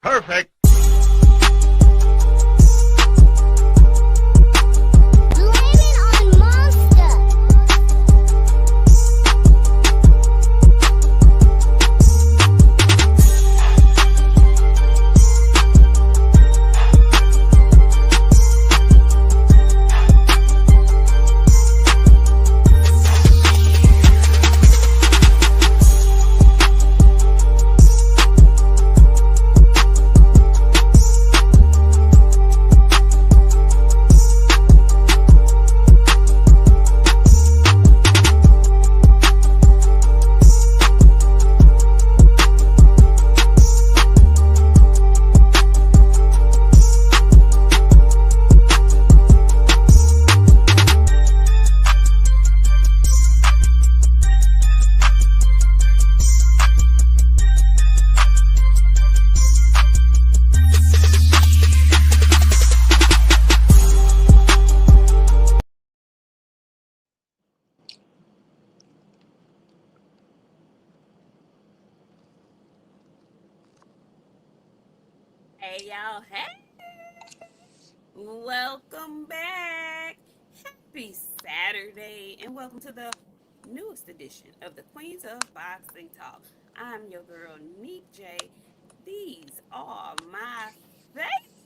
Perfect. Hey y'all, hey! Welcome back. Happy Saturday, and welcome to the newest edition of the Queens of Boxing Talk. I'm your girl, Nik-J. These are my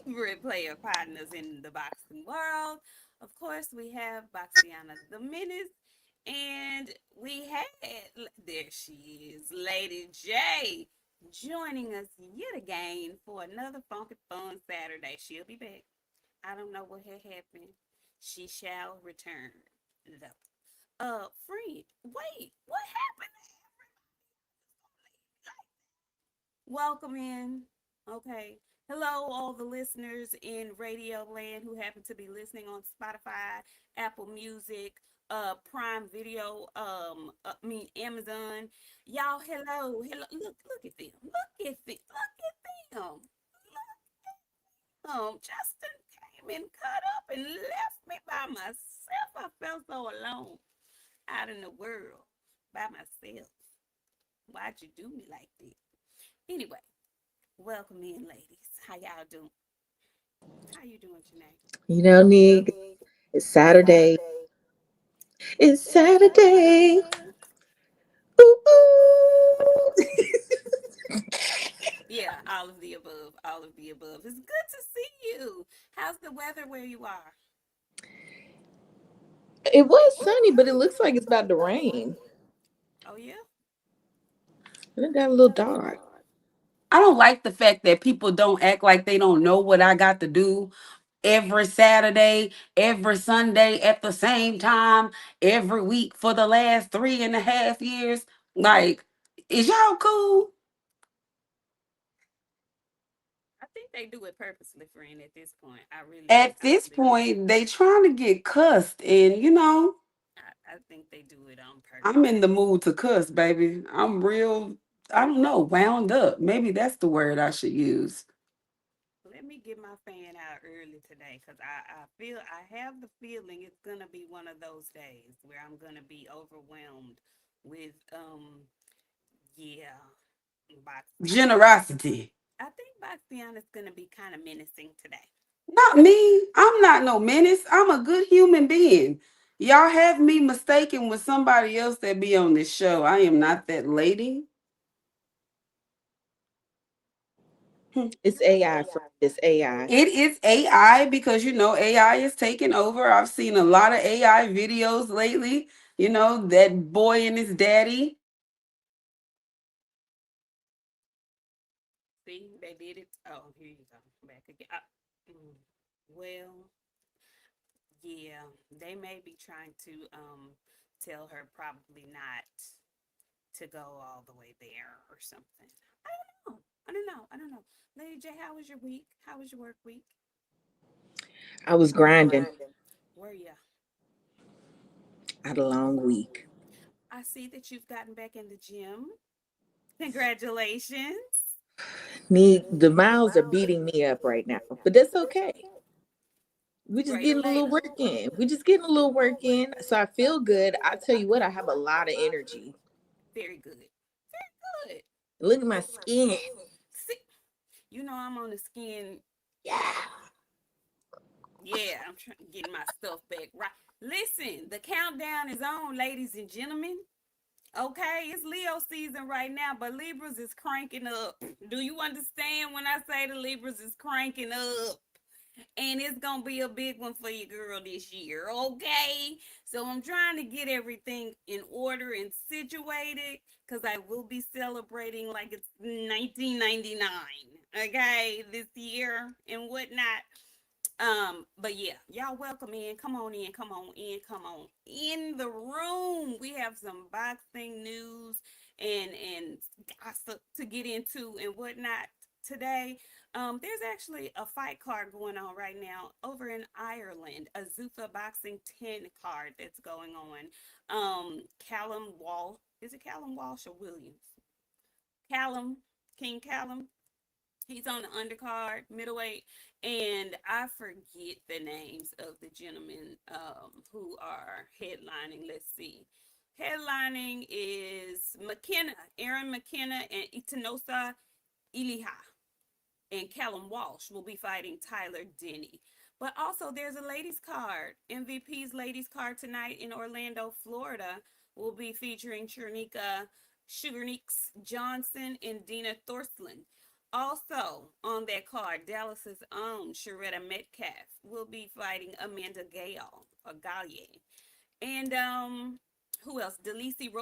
favorite player partners in the boxing world. Of course, we have Boxiana the Menace, and we had, there she is, Lady J, joining us yet again for another funky fun Saturday. She'll be back. I don't know what had happened. She shall return though. Friend, wait, what happened? Welcome in. Okay. Hello, all the listeners in Radio Land who happen to be listening on Spotify, Apple Music, Prime Video, Amazon. Y'all, hello, hello. Look at them. Look at them. Look at them. Justin came and cut up and left me by myself. I felt so alone out in the world by myself. Why'd you do me like that? Anyway, welcome in, ladies. How y'all doing? How you doing, Janae? You know, Nig, it's Saturday. It's Saturday. Ooh, ooh. Yeah, all of the above. All of the above. It's good to see you. How's the weather where you are? It was sunny, but it looks like it's about to rain. Oh yeah. And it got a little dark. I don't like the fact that people don't act like they don't know what I got to do every Saturday, every Sunday at the same time, every week for the last 3.5 years. Like, is y'all cool? I think they do it purposely, friend. At this point, I really do. At this point, they trying to get cussed, and I think they do it on I'm purpose. in the mood to cuss, baby. I'm real, I don't know, wound up. Maybe that's the word I should use. Let me get my fan out early today because I have the feeling it's gonna be one of those days where I'm gonna be overwhelmed with yeah, Boxiana. Generosity. I think Boxiana is gonna be kind of menacing today. Not me. I'm not no menace. I'm a good human being. Y'all have me mistaken with somebody else that be on this show. I am not that lady. Hmm. It's AI, friend. It's AI. It is AI because AI is taking over. I've seen a lot of AI videos lately. That boy and his daddy. See, they did it. Oh, here you go. Back again. Mm, well, yeah, they may be trying to tell her probably not to go all the way there or something. I don't know. I don't know. I don't know. Lady J, how was your week? How was your work week? I was grinding. Were you? I had a long week. I see that you've gotten back in the gym. Congratulations. Nig, the miles are beating me up right now, but that's okay. We just Greater getting a little later. work in. We just getting a little work in. So I feel good. I tell you what, I have a lot of energy. Very good. Very good. Look at my skin. See, I'm on the skin. Yeah. Yeah, I'm trying getting my stuff back right. Listen, the countdown is on, ladies and gentlemen. Okay, it's Leo season right now, but Libras is cranking up. Do you understand when I say the Libras is cranking up? And it's gonna be a big one for your girl this year, okay? So I'm trying to get everything in order and situated because I will be celebrating like it's 1999, okay, this year and whatnot. But yeah, y'all welcome in. Come on in, come on in, come on in the room. We have some boxing news and gossip to get into and whatnot today. There's actually a fight card going on right now over in Ireland, a Zuffa Boxing 10 card that's going on. Callum Wall, is it Callum Walsh or Williams? Callum, King Callum. He's on the undercard, middleweight, and I forget the names of the gentlemen who are headlining. Let's see. Headlining is McKenna, Aaron McKenna, and Itanosa Iliha, and Callum Walsh will be fighting Tyler Denny. But also, there's a ladies' card. MVP's ladies' card tonight in Orlando, Florida, will be featuring Chernika Sugarneeks Johnson and Dina Thorslin. Also on that card, Dallas's own Sharetta Metcalf will be fighting Amanda Gale or Gallier. And who else? Delisi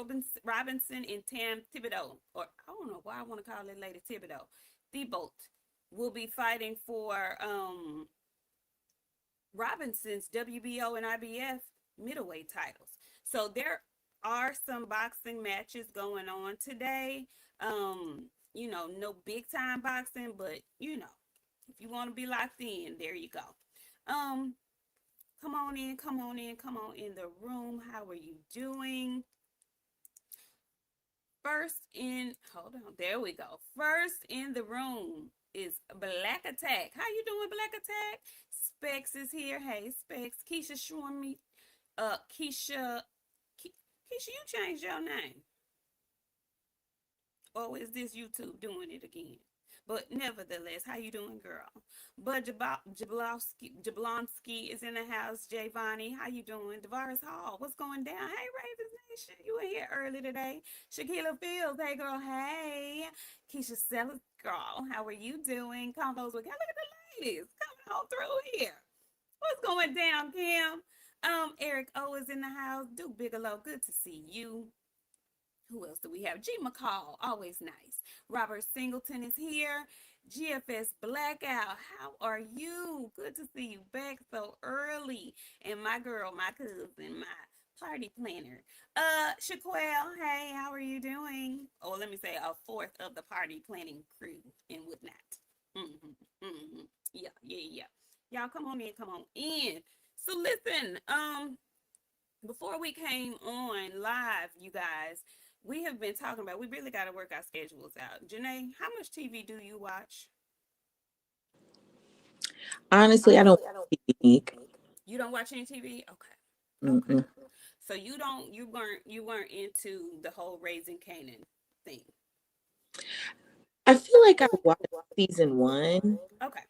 Robinson and Tam Thibodeau, or I don't know why I want to call that lady Thibodeau. Thibault will be fighting for Robinson's WBO and IBF middleweight titles. So there are some boxing matches going on today. No big time boxing, but if you want to be locked in, there you go. Um, Come on in, come on in, come on in the room. How are you doing? Hold on, there we go. First in the room is Black Attack. How you doing, Black Attack? Specs is here. Hey, Specs. Keisha showing me. Keisha, you changed your name. Or is this YouTube doing it again? But nevertheless, how you doing, girl? Bud Jablonski is in the house. Javani, how you doing? Tavares Hall, what's going down? Hey, Ravens Nation, you were here early today. Shakila Fields, hey, girl, hey. Keisha Sellers, girl, how are you doing? Combos with, look at the ladies coming on through here. What's going down, Kim? Eric O is in the house. Duke Bigelow, good to see you. Who else do we have? G. McCall, always nice. Robert Singleton is here. GFS Blackout, how are you? Good to see you back so early. And my girl, my cousin, my party planner. Shaquelle, hey, how are you doing? Oh, let me say a fourth of the party planning crew and whatnot. Yeah. Y'all come on in, come on in. So listen, before we came on live, you guys, we have been talking about, we really got to work our schedules out. Janae, how much TV do you watch? Honestly, I don't speak. You don't watch any TV? Okay. Mm-mm. So you weren't into the whole Raising Canaan thing. I feel like I watched season 1. Okay.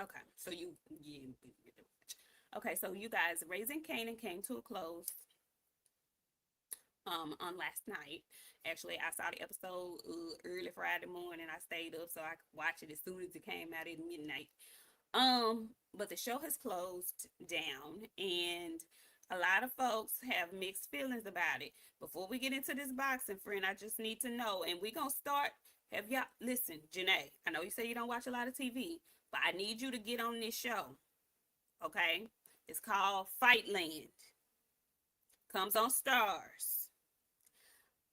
Okay. So yeah. Okay, so you guys, Raising Canaan came to a close on last night. Actually, I saw the episode early Friday morning. I stayed up so I could watch it as soon as it came out at midnight. But the show has closed down, and a lot of folks have mixed feelings about it. Before we get into this boxing, friend, I just need to know, and we're gonna start. Have y'all listen, Janae? I know you say you don't watch a lot of TV, but I need you to get on this show. Okay, it's called Fightland. Comes on Stars.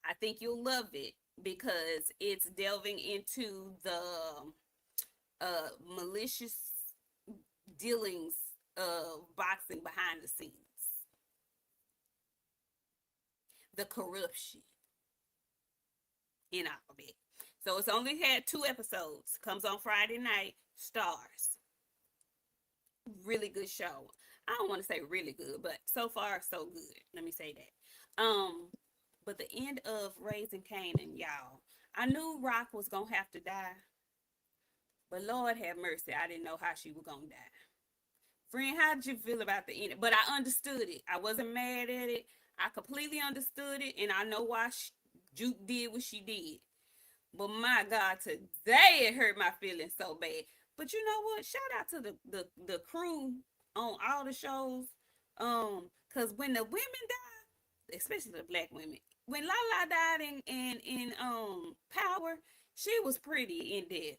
I think you'll love it because it's delving into the malicious dealings of boxing behind the scenes, the corruption in all of it. So it's only had 2 episodes. Comes on Friday night. Stars. Really good show. I don't want to say really good, but so far so good. Let me say that. But the end of Raising Canaan, y'all. I knew Rock was gonna have to die. But Lord have mercy, I didn't know how she was gonna die. Friend, how did you feel about the ending? But I understood it. I wasn't mad at it. I completely understood it, and I know why Juke did what she did. But my God, today it hurt my feelings so bad. But you know what? Shout out to the crew on all the shows. Cause when the women die, especially the black women, when Lala died in Power, she was pretty in death.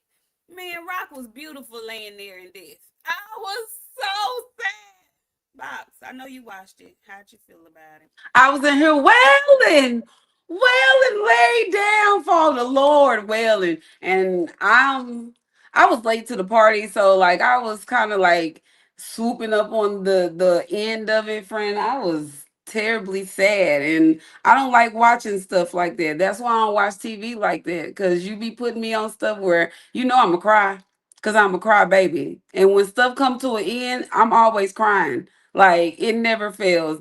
Man, Rock was beautiful laying there in death. I was so sad. Box, I know you watched it. How'd you feel about it? I was in here wailing, lay down for the Lord, wailing. And I was late to the party, so like I was kind of like swooping up on the end of it, friend. I was terribly sad, and I don't like watching stuff like that. That's why I don't watch TV like that, because you be putting me on stuff where I'm a cry, because I'm a cry baby. And when stuff come to an end, I'm always crying. Like it never fails.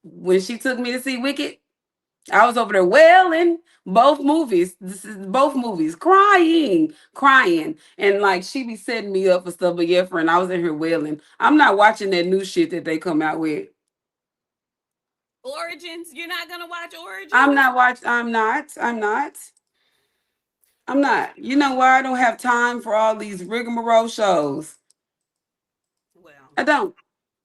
When she took me to see Wicked, I was over there wailing. Both movies, this is both movies, crying, and like she be setting me up for stuff. But yeah, friend, I was in here wailing. I'm not watching that new shit that they come out with. Origins, you're not gonna watch I'm Origins? not watch. I'm not. I'm not. I'm Well, not. You know why I don't have time for all these rigmarole shows? well, I don't.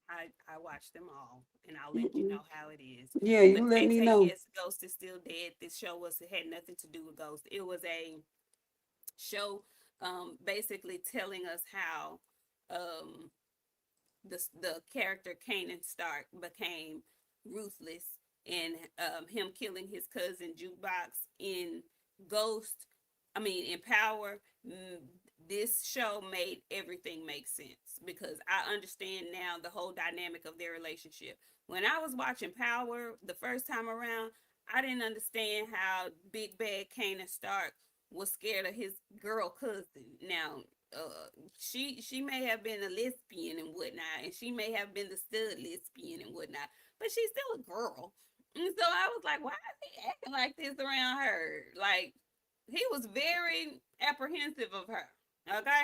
I watched them all, and I'll let you Mm-mm. know how it is. Yeah, But you let Tay me Tay, know. yes, Ghost is still dead. This show was had nothing to do with Ghost. It was a show, basically telling us how, um, the character Kanan Stark became ruthless, and him killing his cousin Jukebox in Ghost. I mean, in Power. This show made everything make sense because I understand now the whole dynamic of their relationship. When I was watching Power the first time around, I didn't understand how Big Bad Kanan Stark was scared of his girl cousin. Now, she may have been a lesbian and whatnot, and she may have been the stud lesbian and whatnot, but she's still a girl. And so I was like, why is he acting like this around her? Like, he was very apprehensive of her. Okay?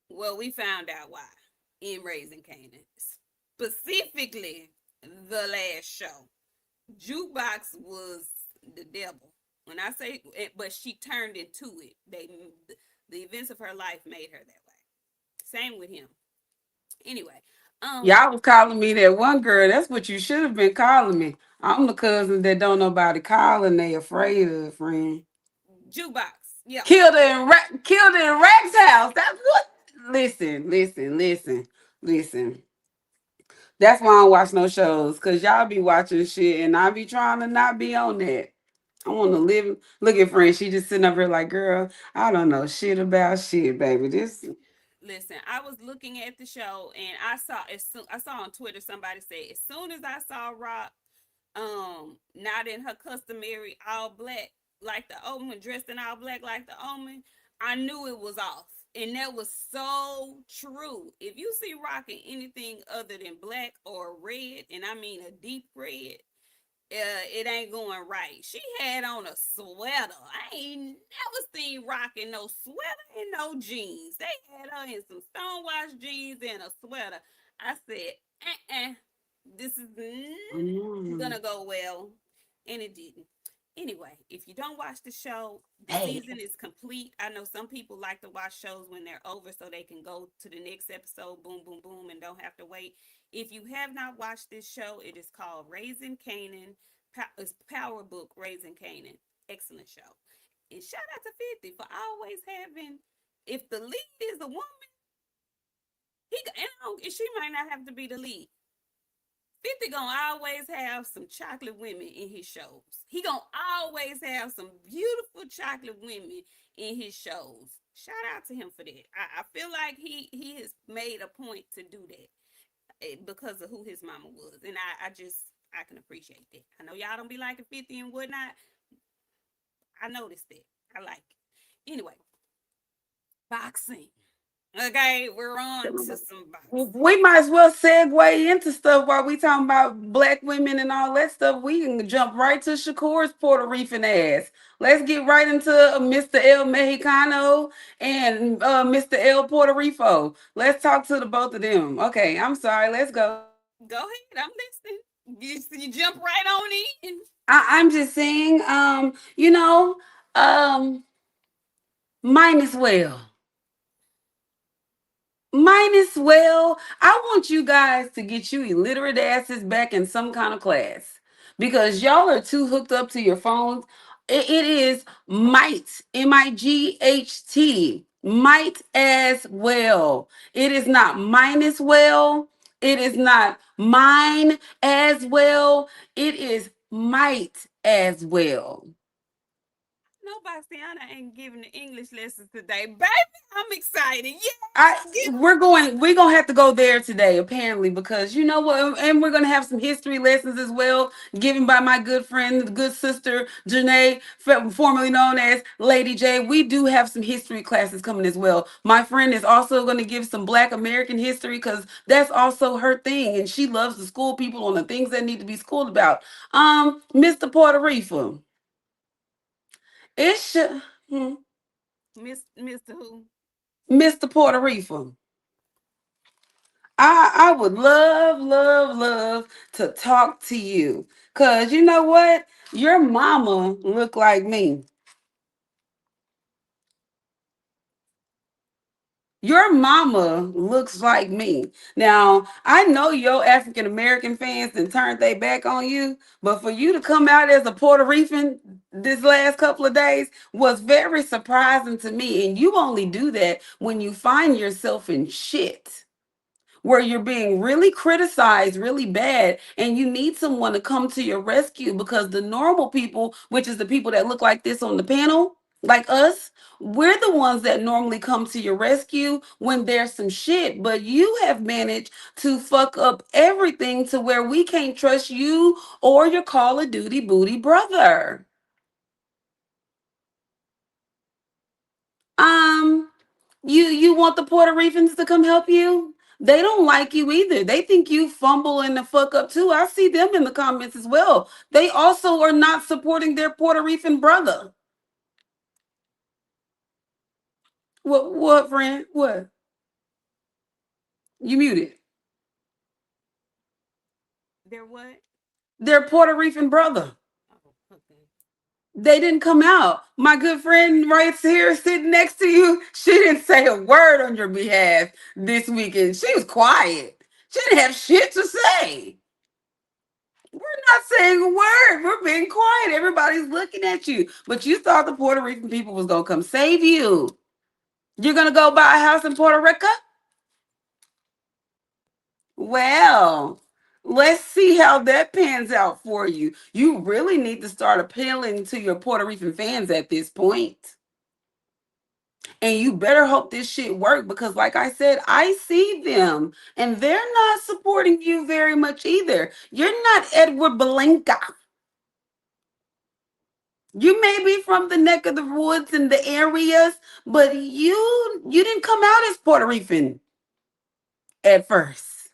Well, we found out why in Raising Canaan. Specifically, the last show. Jukebox was the devil. When I say it, but she turned into it. The events of her life made her that way. Same with him. Anyway, um, Y'all was calling me that one girl. That's what you should have been calling me. I'm the cousin that don't nobody call and they afraid of, friend. Jukebox. Yeah. Killed in Rex house. That's what. Listen. That's why I don't watch no shows, cause y'all be watching shit and I be trying to not be on that. I want to live. Look at friend. She just sitting up here like, girl, I don't know shit about shit, baby. This. Listen, I was looking at the show and I saw on Twitter somebody say as soon as I saw Rock not in her customary all black like the Omen, dressed in all black like the Omen, I knew it was off. And that was so true. If you see Rock in anything other than black or red, and I mean a deep red, it ain't going right. She had on a sweater. I ain't never seen Rock in no sweater and no jeans. They had her in some stonewashed jeans and a sweater. I said, this is not Mm, gonna go well. And it didn't. Anyway, if you don't watch the show, the hey, season is complete. I know some people like to watch shows when they're over so they can go to the next episode, boom, boom, boom, and don't have to wait. If you have not watched this show, it is called Raising Canaan. It's Power Book Raising Canaan. Excellent show. And shout out to 50 for always having, if the lead is a woman, and she might not have to be the lead. 50 gonna always have some chocolate women in his shows. He gonna always have some beautiful chocolate women in his shows. Shout out to him for that. I feel like he has made a point to do that, because of who his mama was. And I can appreciate that. I know y'all don't be liking 50 and whatnot. I noticed that. I like it. Anyway, boxing. Okay, we're on to some boxing. We might as well segue into stuff while we talking about black women and all that stuff. We can jump right to Shakur's Puerto Rican ass. Let's get right into Mr. El Mexicano and Mr. El Puerto Rico. Let's talk to the both of them. Okay, I'm sorry. Let's go. Go ahead, I'm listening. You jump right on in. I'm just saying, you know, might as well. Might as well. I want you guys to get you illiterate asses back in some kind of class because y'all are too hooked up to your phones. It is might, Might, might as well. It is not mine as well. It is not mine as well. It is might as well. No, Boxiana ain't giving the English lessons today. Baby, I'm excited. I Yes, give we're gonna have to go there today apparently because you know what, and we're gonna have some history lessons as well given by my good friend, good sister Janae, formerly known as Lady J. We do have some history classes coming as well. My friend is also going to give some Black American history because that's also her thing, and she loves to school people on the things that need to be schooled about. Mr. Puerto Rico, it's hmm, Mr. Who? Mr. Puerto Rico. I would love, love, love to talk to you. Cause you know what? Your mama look like me. Your mama looks like me. Now, I know your African American fans then turned their back on you, but for you to come out as a Puerto Rican this last couple of days was very surprising to me. And you only do that when you find yourself in shit where you're being really criticized really bad and you need someone to come to your rescue because the normal people, which is the people that look like this on the panel, like us, we're the ones that normally come to your rescue when there's some shit, but you have managed to fuck up everything to where we can't trust you or your Call of Duty booty brother. Um you want the Puerto Ricans to come help you? They don't like you either. They think you fumble and the fuck up too. I see them in the comments as well. They also are not supporting their Puerto Rican brother. What friend? What? You muted. They're what? Their Puerto Rican brother. Oh, okay. They didn't come out. My good friend right here sitting next to you, she didn't say a word on your behalf this weekend. She was quiet. She didn't have shit to say. We're not saying a word. We're being quiet. Everybody's looking at you. But you thought the Puerto Rican people was gonna come save you. You're gonna go buy a house in Puerto Rico? Well, let's see how that pans out for you. You really need to start appealing to your Puerto Rican fans at this point. And you better hope this shit work because, like I said, I see them and they're not supporting you very much either. You're not Edward Belenka. You may be from the neck of the woods and the areas, but you didn't come out as Puerto Rican at first.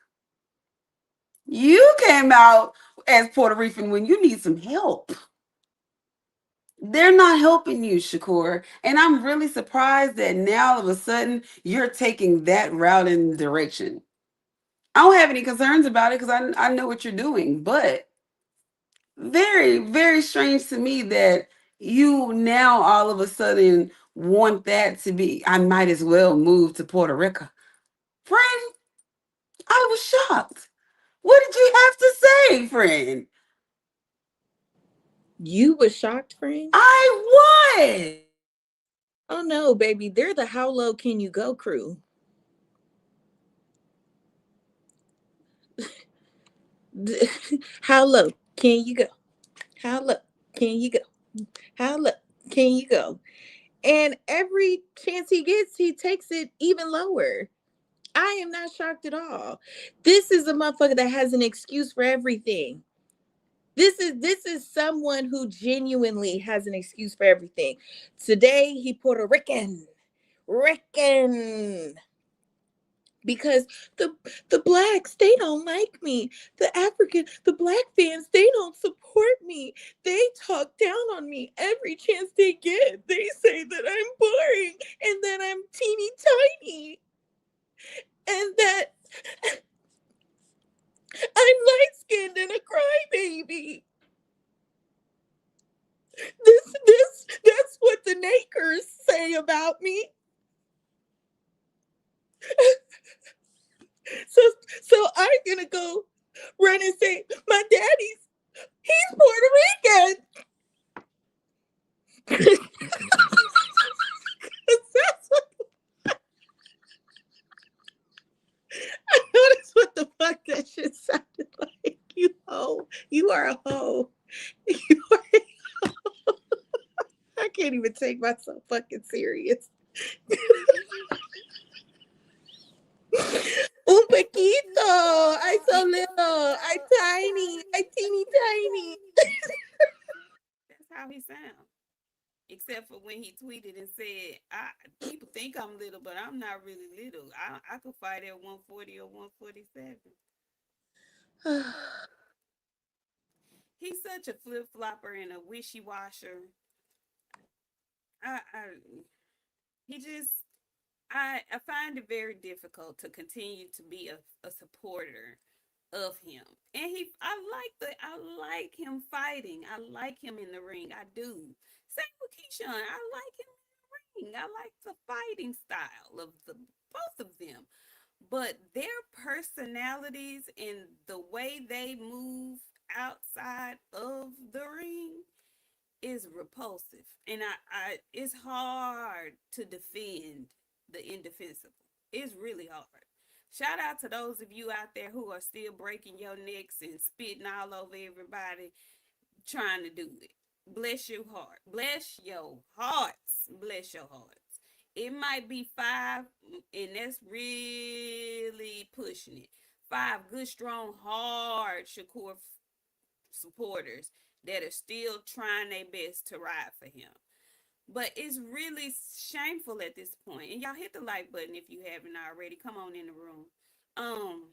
You came out as Puerto Rican when you need some help. They're not helping you, Shakur. And I'm really surprised that now all of a sudden you're taking that route and direction. I don't have any concerns about it because I know what you're doing, but very, very strange to me that you now all of a sudden want that to be, I might as well move to Puerto Rico. Friend, I was shocked. What did you have to say, friend? You was shocked, friend? I was. Oh no, baby. They're the How Low Can You Go crew. How low can you go? How low can you go? How low can you go? And every chance he gets, he takes it even lower. I am not shocked at all. This is a motherfucker that has an excuse for everything. This is someone who genuinely has an excuse for everything. Today he Puerto Rican. Rican. because the the blacks, they don't like me. The black fans, they don't support me. They talk down on me every chance they get. They say that I'm boring and that I'm teeny tiny and that I'm light skinned and a crybaby. That's what the Nakers say about me. So so I'm gonna go run and say my daddy's he's Puerto Rican. That's what I noticed what the fuck that shit sounded like. You hoe. You are a hoe. You are, I can't even take myself fucking serious. Un poquito. I so little. I tiny. I teeny tiny. That's how he sounds. Except for when he tweeted and said, people think I'm little, but I'm not really little. I could fight at 140 or 147. He's such a flip flopper and a wishy washer. I he just I find it very difficult to continue to be a supporter of him. And I like him fighting. I like him in the ring. I do. Same with Keyshawn. I like him in the ring. I like the fighting style of the both of them. But their personalities and the way they move outside of the ring is repulsive. And I it's hard to defend the indefensible. It's really hard. Shout out to those of you out there who are still breaking your necks and spitting all over everybody trying to do it. Bless your heart. Bless your hearts. Bless your hearts. It might be five, and that's really pushing it. Five good, strong, hard Shakur supporters that are still trying their best to ride for him. But it's really shameful at this point. And y'all hit the like button if you haven't already. Come on in the room. Um,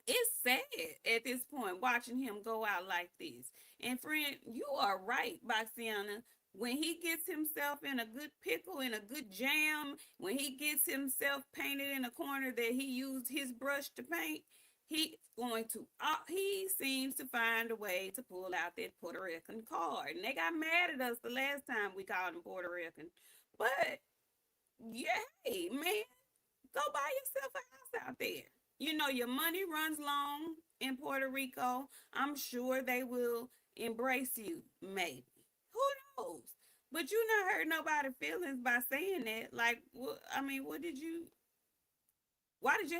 it's sad at this point watching him go out like this. And friend, you are right, Boxiana. When he gets himself in a good pickle, in a good jam, when he gets himself painted in a corner that he used his brush to paint, he's going to, he seems to find a way to pull out that Puerto Rican card. And they got mad at us the last time we called him Puerto Rican. But, yeah, hey, man, go buy yourself a house out there. You know, your money runs long in Puerto Rico. I'm sure they will embrace you, maybe. Who knows? But you not hurt nobody's feelings by saying that. Like, I mean, why did you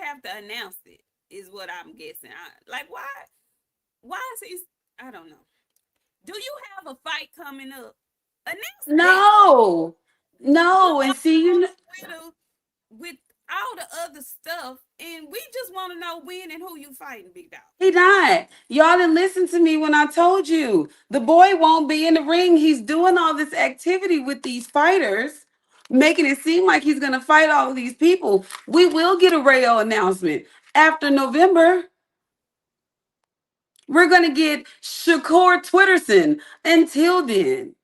have to announce it? Is what I'm guessing. Like, why? Why is he? I don't know. Do you have a fight coming up? Announce that. No, You no, and see, all on Twitter with all the other stuff, and we just want to know when and who you fighting, big dog. he not. Y'all didn't listen to me when I told you the boy won't be in the ring. He's doing all this activity with these fighters, making it seem like he's gonna fight all of these people. We will get a Rayo announcement after November. We're gonna get Shakur Twitterson. Until then,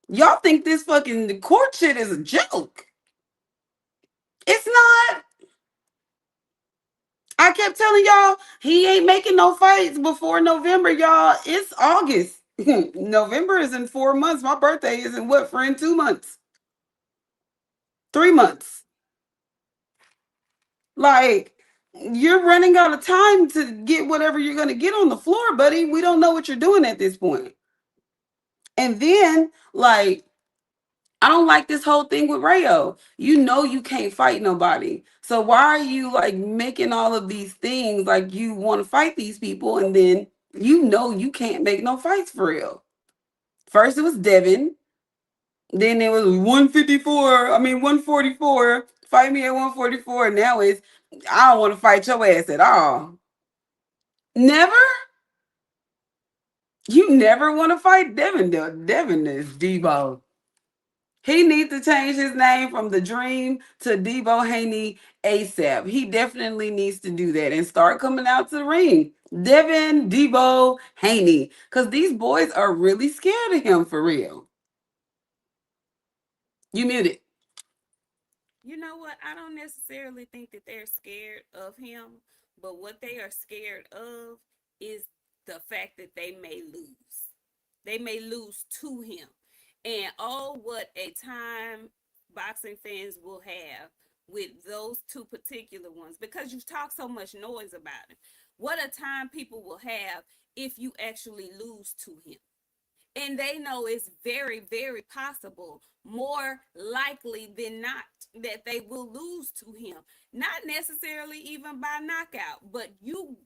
y'all think this fucking court shit is a joke? It's not. I kept telling y'all he ain't making no fights before November, y'all. It's August. November is in 4 months. My birthday is in what, friend? 2 months, 3 months. Like, you're running out of time to get whatever you're gonna get on the floor, buddy. We don't know what you're doing at this point. And then, like, I don't like this whole thing with Rayo. You know you can't fight nobody. So why are you like making all of these things like you want to fight these people and then you know you can't make no fights for real? First it was Devin, then it was 154, I mean 144. Fight me at 144. Now it's I don't want to fight your ass at all. Never? You never want to fight Devin though. Devin is Debo. He needs to change his name from the Dream to Debo Haney ASAP. He definitely needs to do that and start coming out to the ring. Devin Debo Haney. Because these boys are really scared of him for real. You muted. You know what? I don't necessarily think that they're scared of him, but what they are scared of is the fact that they may lose. They may lose to him. And oh, what a time boxing fans will have with those two particular ones because you talk so much noise about him. What a time people will have if you actually lose to him, and they know it's very, very possible, more likely than not, that they will lose to him. Not necessarily even by knockout, but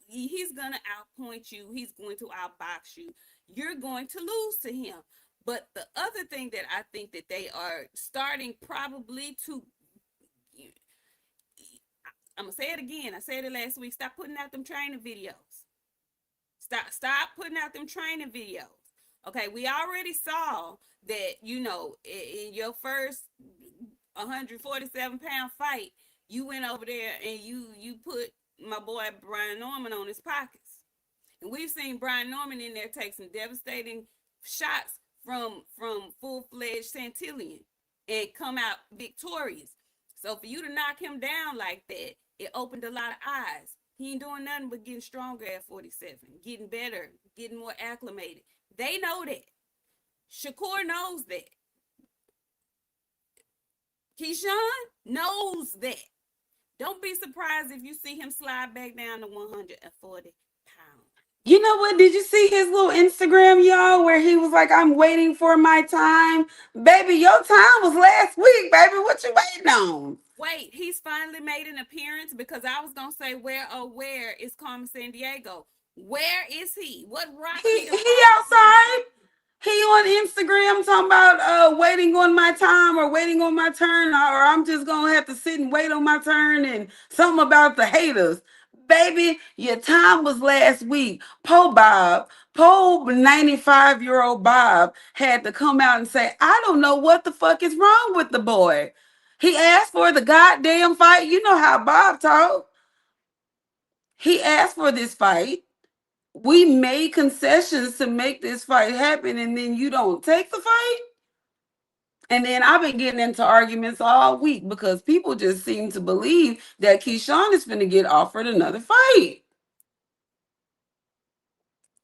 he's gonna outpoint you, he's going to outbox you, you're going to lose to him. But the other thing that I think that they are starting probably to, I'm gonna say it again, I said it last week, stop putting out them training videos. Stop putting out them training videos. Okay, we already saw that, in your first 147-pound fight, you went over there and you put my boy Brian Norman on his pockets. And we've seen Brian Norman in there take some devastating shots from full-fledged Santillion and come out victorious. So for you to knock him down like that, it opened a lot of eyes. He ain't doing nothing but getting stronger at 47, getting better, getting more acclimated. They know that. Shakur knows that. Keyshawn knows that. Don't be surprised if you see him slide back down to 140 pounds. You know what? Did you see his little Instagram, y'all, where he was like, I'm waiting for my time? Baby, your time was last week, baby. What you waiting on? Wait, he's finally made an appearance because I was going to say, where is Carmen Sandiego? Where is he? What rock he done He fallen asleep? outside. He on Instagram talking about waiting on my time or waiting on my turn, or I'm just gonna have to sit and wait on my turn, and something about the haters. Baby, your time was last week. Po 95-year-old Bob had to come out and say, I don't know what the fuck is wrong with the boy. He asked for the goddamn fight. You know how Bob talk. He asked for this fight. We made concessions to make this fight happen, and then you don't take the fight. And then I've been getting into arguments all week because people just seem to believe that Keyshawn is going to get offered another fight.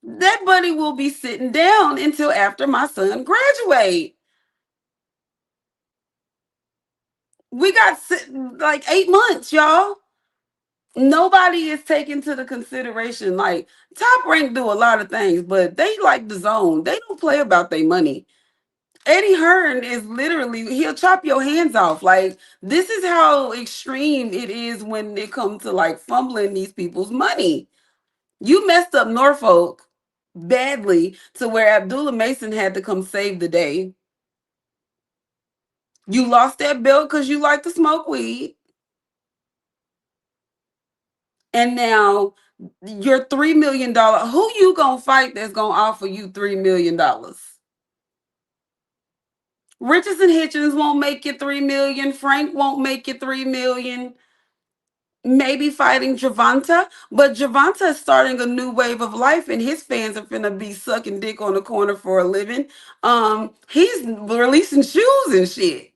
That buddy will be sitting down until after my son graduate. We got like 8 months, y'all. Nobody is taking to the consideration. Like, Top Rank do a lot of things, but they like the zone. They don't play about their money. Eddie Hearn is literally, he'll chop your hands off. Like, this is how extreme it is when it comes to like fumbling these people's money. You messed up Norfolk badly to where Abdullah Mason had to come save the day. You lost that belt because you like to smoke weed. And now your $3 million, who you gonna fight that's gonna offer you $3 million? Richardson Hitchens won't make you $3 million. Frank won't make you $3 million. Maybe fighting Javante, but Javante is starting a new wave of life, and his fans are finna be sucking dick on the corner for a living. He's releasing shoes and shit.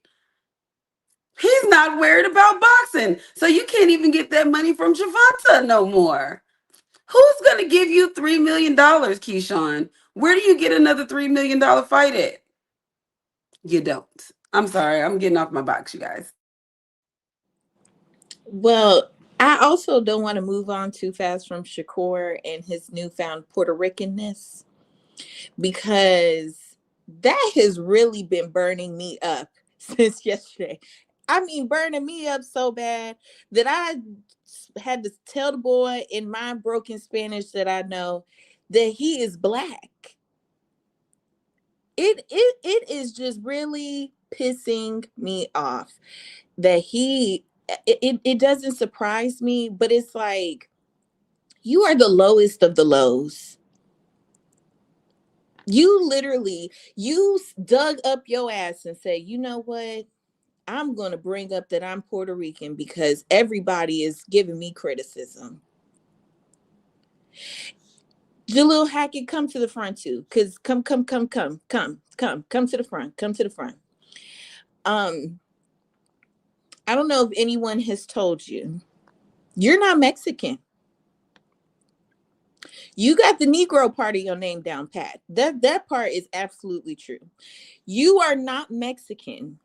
He's not worried about boxing, so you can't even get that money from Javante no more. Who's gonna give you $3 million, Keyshawn? Where do you get another $3 million fight at? You don't. I'm sorry, I'm getting off my box, you guys. Well, I also don't want to move on too fast from Shakur and his newfound Puerto Ricanness because that has really been burning me up since yesterday. I mean, burning me up so bad that I had to tell the boy in my broken Spanish that I know that he is black. It is just really pissing me off that it doesn't surprise me, but it's like you are the lowest of the lows. You literally, dug up your ass and say, you know what? I'm going to bring up that I'm Puerto Rican because everybody is giving me criticism. Jalil Hackett, come to the front too. Cause come to the front. Come to the front. Um, I don't know if anyone has told you, you're not Mexican. You got the Negro part of your name down pat. That part is absolutely true. You are not Mexican.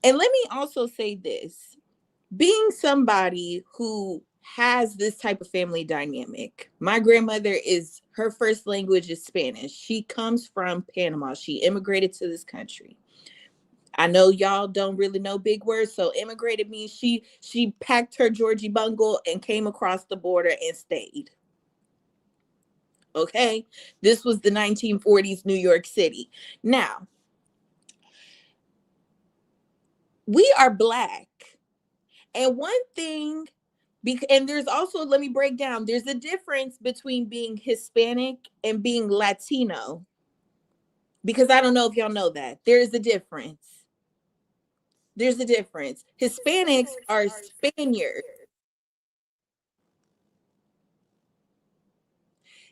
And let me also say this. Being somebody who has this type of family dynamic, my grandmother is, her first language is Spanish. She comes from Panama. She immigrated to this country. I know y'all don't really know big words, so immigrated means she packed her Georgie bungle and came across the border and stayed. Okay, this was the 1940s New York City. Now, we are Black, and one thing, and there's also, let me break down, there's a difference between being Hispanic and being Latino, because I don't know if y'all know that there's a difference. There's a difference. Hispanics are Spaniards.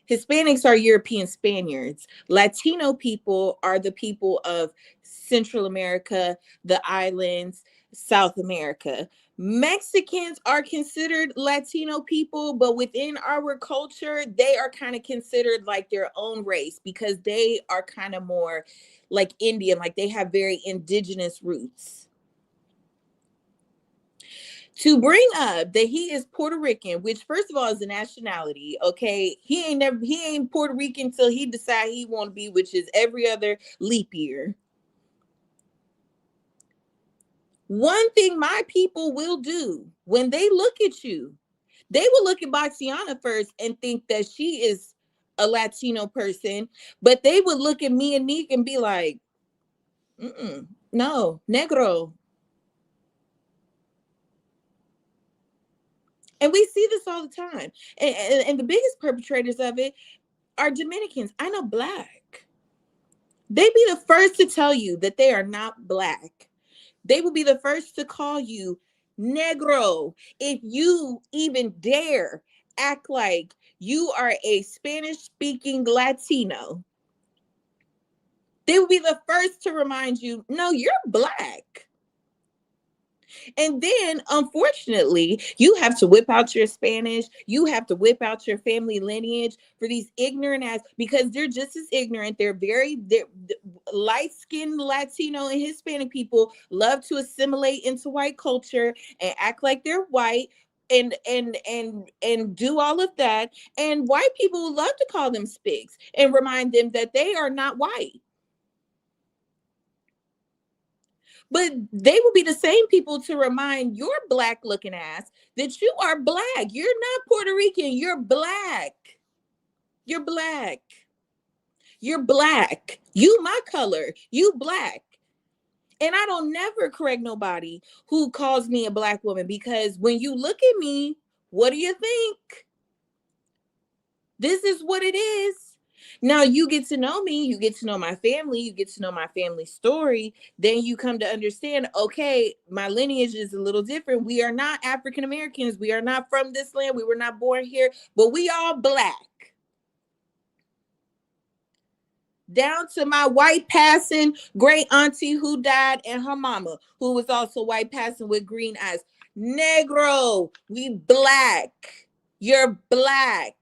Hispanics are European Spaniards. Latino people are the people of Central America, the islands, South America. Mexicans are considered Latino people, but within our culture, they are kind of considered like their own race because they are kind of more like Indian, like they have very indigenous roots. To bring up that he is Puerto Rican, which first of all is a nationality, okay? He ain't Puerto Rican till he decide he want to be, which is every other leap year. One thing my people will do when they look at you, they will look at Boxiana first and think that she is a Latino person, but they would look at me and Nik and be like, no, negro. And we see this all the time. And the biggest perpetrators of it are Dominicans. I know Black. They be the first to tell you that they are not Black. They will be the first to call you negro if you even dare act like you are a Spanish speaking Latino. They will be the first to remind you, no, you're Black. And then, unfortunately, you have to whip out your Spanish. You have to whip out your family lineage for these ignorant ass, because they're just as ignorant. They're light-skinned Latino and Hispanic people love to assimilate into white culture and act like they're white and do all of that. And white people love to call them spigs and remind them that they are not white. But they will be the same people to remind your Black looking ass that you are Black. You're not Puerto Rican. You're Black. You're Black. You're Black. You my color. You Black. And I don't never correct nobody who calls me a Black woman, because when you look at me, what do you think? This is what it is. Now you get to know me, you get to know my family, you get to know my family story. Then you come to understand, okay, my lineage is a little different. We are not African Americans. We are not from this land. We were not born here, but we all Black. Down to my white passing great auntie who died and her mama, who was also white passing with green eyes. Negro, we Black. You're Black.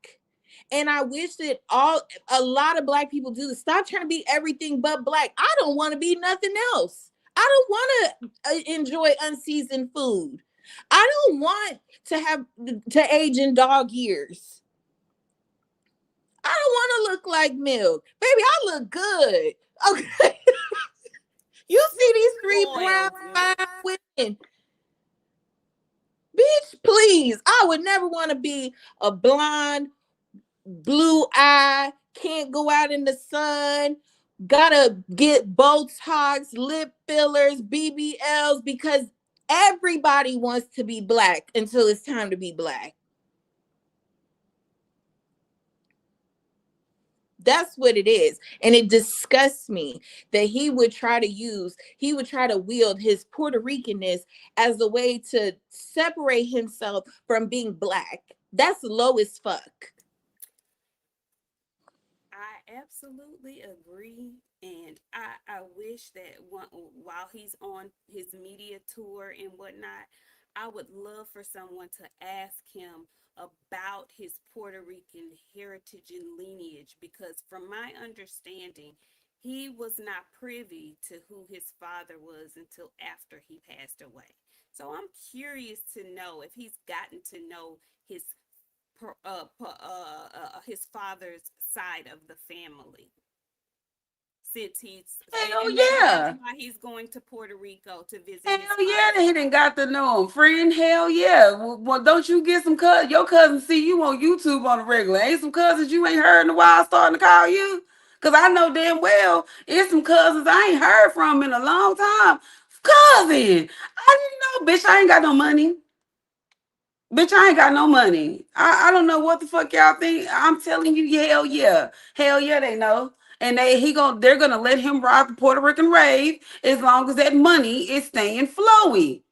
And I wish that a lot of Black people do this. Stop trying to be everything but Black. I don't want to be nothing else. I don't want to enjoy unseasoned food. I don't want to have to age in dog years. I don't want to look like milk. Baby, I look good. Okay. You see these three brown fine women. Bitch, please. I would never want to be a blonde, blue eye, can't go out in the sun, gotta get Botox, lip fillers, BBLs, because everybody wants to be Black until it's time to be Black. That's what it is. And it disgusts me that he would try to wield his Puerto Ricanness as a way to separate himself from being black. That's low as fuck. I absolutely agree. And I wish that while he's on his media tour and whatnot, I would love for someone to ask him about his Puerto Rican heritage and lineage, because from my understanding, he was not privy to who his father was until after he passed away. So I'm curious to know if he's gotten to know his his father's side of the family, since he's Hell and maybe that's yeah. why he's going to Puerto Rico to visit his Hell yeah, father. he didn't got to know him, friend. Hell yeah. Well, don't you get some your cousins see you on YouTube on the regular? Ain't some cousins you ain't heard in a while starting to call you? Cause I know damn well it's some cousins I ain't heard from in a long time. Cousin, I didn't know, bitch. I ain't got no money. Bitch, I ain't got no money. I don't know what the fuck y'all think. I'm telling you, hell yeah. Hell yeah, they know. And they're gonna let him ride the Puerto Rican rave as long as that money is staying flowy.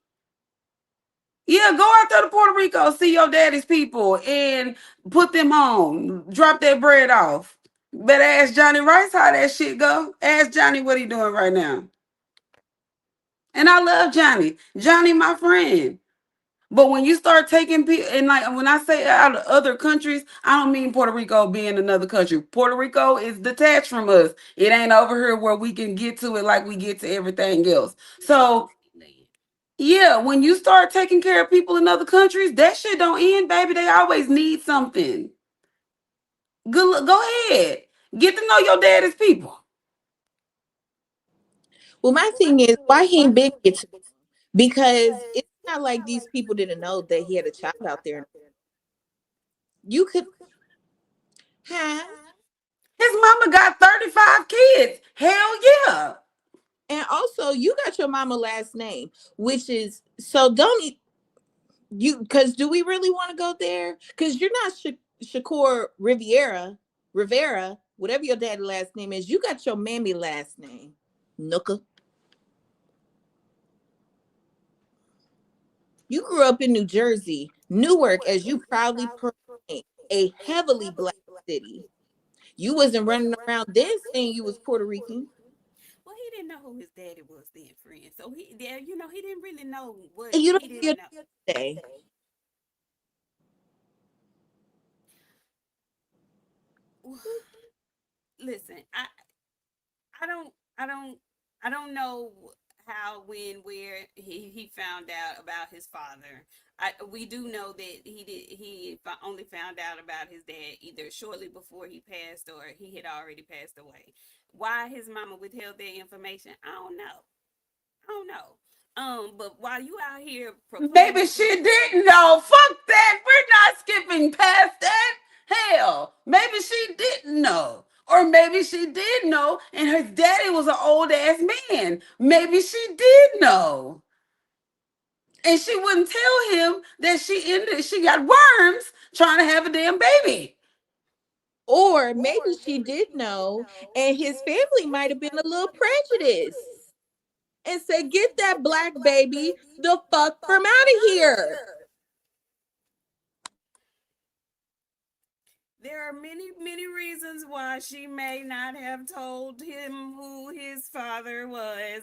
Yeah, go out there to Puerto Rico, see your daddy's people, and put them on. Drop that bread off. Better ask Johnny Rice how that shit go. Ask Johnny what he doing right now. And I love Johnny. Johnny, my friend. But when you start taking people, and like when I say out of other countries, I don't mean Puerto Rico being another country. Puerto Rico is detached from us. It ain't over here where we can get to it like we get to everything else. It's a So holy land. yeah, when you start taking care of people in other countries, that shit don't end, baby. They always need something. Go ahead. Get to know your daddy's people. Well, my thing is, why he ain't been get to, because it's not like these people didn't know that he had a child out there. You could have. His mama got 35 kids. Hell yeah. And also, you got your mama last name, which is so don't you? Because do we really want to go there? Because you're not Shakur Rivera, whatever your daddy last name is. You got your mammy last name, Nooka. You grew up in New Jersey, Newark, as you proudly proclaim, a heavily black city. You wasn't running around then saying you was Puerto Rican, Well, he didn't know who his daddy was then, friend. So he didn't really know what and you don't he know your didn't know. day. Listen, I don't I don't I don't know how, when, where he found out about his father. We do know that he only found out about his dad either shortly before he passed or he had already passed away. Why his mama withheld that information, I don't know. I don't know. But while you out here Maybe proclaiming to, she didn't know. Fuck that. We're not skipping past that. Hell, maybe she didn't know. Or maybe she did know and her daddy was an old ass man. Maybe she did know. And she wouldn't tell him that she got worms trying to have a damn baby. Or maybe she did know, and his family might have been a little prejudiced and said, "Get that black baby the fuck from out of here." there are many reasons why she may not have told him who his father was.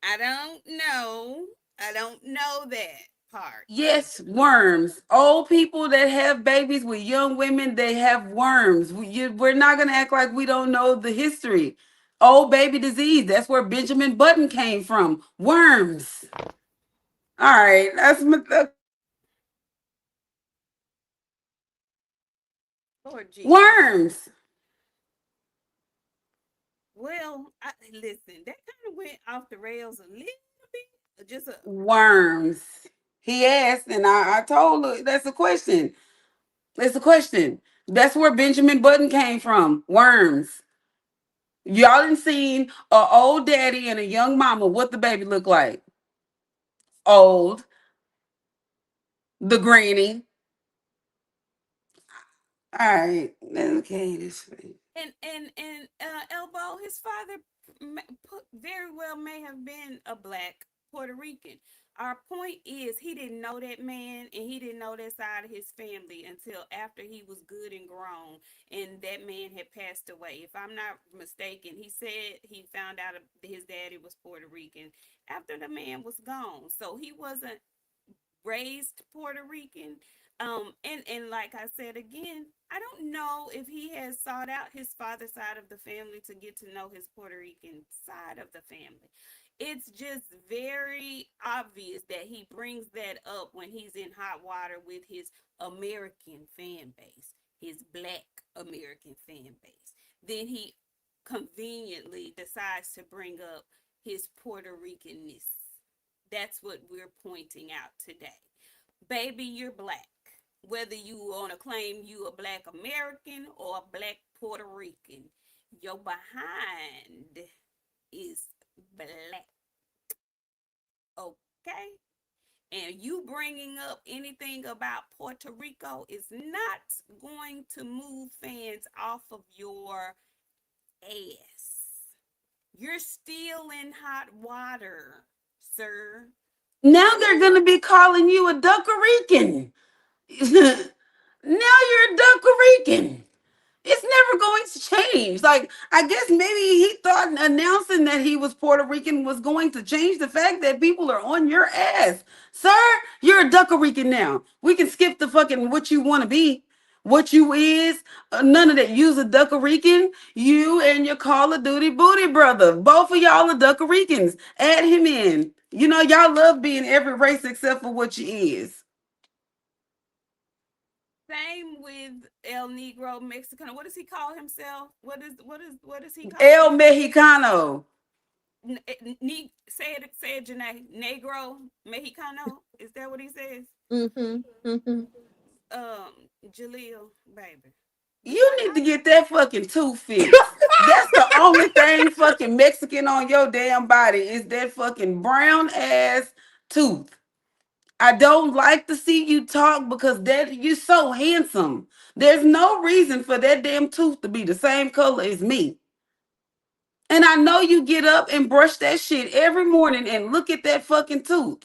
I don't know. I don't know that part. Yes, worms. Old people that have babies with young women, they have worms. We're not going to act like we don't know the history. Old baby disease, that's where Benjamin Button came from. Worms. All right, Lord Jesus. worms. Well, listen, that kind of went off the rails a little bit. Just a Worms. He asked, and I told her that's a question. That's a question. That's where Benjamin Button came from. Worms. Y'all done seen a old daddy and a young mama. What the baby look like? Old. The granny. All right. Okay. This way. And Elbow, his father very well may have been a black Puerto Rican. Our point is, he didn't know that man, and he didn't know that side of his family until after he was good and grown, and that man had passed away. If I'm not mistaken, he said he found out his daddy was Puerto Rican after the man was gone. So he wasn't raised Puerto Rican. And like I said again, I don't know if he has sought out his father's side of the family to get to know his Puerto Rican side of the family. It's just very obvious that he brings that up when he's in hot water with his American fan base, his black American fan base. Then he conveniently decides to bring up his Puerto Ricanness. That's what we're pointing out today. Baby, you're black. Whether you want to claim you a black American or a black Puerto Rican, your behind is black. Okay? And you bringing up anything about Puerto Rico is not going to move fans off of your ass. You're still in hot water, sir. Now they're gonna be calling you a Duckarican. Now you're a Duckarican. It's never going to change. Like, I guess maybe he thought announcing that he was Puerto Rican was going to change the fact that people are on your ass. Sir, you're a Ducker Rican now. We can skip the fucking what you want to be. What you is, none of that. You's a Ducker Rican. You and your Call of Duty booty brother. Both of y'all are Ducker Ricans. Add him in. You know, y'all love being every race except for what you is. Same with El Negro Mexican. What does he call himself? What does he call El himself? Mexicano. Say it, Janae. Negro Mexicano. Is that what he says? Mm-hmm. Mm-hmm. Jaleel, baby. You need to get that fucking tooth fixed. That's the only thing fucking Mexican on your damn body is that fucking brown ass tooth. I don't like to see you talk because that you're so handsome. There's no reason for that damn tooth to be the same color as me. And I know you get up and brush that shit every morning and look at that fucking tooth.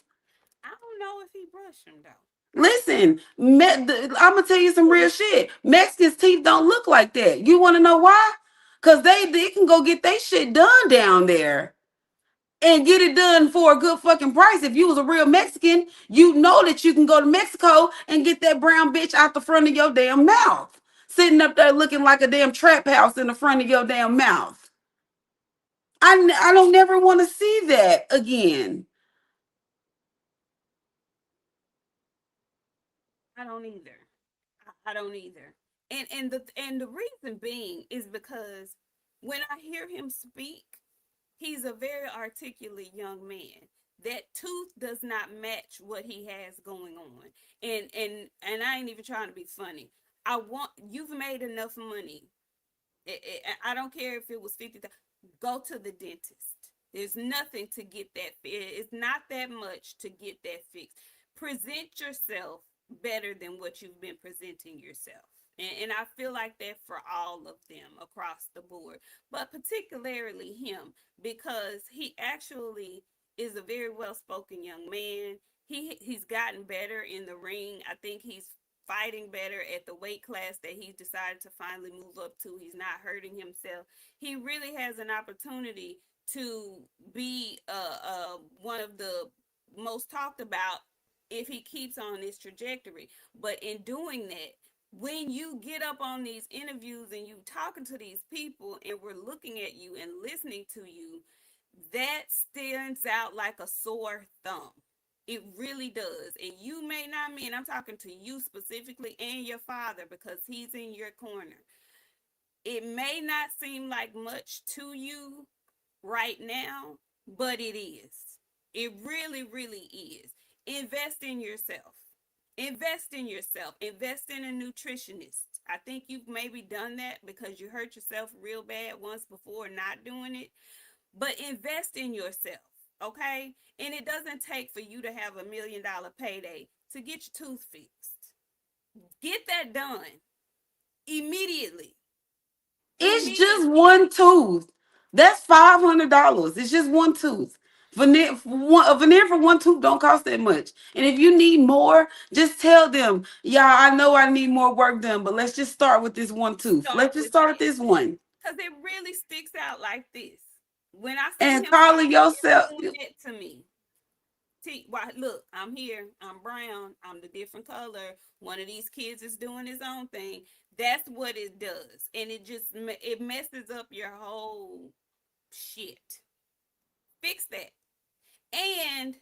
I don't know if he brushed him though. Listen, I'm gonna tell you some real shit. Mexicans' teeth don't look like that. You want to know why? Cause they can go get their shit done down there and get it done for a good fucking price. If you was a real Mexican, you know that you can go to Mexico and get that brown bitch out the front of your damn mouth, sitting up there looking like a damn trap house in the front of your damn mouth. I don't never want to see that again. I don't either. I don't either. And the reason being is because when I hear him speak, he's a very articulate young man. That tooth does not match what he has going on. And I ain't even trying to be funny. You've made enough money. I don't care if it was 50. Go to the dentist. There's nothing to get that. It's not that much to get that fixed. Present yourself better than what you've been presenting yourself. And I feel like that for all of them across the board, but particularly him, because he actually is a very well spoken young man. He's gotten better in the ring. I think he's fighting better at the weight class that he's decided to finally move up to. He's not hurting himself. He really has an opportunity to be one of the most talked about if he keeps on this trajectory. But in doing that, when you get up on these interviews and you talking to these people and we're looking at you and listening to you, that stands out like a sore thumb. It really does. And you may not mean, I'm talking to you specifically and your father because he's in your corner. It may not seem like much to you right now, but it is. It really, really is. Invest in yourself. Invest in yourself. Invest in a nutritionist. I think you've maybe done that because you hurt yourself real bad once before not doing it. But invest in yourself, okay? And it doesn't take for you to have $1 million payday to get your tooth fixed. Get that done immediately. It's me and just one tooth. That's $500. It's just one tooth. A veneer for one tooth don't cost that much. And if you need more, just tell them, yeah, I know I need more work done, but let's just start with this one tooth. start Let's just with start with that this one. because it really sticks out like this. When I see And him Carly call him yourself, doing that to me. Why? Look, I'm here. I'm brown. I'm the different color. One of these kids is doing his own thing. That's what it does, and it messes up your whole shit. Fix that. And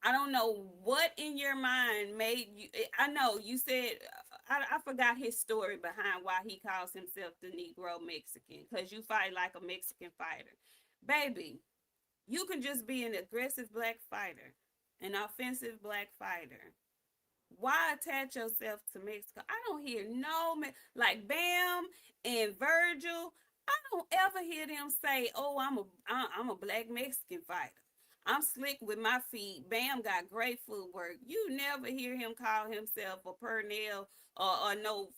I don't know what in your mind made you. I know you said I forgot his story behind why he calls himself the Negro Mexican because you fight like a Mexican fighter, baby. You can just be an aggressive black fighter, an offensive black fighter. Why attach yourself to Mexico? I don't hear like Bam and Virgil. I don't ever hear them say, "Oh, I'm a black Mexican fighter. I'm slick with my feet. Bam got great footwork." You never hear him call himself a Pernell or no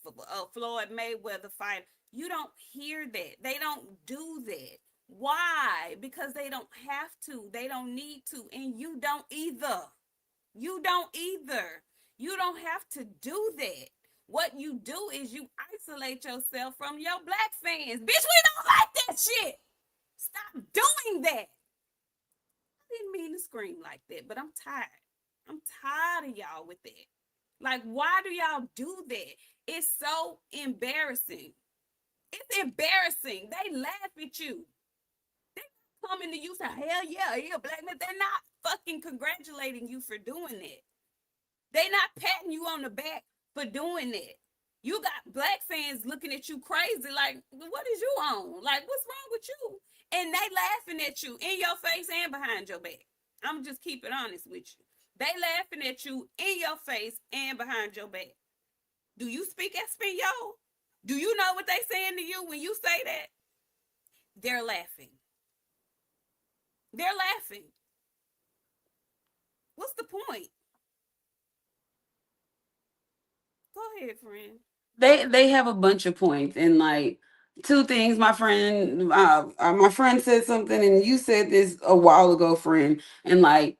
Floyd Mayweather fighter. You don't hear that. They don't do that. Why? Because they don't have to. They don't need to, and you don't either. You don't either. You don't have to do that. What you do is you isolate yourself from your black fans. Bitch, we don't like that shit. Stop doing that. I didn't mean to scream like that, but I'm tired. I'm tired of y'all with that. Like, why do y'all do that? It's so embarrassing. It's embarrassing. They laugh at you. They coming to you say, hell yeah, yeah, black man. They're not fucking congratulating you for doing that. They not patting you on the back for doing that. You got black fans looking at you crazy, like, what is you on? Like, what's wrong with you? And they laughing at you in your face and behind your back. I'm just keep it honest with you. They laughing at you in your face and behind your back. Do you speak Espanol? Do you know what they saying to you when you say that? They're laughing. They're laughing. What's the point? Go ahead, friend. they have a bunch of points, and like two things. My friend said something, and you said this a while ago, friend, and like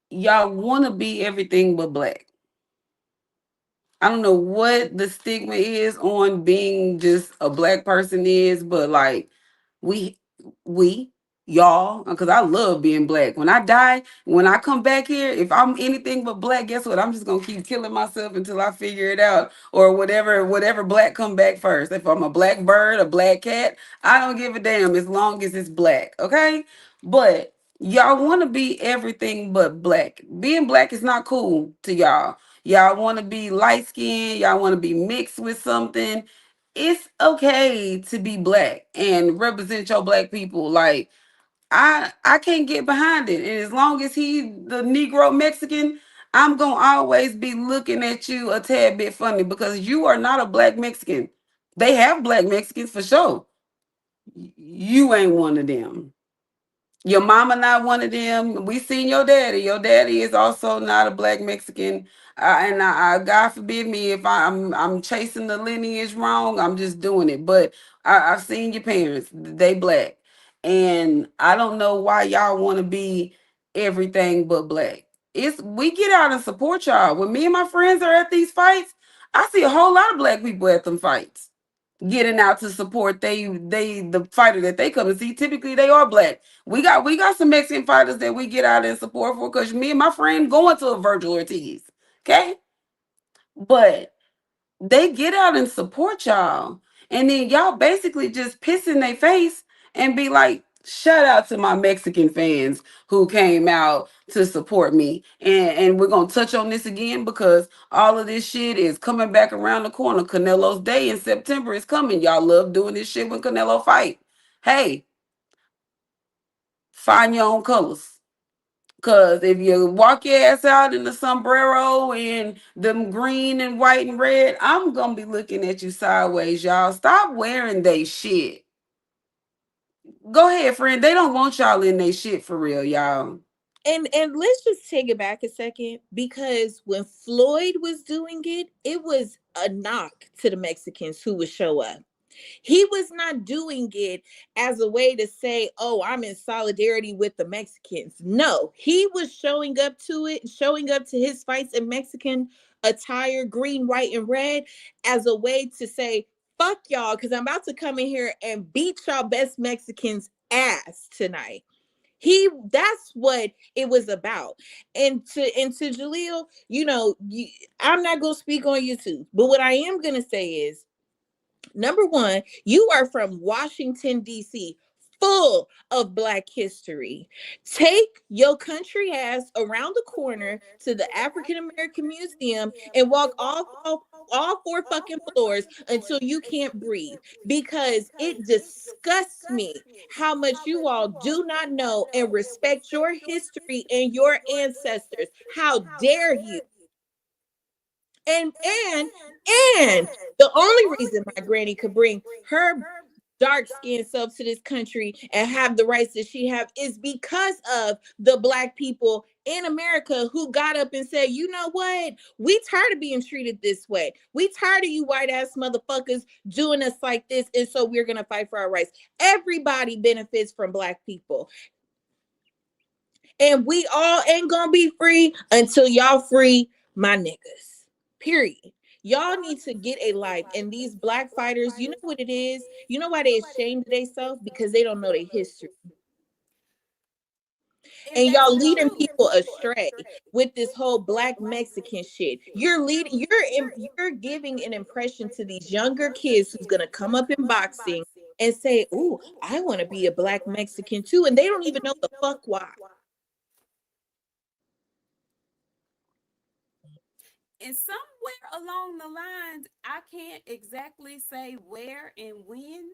y'all want to be everything but black. I don't know what the stigma is on being just a black person is, but like we we y'all, because I love being black. When I die, when I come back here, if I'm anything but black, guess what? I'm just gonna keep killing myself until I figure it out, or whatever black come back first. If I'm a black bird, a black cat, I don't give a damn as long as it's black. Okay, but y'all want to be everything but black. Being black is not cool to y'all. Y'all want to be light skinned, y'all want to be mixed with something. It's okay to be black and represent your black people. Like I can't get behind it. And as long as he the Negro Mexican, I'm gonna always be looking at you a tad bit funny because you are not a black Mexican. They have black Mexicans for sure. You ain't one of them. Your mama not one of them. We seen your daddy. Your daddy is also not a black Mexican. God forbid me if I'm chasing the lineage wrong. I'm just doing it. But I've seen your parents. They black, and I don't know why y'all want to be everything but black. It's we get out and support y'all. When me and my friends are at these fights, I see a whole lot of black people at them fights getting out to support the fighter that they come and see. Typically they are black. We got some Mexican fighters that we get out and support for because me and my friend going to a Virgil Ortiz. Okay? But they get out and support y'all. And then y'all basically just piss in their face and be like, shout out to my Mexican fans who came out to support me. And we're gonna touch on this again because all of this shit is coming back around the corner. Canelo's Day in September is coming. Y'all love doing this shit when Canelo fight. Hey, find your own colors. Cause if you walk your ass out in the sombrero and them green and white and red, I'm gonna be looking at you sideways, y'all. Stop wearing they shit. Go ahead, friend. They don't want y'all in they shit for real, y'all. And let's just take it back a second because when Floyd was doing it, it was a knock to the Mexicans who would show up. He was not doing it as a way to say, oh, I'm in solidarity with the Mexicans. No, he was showing up to it, showing up to his fights in Mexican attire, green, white, and red, as a way to say, fuck y'all, because I'm about to come in here and beat y'all best Mexicans ass tonight. That's what it was about. And to Jaleel, I'm not gonna speak on YouTube, but what I am gonna say is, number one, you are from Washington, D.C., full of Black history. Take your country ass around the corner to the African American Museum and walk all four fucking floors until you can't breathe, because it disgusts me how much you all do not know and respect your history and your ancestors. How dare you? And and and the only reason my granny could bring her dark skinned self to this country and have the rights that she have is because of the Black people in America who got up and said, you know what? We tired of being treated this way. We tired of you white ass motherfuckers doing us like this. And so we're gonna fight for our rights. Everybody benefits from Black people. And we all ain't gonna be free until y'all free my niggas. Period. Y'all need to get a life. And these Black fighters, you know what it is? You know why they ashamed of themselves? Because they don't know their history. And And that's y'all the leading truth. people astray with this whole Black Mexican shit. You're giving an impression to these younger kids who's gonna come up in boxing and say, "Ooh, I want to be a Black Mexican too," and they don't even know the fuck why. And somewhere along the lines, I can't exactly say where and when,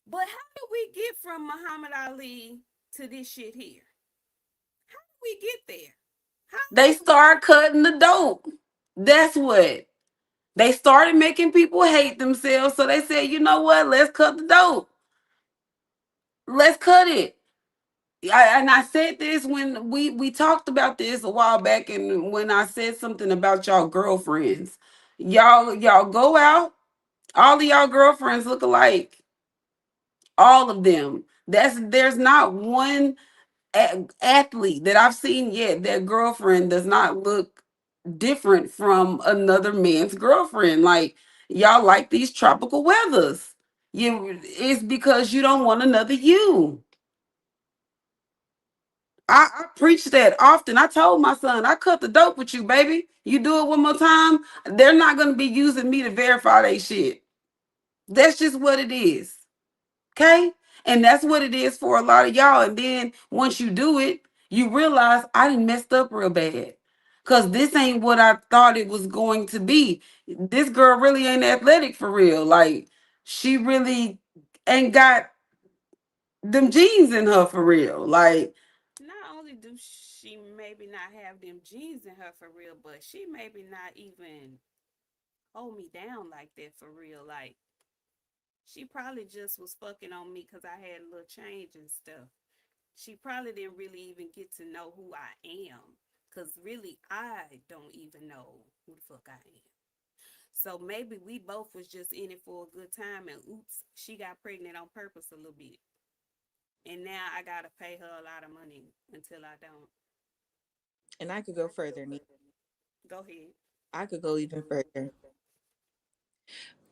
but how did we get from Muhammad Ali to this shit here? How did we get there? How They did start cutting the dope. That's what. They started making people hate themselves. So they said, you know what? Let's cut the dope. Let's cut it. And I said this when we talked about this a while back, and when I said something about y'all girlfriends. Y'all go out. All of y'all girlfriends look alike. All of them. There's not one athlete that I've seen yet that girlfriend does not look different from another man's girlfriend. Like, y'all like these tropical weathers. It's because you don't want another you. I preach that often. I told my son, I cut the dope with you, baby. You do it one more time, they're not gonna be using me to verify they shit. That's just what it is. Okay? And that's what it is for a lot of y'all. And then once you do it, you realize I done messed up real bad. Cause this ain't what I thought it was going to be. This girl really ain't athletic for real. Like, she really ain't got them jeans in her for real. Like, not only do she maybe not have them jeans in her for real, but she maybe not even hold me down like that for real. Like, she probably just was fucking on me because I had a little change and stuff. She probably didn't really even get to know who I am. Because really, I don't even know who the fuck I am. So maybe we both was just in it for a good time, and oops, she got pregnant on purpose a little bit. And now I gotta pay her a lot of money until I don't. And I could go further. Go ahead. I could go even further.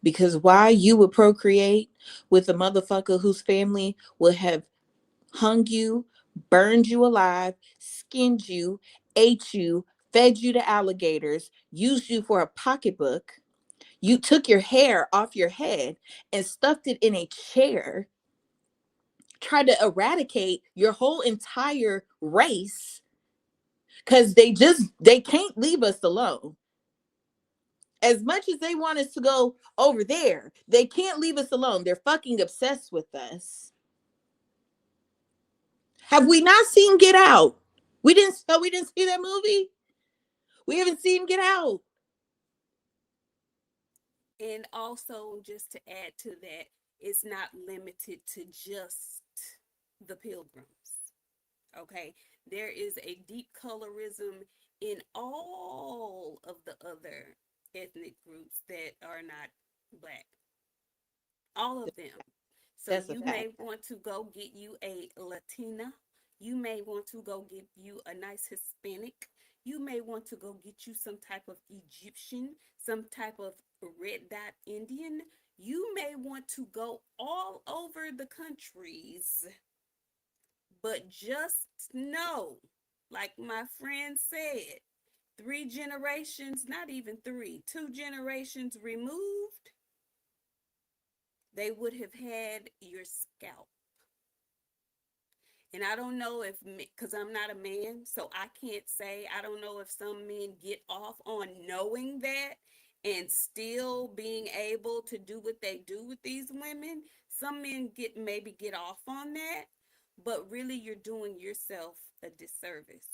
Because why you would procreate with a motherfucker whose family would have hung you, burned you alive, skinned you, ate you, fed you to alligators, used you for a pocketbook. You took your hair off your head and stuffed it in a chair, tried to eradicate your whole entire race because they can't leave us alone. As much as they want us to go over there, they can't leave us alone. They're fucking obsessed with us. Have we not seen Get Out? We didn't see that movie. We haven't seen Get Out. And also, just to add to that, it's not limited to just the pilgrims. Okay, there is a deep colorism in all of the other ethnic groups that are not black. all of them. So That's a you may fact. want to go get you a Latina. You may want to go get you a nice Hispanic. You may want to go get you some type of Egyptian, some type of red dot Indian. You may want to go all over the countries, but just know, like my friend said, 3 generations, not even three, 2 generations removed, they would have had your scalp. And I don't know if, because I'm not a man, so I can't say, I don't know if some men get off on knowing that and still being able to do what they do with these women. Some men maybe get off on that, but really you're doing yourself a disservice.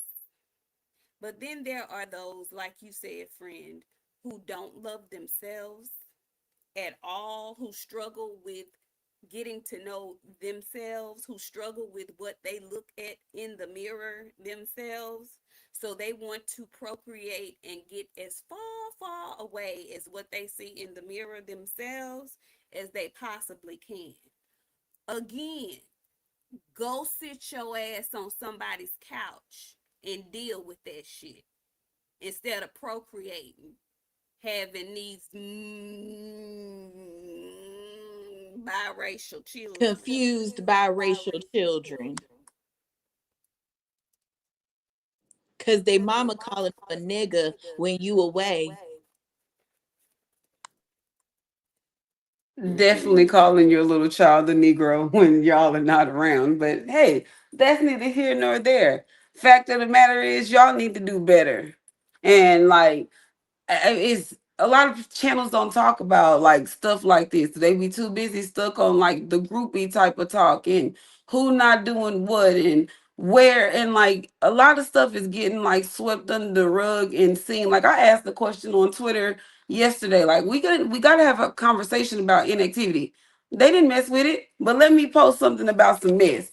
But then there are those, like you said, friend, who don't love themselves at all, who struggle with getting to know themselves, who struggle with what they look at in the mirror themselves. So they want to procreate and get as far, far away as what they see in the mirror themselves as they possibly can. Again, go sit your ass on somebody's couch and deal with that shit instead of procreating, having these biracial children. Confused biracial children. Cause they mama calling you a nigga when you away. Definitely calling your little child a Negro when y'all are not around. But hey, that's neither here nor there. Fact of the matter is, y'all need to do better. And like, it's a lot of channels don't talk about like stuff like this. They be too busy stuck on like the groupie type of talk and who not doing what and where, and like a lot of stuff is getting like swept under the rug and seen. Like I asked the question on Twitter yesterday, like we gotta have a conversation about inactivity. They didn't mess with it, but let me post something about some mess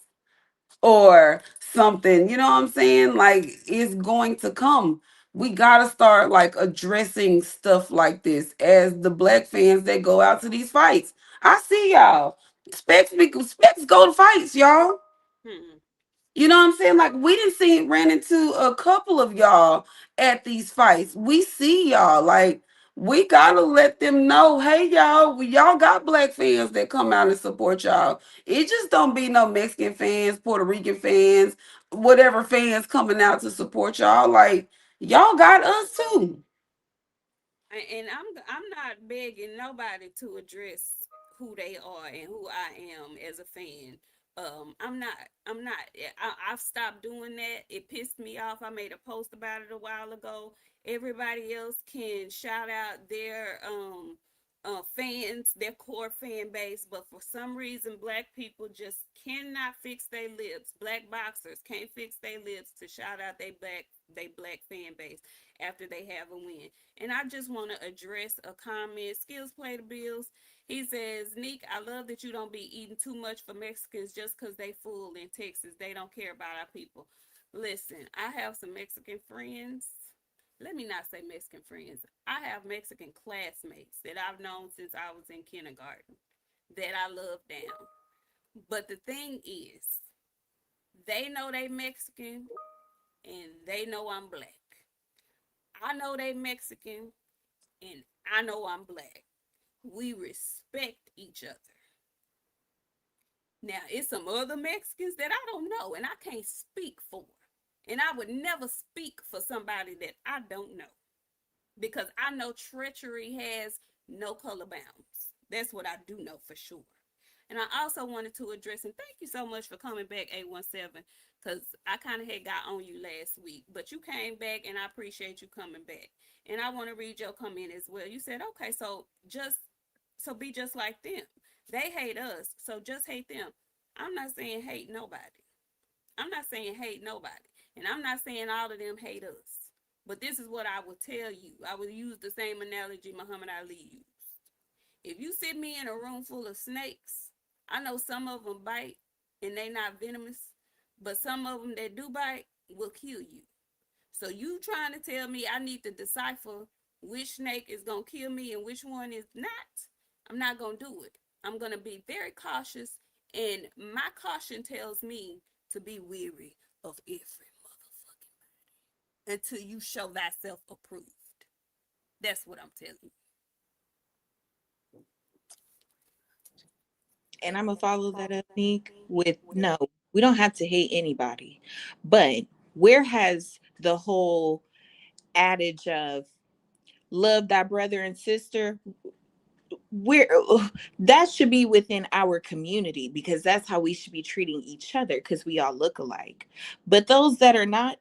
or something. You know what I'm saying? Like it's going to come. We gotta start like addressing stuff like this as the black fans that go out to these fights. I see y'all. Specs go to fights, y'all. Hmm. You know what I'm saying? Like we didn't see ran into a couple of y'all at these fights. We see y'all. Like we gotta let them know, hey y'all, y'all got black fans that come out and support y'all. It just don't be no Mexican fans, Puerto Rican fans, whatever fans coming out to support y'all. Like y'all got us too. And I'm not begging nobody to address who they are and who I am as a fan. I'm not. I'm not. I've stopped doing that. It pissed me off. I made a post about it a while ago. Everybody else can shout out their fans, their core fan base, but for some reason, black people just cannot fix their lips. Black boxers can't fix their lips to shout out they black fan base after they have a win. And I just want to address a comment. Skills play the bills. He says, Nick, I love that you don't be eating too much for Mexicans just because they fool in Texas. They don't care about our people. Listen, I have some Mexican friends. Let me not say Mexican friends. I have Mexican classmates that I've known since I was in kindergarten that I love down. But the thing is, they know they Mexican and they know I'm black. I know they Mexican and I know I'm black. We respect each other. Now, it's some other Mexicans that I don't know and I can't speak for. And I would never speak for somebody that I don't know because I know treachery has no color bounds. That's what I do know for sure. And I also wanted to address, and thank you so much for coming back, 817, because I kind of had got on you last week, but you came back and I appreciate you coming back. And I want to read your comment as well. You said, okay, so be just like them. They hate us, so just hate them. I'm not saying hate nobody. I'm not saying hate nobody. And I'm not saying all of them hate us. But this is what I would tell you. I would use the same analogy Muhammad Ali used. If you sit me in a room full of snakes, I know some of them bite and they not venomous, but some of them that do bite will kill you. So you trying to tell me I need to decipher which snake is going to kill me and which one is not? I'm not going to do it. I'm going to be very cautious, and my caution tells me to be weary of every motherfucking until you show thyself approved. That's what I'm telling you. And I'm gonna follow that up, Nick, with no, we don't have to hate anybody. But where has the whole adage of love thy brother and sister, where that should be within our community, because that's how we should be treating each other, because we all look alike. But those that are not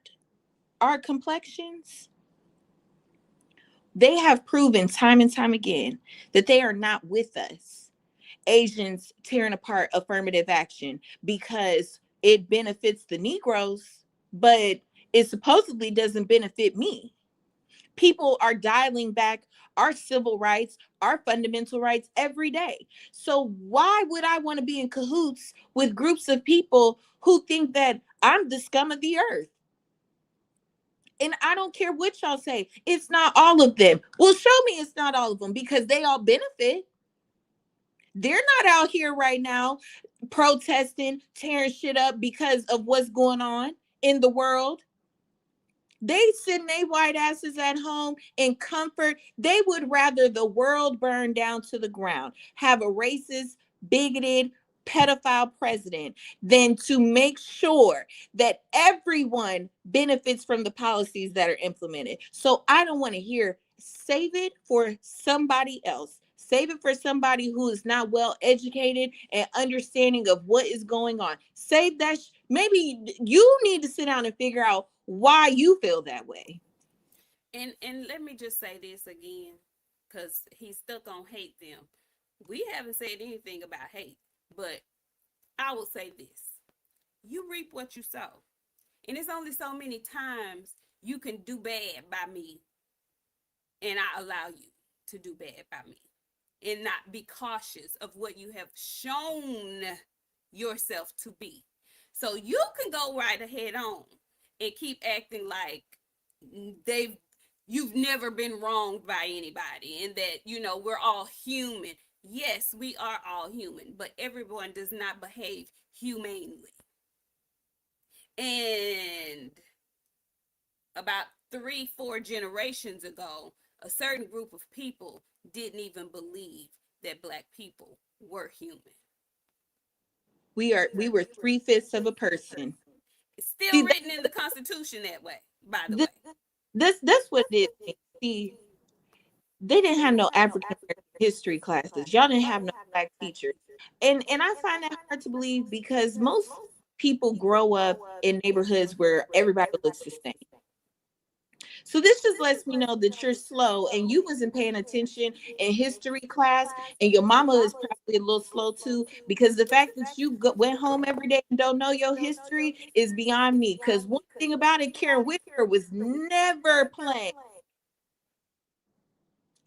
our complexions, they have proven time and time again that they are not with us. Asians tearing apart affirmative action because it benefits the Negroes, but it supposedly doesn't benefit me. People are dialing back our civil rights, our fundamental rights every day. So why would I want to be in cahoots with groups of people who think that I'm the scum of the earth? And I don't care what y'all say. It's not all of them. Well, show me it's not all of them, because they all benefit. They're not out here right now protesting, tearing shit up because of what's going on in the world. They sitting their white asses at home in comfort. They would rather the world burn down to the ground, have a racist, bigoted, pedophile president, than to make sure that everyone benefits from the policies that are implemented. So I don't want to hear save it for somebody else. Save it for somebody who is not well educated and understanding of what is going on. Save that. Maybe you need to sit down and figure out why you feel that way. And let me just say this again, because he's stuck on hate them. We haven't said anything about hate, but I will say this: you reap what you sow, and it's only so many times you can do bad by me, and I allow you to do bad by me, and not be cautious of what you have shown yourself to be. So you can go right ahead on and keep acting like they've you've never been wronged by anybody, and that we're all human. Yes, we are all human, but everyone does not behave humanely. And about 3-4 generations ago, a certain group of people didn't even believe that black people were human. We were 3/5 of a person. It's still See that, written in the Constitution that way, by the this way. that's what it is. See, they didn't have no African American history classes. Y'all didn't have no black teachers. And I find that hard to believe, because most people grow up in neighborhoods where everybody looks the same. So this just lets me know that you're slow and you wasn't paying attention in history class, and your mama is probably a little slow too, because the fact that you went home every day and don't know your history is beyond me. Because one thing about it, Karen Whitaker was never playing.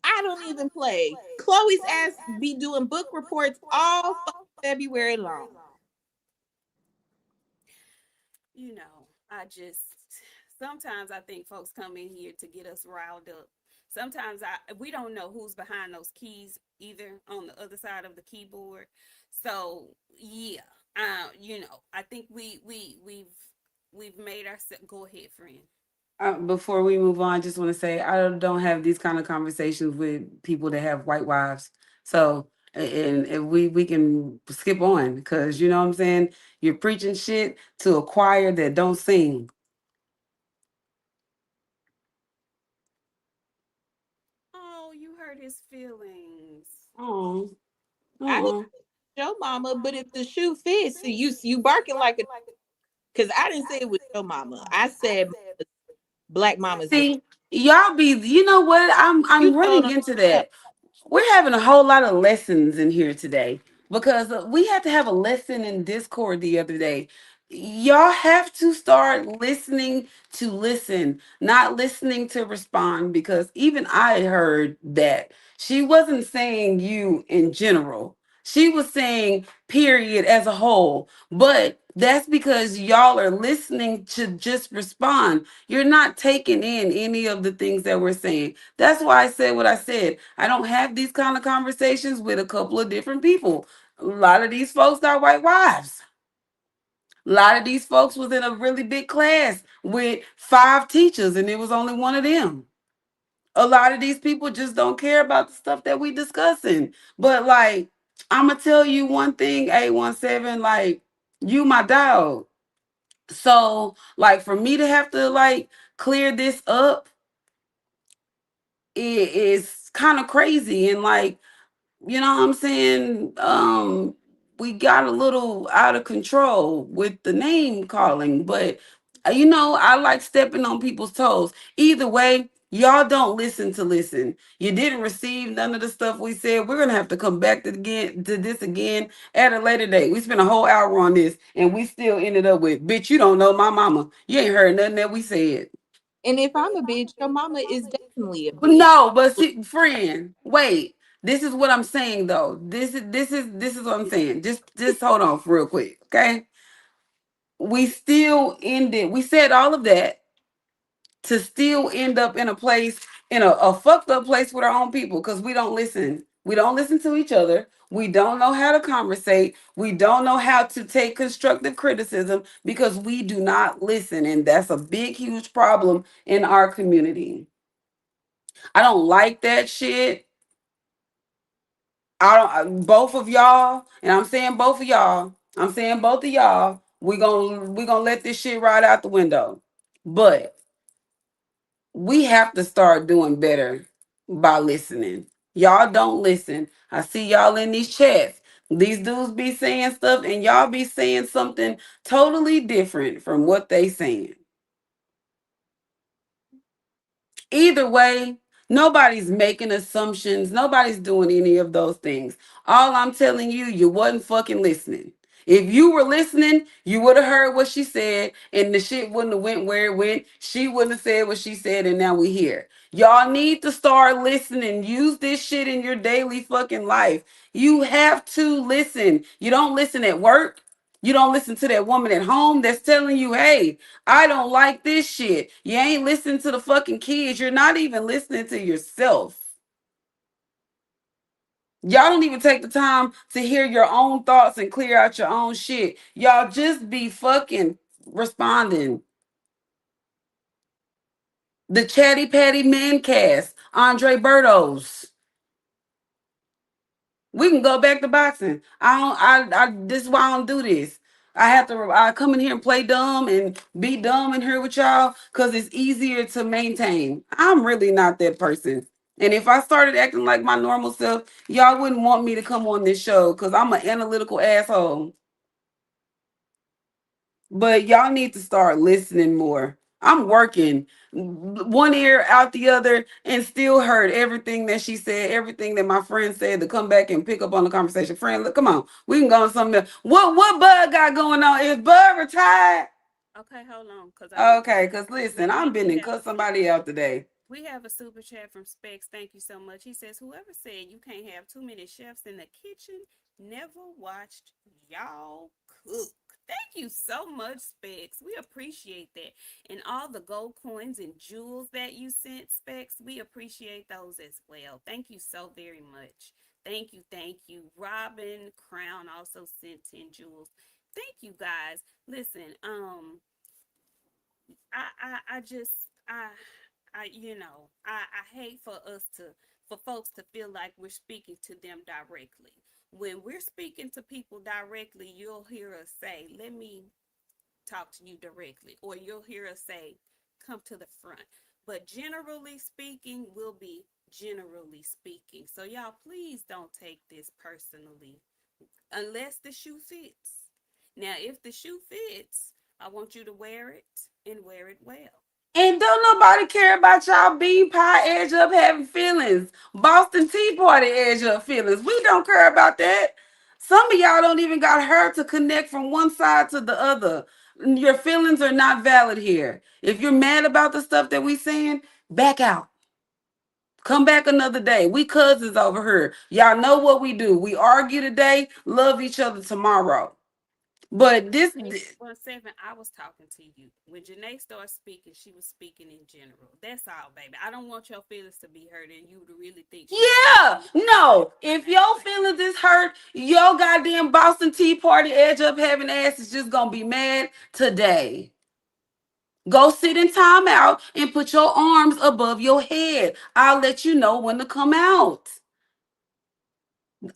I don't even play. Chloe's ass be doing book reports all February long. I just sometimes I think folks come in here to get us riled up. Sometimes we don't know who's behind those keys either on the other side of the keyboard. So yeah, I think we've made our go ahead, friend. Before we move on, I just want to say I don't have these kind of conversations with people that have white wives. So, and if we can skip on, because you know what I'm saying, you're preaching shit to a choir that don't sing. Oh, you hurt his feelings. Oh, I didn't oh. say your mama, but if the shoe fits, you barking like a, because I didn't say it was your mama. I said black mamas is, See, y'all be, you know what? you I'm told running them into yourself. that. We're having a whole lot of lessons in here today, because we had to have a lesson in Discord the other day. Y'all have to start listening to listen, not listening to respond, because even I heard that she wasn't saying you in general. She was saying period as a whole. But That's because y'all are listening to just respond. You're not taking in any of the things that we're saying. That's why I said what I said. I don't have these kind of conversations with a couple of different people. A lot of these folks got white wives. A lot of these folks was in a really big class with 5 teachers and it was only one of them. A lot of these people just don't care about the stuff that we discussing. But like, I'ma tell you one thing, A17, like, you my dog. So, like, for me to have to like clear this up, it is kind of crazy. And like, you know what I'm saying? We got a little out of control with the name calling, but I like stepping on people's toes. Either way, y'all don't listen to listen. You didn't receive none of the stuff we said. We're gonna have to come back to this again at a later date. We spent a whole hour on this, and we still ended up with, bitch, you don't know my mama. You ain't heard nothing that we said. And if I'm a bitch, your mama is definitely a bitch. No, but see, friend, wait. This is what I'm saying though. This is what I'm saying. Just hold on for real quick, okay? We still ended. We said all of that to still end up in a place, in a fucked up place with our own people, because we don't listen. We don't listen to each other. We don't know how to conversate. We don't know how to take constructive criticism because we do not listen, and that's a big, huge problem in our community. I don't like that shit. Both of y'all, and I'm saying both of y'all, I'm saying both of y'all, we gonna let this shit right out the window. But we have to start doing better by listening. Y'all don't listen. I see y'all in these chats. These dudes be saying stuff and y'all be saying something totally different from what they saying. Either way, nobody's making assumptions. Nobody's doing any of those things. All I'm telling you, you wasn't fucking listening. If you were listening, you would have heard what she said, and the shit wouldn't have went where it went. She wouldn't have said what she said, and now we here. Y'all need to start listening. Use this shit in your daily fucking life. You have to listen. You don't listen at work. You don't listen to that woman at home that's telling you, hey, I don't like this shit. You ain't listening to the fucking kids. You're not even listening to yourself. Y'all don't even take the time to hear your own thoughts and clear out your own shit. Y'all just be fucking responding. The Chatty Patty Man cast, Andre Bertos. We can go back to boxing. This is why I don't do this. I come in here and play dumb and be dumb in here with y'all because it's easier to maintain. I'm really not that person. And if I started acting like my normal self, y'all wouldn't want me to come on this show because I'm an analytical asshole. But y'all need to start listening more. I'm working one ear out the other and still heard everything that she said, everything that my friend said to come back and pick up on the conversation. Friend, look, come on. We can go on something else. What Bud got going on? Is Bud retired? Okay, hold on, because I want Okay, because listen, I'm been and have cut somebody out today. we have a super chat from Specs. Thank you so much. He says, whoever said you can't have too many chefs in the kitchen never watched y'all cook. Thank you so much, Specs. We appreciate that. And all the gold coins and jewels that you sent, Specs, we appreciate those as well. Thank you so very much. Thank you, thank you. Robin Crown also sent 10 jewels. Thank you guys. Listen, I just I hate for us to for folks to feel like we're speaking to them directly. When we're speaking to people directly, you'll hear us say, "Let me talk to you directly," or you'll hear us say, "Come to the front." But generally speaking, we'll be generally speaking. So y'all please don't take this personally unless the shoe fits. Now, if the shoe fits, I want you to wear it and wear it well. And don't nobody care about y'all bean pie edge up having feelings. Boston Tea Party edge up feelings. We don't care about that. Some of y'all don't even got her to connect from one side to the other. Your feelings are not valid here. If you're mad about the stuff that we saying, back out. Come back another day. We cousins over here. Y'all know what we do. We argue today, love each other tomorrow. But this, 817, I was talking to you. When Janae started speaking, she was speaking in general. That's all, baby. I don't want your feelings to be hurt and you to really think she's yeah, speaking no. her If name your like that. feelings is hurt, your goddamn Boston Tea Party edge up having ass is just gonna be mad today. Go sit in timeout and put your arms above your head. I'll let you know when to come out.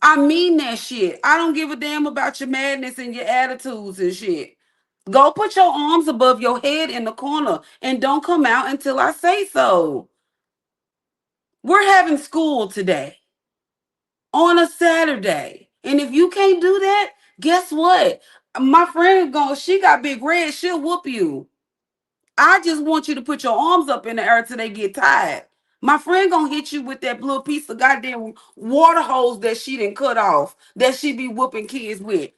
I mean that shit. I don't give a damn about your madness and your attitudes and shit. Go put your arms above your head in the corner and don't come out until I say so. We're having school today on a Saturday. And if you can't do that, guess what? My friend she got big red, she'll whoop you. I just want you to put your arms up in the air till they get tired. My friend gonna hit you with that little piece of goddamn water hose that she didn't cut off that she be whooping kids with.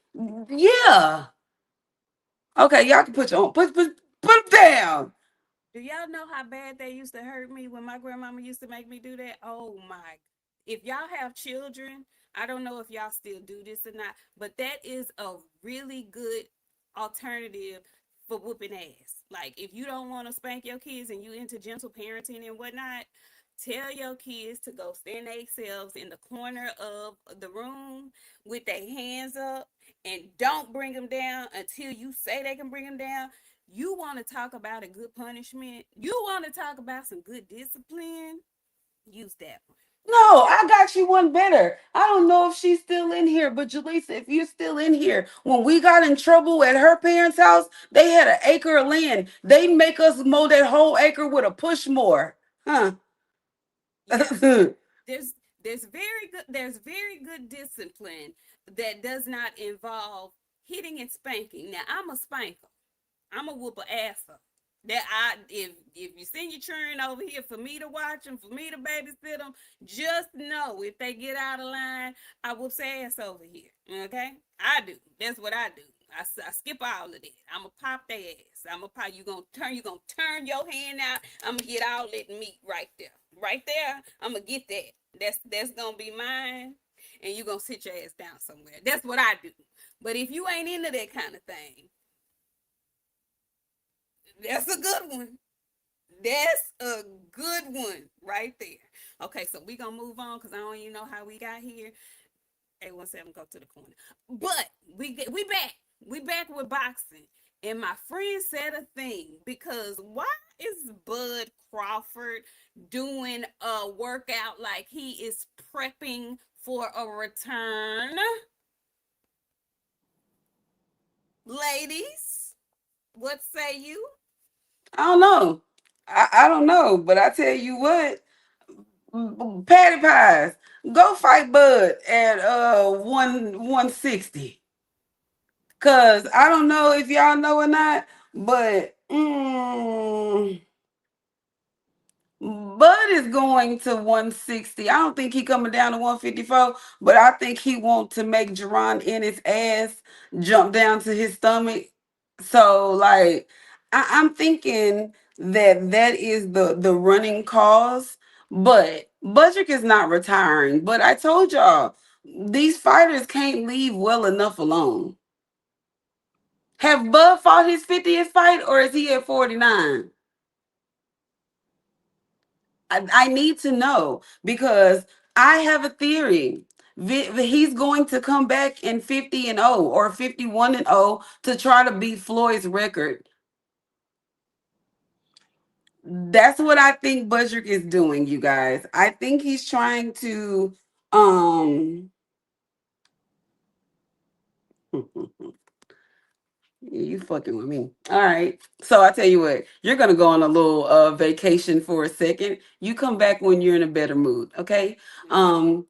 Yeah. Okay, y'all can put your put them down. Do y'all know how bad they used to hurt me when my grandmama used to make me do that? Oh my. If y'all have children, I don't know if y'all still do this or not, but that is a really good alternative for whooping ass. Like if you don't want to spank your kids and you into gentle parenting and whatnot, tell your kids to go stand themselves in the corner of the room with their hands up and don't bring them down until you say they can bring them down. You want to talk about a good punishment? You want to talk about some good discipline? Use that one. No, I got you one better. I don't know if she's still in here, but Jaleesa, if you're still in here, when we got in trouble at her parents' house, they had an acre of land. They make us mow that whole acre with a push mower. Huh. Yeah, there's there's very good discipline that does not involve hitting and spanking. Now I'm a spanker. I'm a whoop a ass up. That I if you send your children over here for me to watch them, for me to babysit them, just know if they get out of line, I whoop their ass over here. Okay, I do. That's what I do. I skip all of that. I'ma pop their ass. I'ma pop. You gonna turn your hand out. I'ma get all that meat right there. Right there. I'ma get that. That's gonna be mine. And you gonna sit your ass down somewhere. That's what I do. But if you ain't into that kind of thing, that's a good one. That's a good one right there. Okay, so we gonna move on because I don't even know how we got here. 817 go to the corner. But we back. We back with boxing. And my friend said a thing because why is Bud Crawford doing a workout like he is prepping for a return? Ladies, what say you? I don't know. I don't know, but I tell you what, Patty Pies, go fight Bud at 160. Cause I don't know if y'all know or not, but Bud is going to 160. I don't think he coming down to 154, but I think he want to make Jerron in his ass jump down to his stomach. So like I'm thinking that is the running cause. But Budrick is not retiring. But I told y'all these fighters can't leave well enough alone. Have Bud fought his 50th fight or is he at 49? I need to know because I have a theory. He's going to come back in 50 and 0 or 51 and 0 to try to beat Floyd's record. That's what I think Budrick is doing, you guys. I think he's trying to um you fucking with me. All right. So I tell you what, you're gonna go on a little vacation for a second. You come back when you're in a better mood, okay? Um,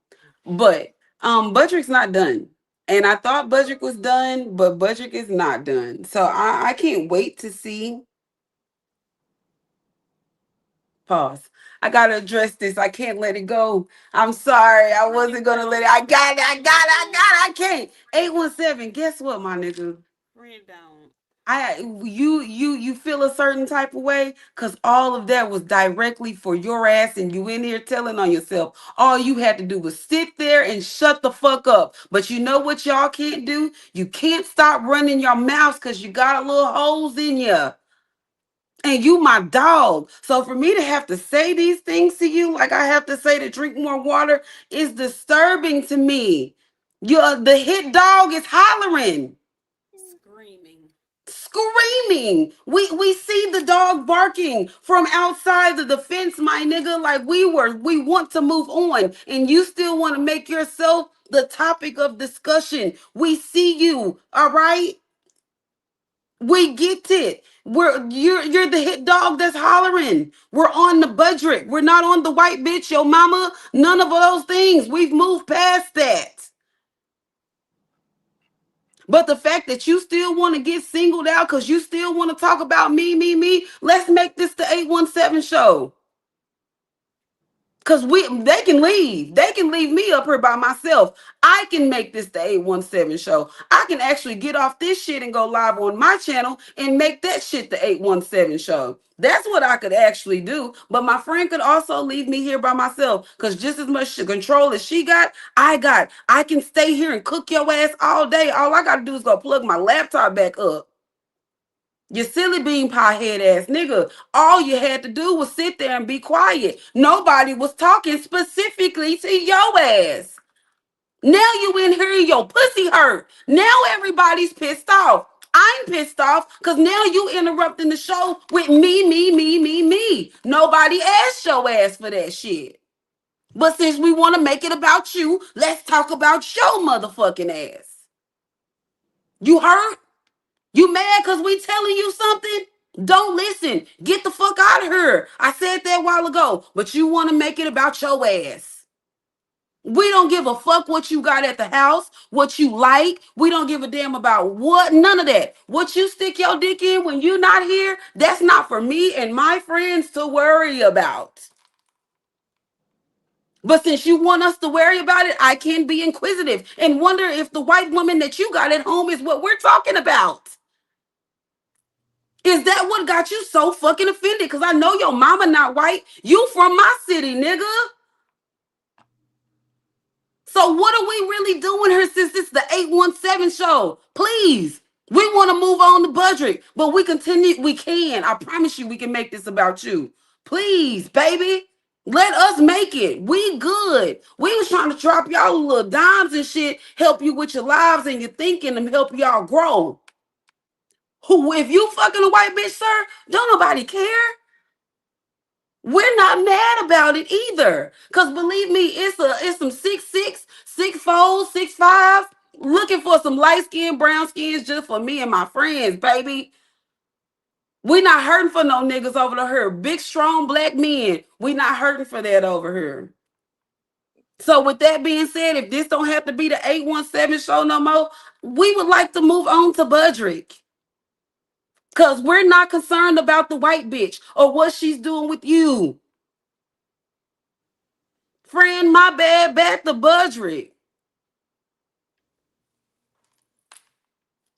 but Budrick's not done. And I thought Budrick was done, but Budrick is not done. So I can't wait to see. Pause. I gotta address this. I can't let it go. I'm sorry. I wasn't gonna let it. I got it. I got it. I got it. I can't. 817. Guess what, my nigga? Friend don't. You feel a certain type of way because all of that was directly for your ass, and you in here telling on yourself. All you had to do was sit there and shut the fuck up. But you know what y'all can't do? You can't stop running your mouths because you got a little holes in you. And you my dog. So for me to have to say these things to you, like I have to say to drink more water, is disturbing to me. The hit dog is hollering, Screaming. screaming. We see the dog barking from outside the fence, my nigga. Like we want to move on, and you still want to make yourself the topic of discussion. We see you, all right? We get it. You're the hit dog that's hollering. We're on the budget. We're not on the white bitch, yo mama. None of those things. We've moved past that. But the fact that you still want to get singled out because you still want to talk about me, let's make this the 817 show. Cause they can leave. They can leave me up here by myself. I can make this the 817 show. I can actually get off this shit and go live on my channel and make that shit the 817 show. That's what I could actually do. But my friend could also leave me here by myself. Cause just as much control as she got, I got. I can stay here and cook your ass all day. All I gotta do is go plug my laptop back up. You silly bean pie head ass nigga. All you had to do was sit there and be quiet. Nobody was talking specifically to your ass. Now you in here, your pussy hurt. Now everybody's pissed off. I'm pissed off because now you interrupting the show with me. Nobody asked your ass for that shit. But since we want to make it about you, let's talk about your motherfucking ass. You hurt? You mad because we telling you something? Don't listen. Get the fuck out of here. I said that a while ago, but you want to make it about your ass. We don't give a fuck what you got at the house, what you like. We don't give a damn about what, none of that. What you stick your dick in when you're not here, that's not for me and my friends to worry about. But since you want us to worry about it, I can be inquisitive and wonder if the white woman that you got at home is what we're talking about. Is that what got you so fucking offended? Because I know your mama not white. You from my city, nigga. So what are we really doing here since it's the 817 show? Please. We want to move on the budget, but we continue. We can. I promise you we can make this about you. Please, baby. Let us make it. We good. We was trying to drop y'all little dimes and shit, help you with your lives and your thinking and help y'all grow. Who, if you fucking a white bitch, sir, don't nobody care. We're not mad about it either. Cause believe me, it's some 6'6", 6'4", 6'5", looking for some light skin, brown skins just for me and my friends, baby. We not hurting for no niggas over here. Big, strong black men. We not hurting for that over here. So with that being said, if this don't have to be the 817 show no more, we would like to move on to Budrick. Cause we're not concerned about the white bitch or what she's doing with you. Friend, my bad, back to Budrick.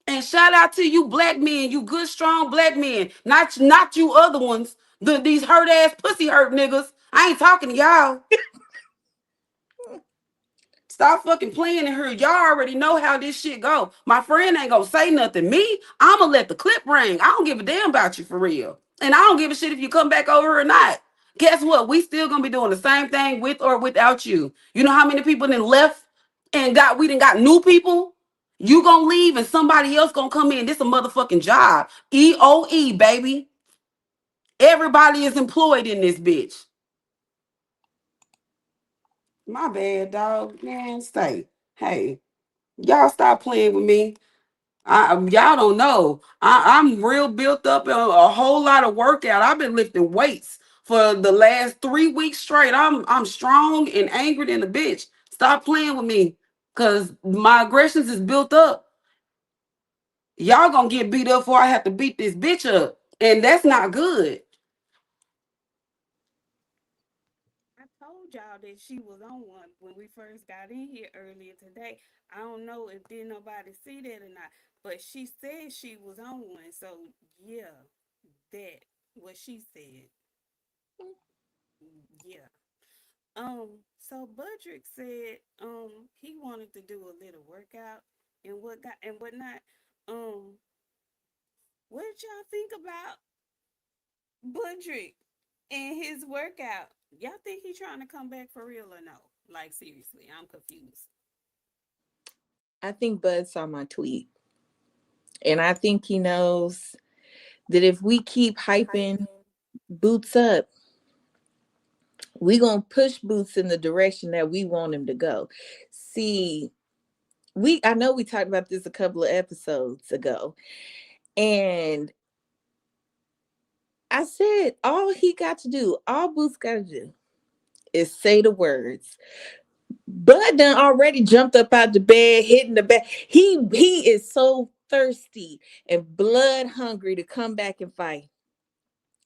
And shout out to you black men, you good, strong black men. Not you other ones. These hurt ass pussy hurt niggas. I ain't talking to y'all. Stop fucking playing in here. Y'all already know how this shit go. My friend ain't gonna say nothing. Me, I'ma let the clip ring. I don't give a damn about you for real. And I don't give a shit if you come back over or not. Guess what? We still gonna be doing the same thing with or without you. You know how many people then left and we done got new people? You gonna leave and somebody else gonna come in. This a motherfucking job. EOE, baby. Everybody is employed in this bitch. My bad, dog. Man, stay. Hey, y'all stop playing with me. Y'all don't know. I'm real built up and a whole lot of workout. I've been lifting weights for the last 3 weeks straight. I'm strong and angry than a bitch. Stop playing with me. Cause my aggressions is built up. Y'all gonna get beat up before I have to beat this bitch up. And that's not good. I told told y'all that she was on one when we first got in here earlier today. I don't know if did nobody see that or not, but she said she was on one. So yeah, that what she said. Yeah. So Budrick said he wanted to do a little workout and whatnot. Um, what did y'all think about Budrick and his workout? Y'all think he trying to come back for real or no? Like seriously, I'm confused. I think Bud saw my tweet, and I think he knows that if we keep hyping Boots up, we gonna push Boots in the direction that we want him to go. See, I know we talked about this a couple of episodes ago, and I said all he got to do, all Boots got to do, is say the words. Bud done already jumped up out the bed, hitting the bed. He is so thirsty and blood hungry to come back and fight.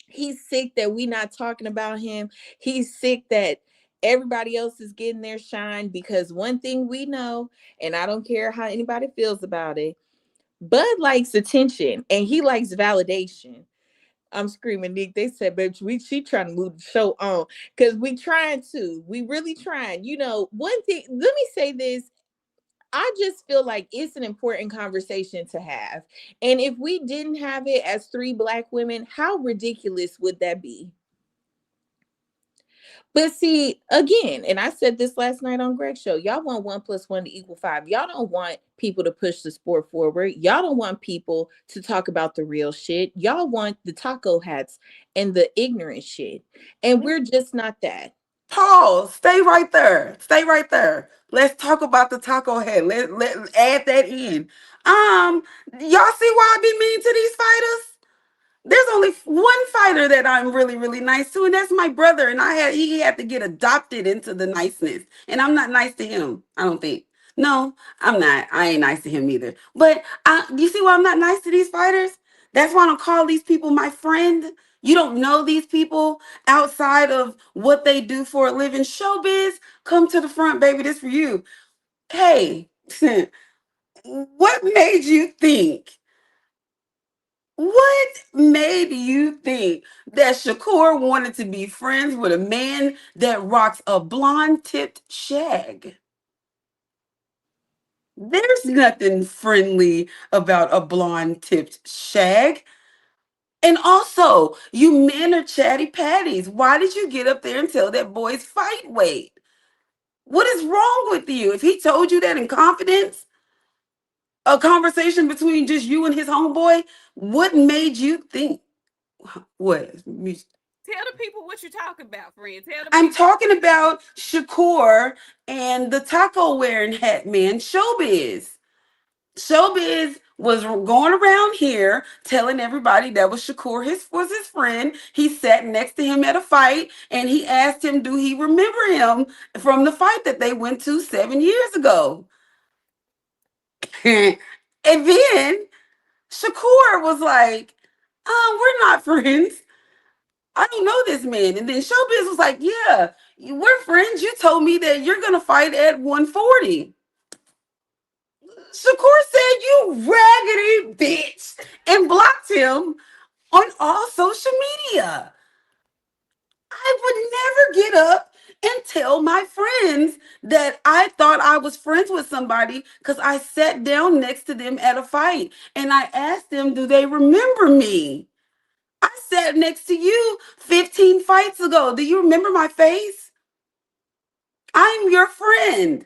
He's sick that we not talking about him. He's sick that everybody else is getting their shine, because one thing we know, and I don't care how anybody feels about it, Bud likes attention and he likes validation. I'm screaming, Nick. They said, "Bitch, she trying to move the show on because we trying to. We really trying." One thing. Let me say this. I just feel like it's an important conversation to have, and if we didn't have it as three Black women, how ridiculous would that be? But see, again, and I said this last night on Greg's show, y'all want 1 + 1 to equal 5. Y'all don't want people to push the sport forward. Y'all don't want people to talk about the real shit. Y'all want the taco hats and the ignorant shit. And we're just not that. Pause. Stay right there. Stay right there. Let's talk about the taco head. Let add that in. Y'all see why I be mean to these fighters? There's only one fighter that I'm really, really nice to, and that's my brother. And he had to get adopted into the niceness. And I'm not nice to him, I don't think. No, I'm not. I ain't nice to him either. But you see why I'm not nice to these fighters? That's why I don't call these people my friend. You don't know these people outside of what they do for a living. Showbiz, come to the front, baby. This for you. Hey, what made you think? What made you think that Shakur wanted to be friends with a man that rocks a blonde tipped shag? There's nothing friendly about a blonde tipped shag. And also, you men are chatty patties. Why did you get up there and tell that boy's fight weight? What is wrong with you? If he told you that in confidence, a conversation between just you and his homeboy, what made you think? What? Tell the people what you're talking about, friend. Tell the I'm people. talking about Shakur and the taco wearing hat man, Showbiz. Showbiz was going around here telling everybody that was Shakur was his friend. He sat next to him at a fight and he asked him, do he remember him from the fight that they went to 7 years ago? And then Shakur was like, we're not friends. I don't know this man. And then Showbiz was like, yeah, we're friends. You told me that you're going to fight at 140. Shakur said, you raggedy bitch, and blocked him on all social media. I would never get up and tell my friends that I thought I was friends with somebody because I sat down next to them at a fight and I asked them, do they remember me? I sat next to you 15 fights ago. Do you remember my face? I'm your friend.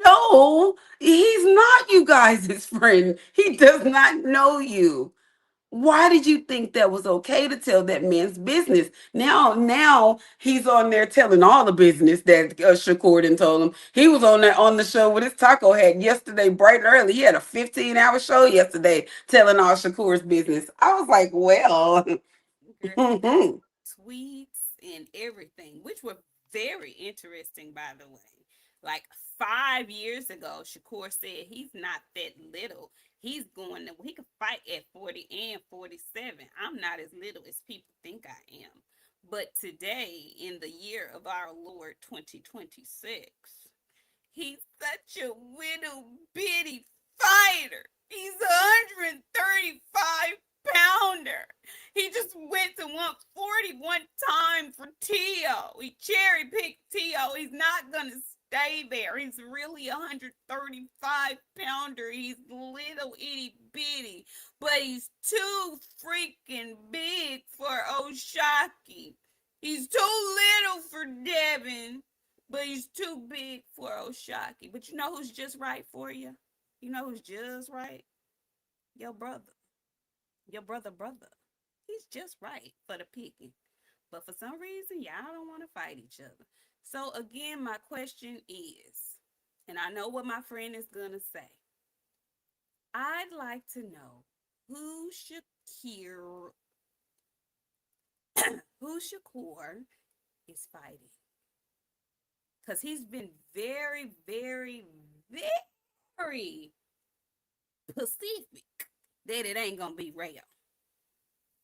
No, he's not you guys' friend. He does not know you. Why did you think that was okay to tell that man's business? Now he's on there telling all the business that Shakur done told him. He was on the show with his taco hat yesterday, bright and early. He had a 15-hour show yesterday telling all Shakur's business. I was like, well, Girl, he got tweets and everything, which were very interesting, by the way. Like 5 years ago, Shakur said he's not that little. He could fight at 40 and 47. I'm not as little as people think I am. But today, in the year of our Lord 2026, he's such a little bitty fighter. He's a 135-pounder. He just went to 141 time for T.O. He cherry picked T.O. He's not going to stay there. He's really a 135-pounder. He's little itty bitty, but he's too freaking big for Oshaki. He's too little for Devin, but he's too big for Oshaki. But you know who's just right for you? You know who's just right? Your brother. Your brother. He's just right for the picking. But for some reason, y'all don't want to fight each other. So again, my question is, and I know what my friend is gonna say. I'd like to know who Shakir, who Shakur is fighting, because he's been very Pacific that it ain't gonna be real.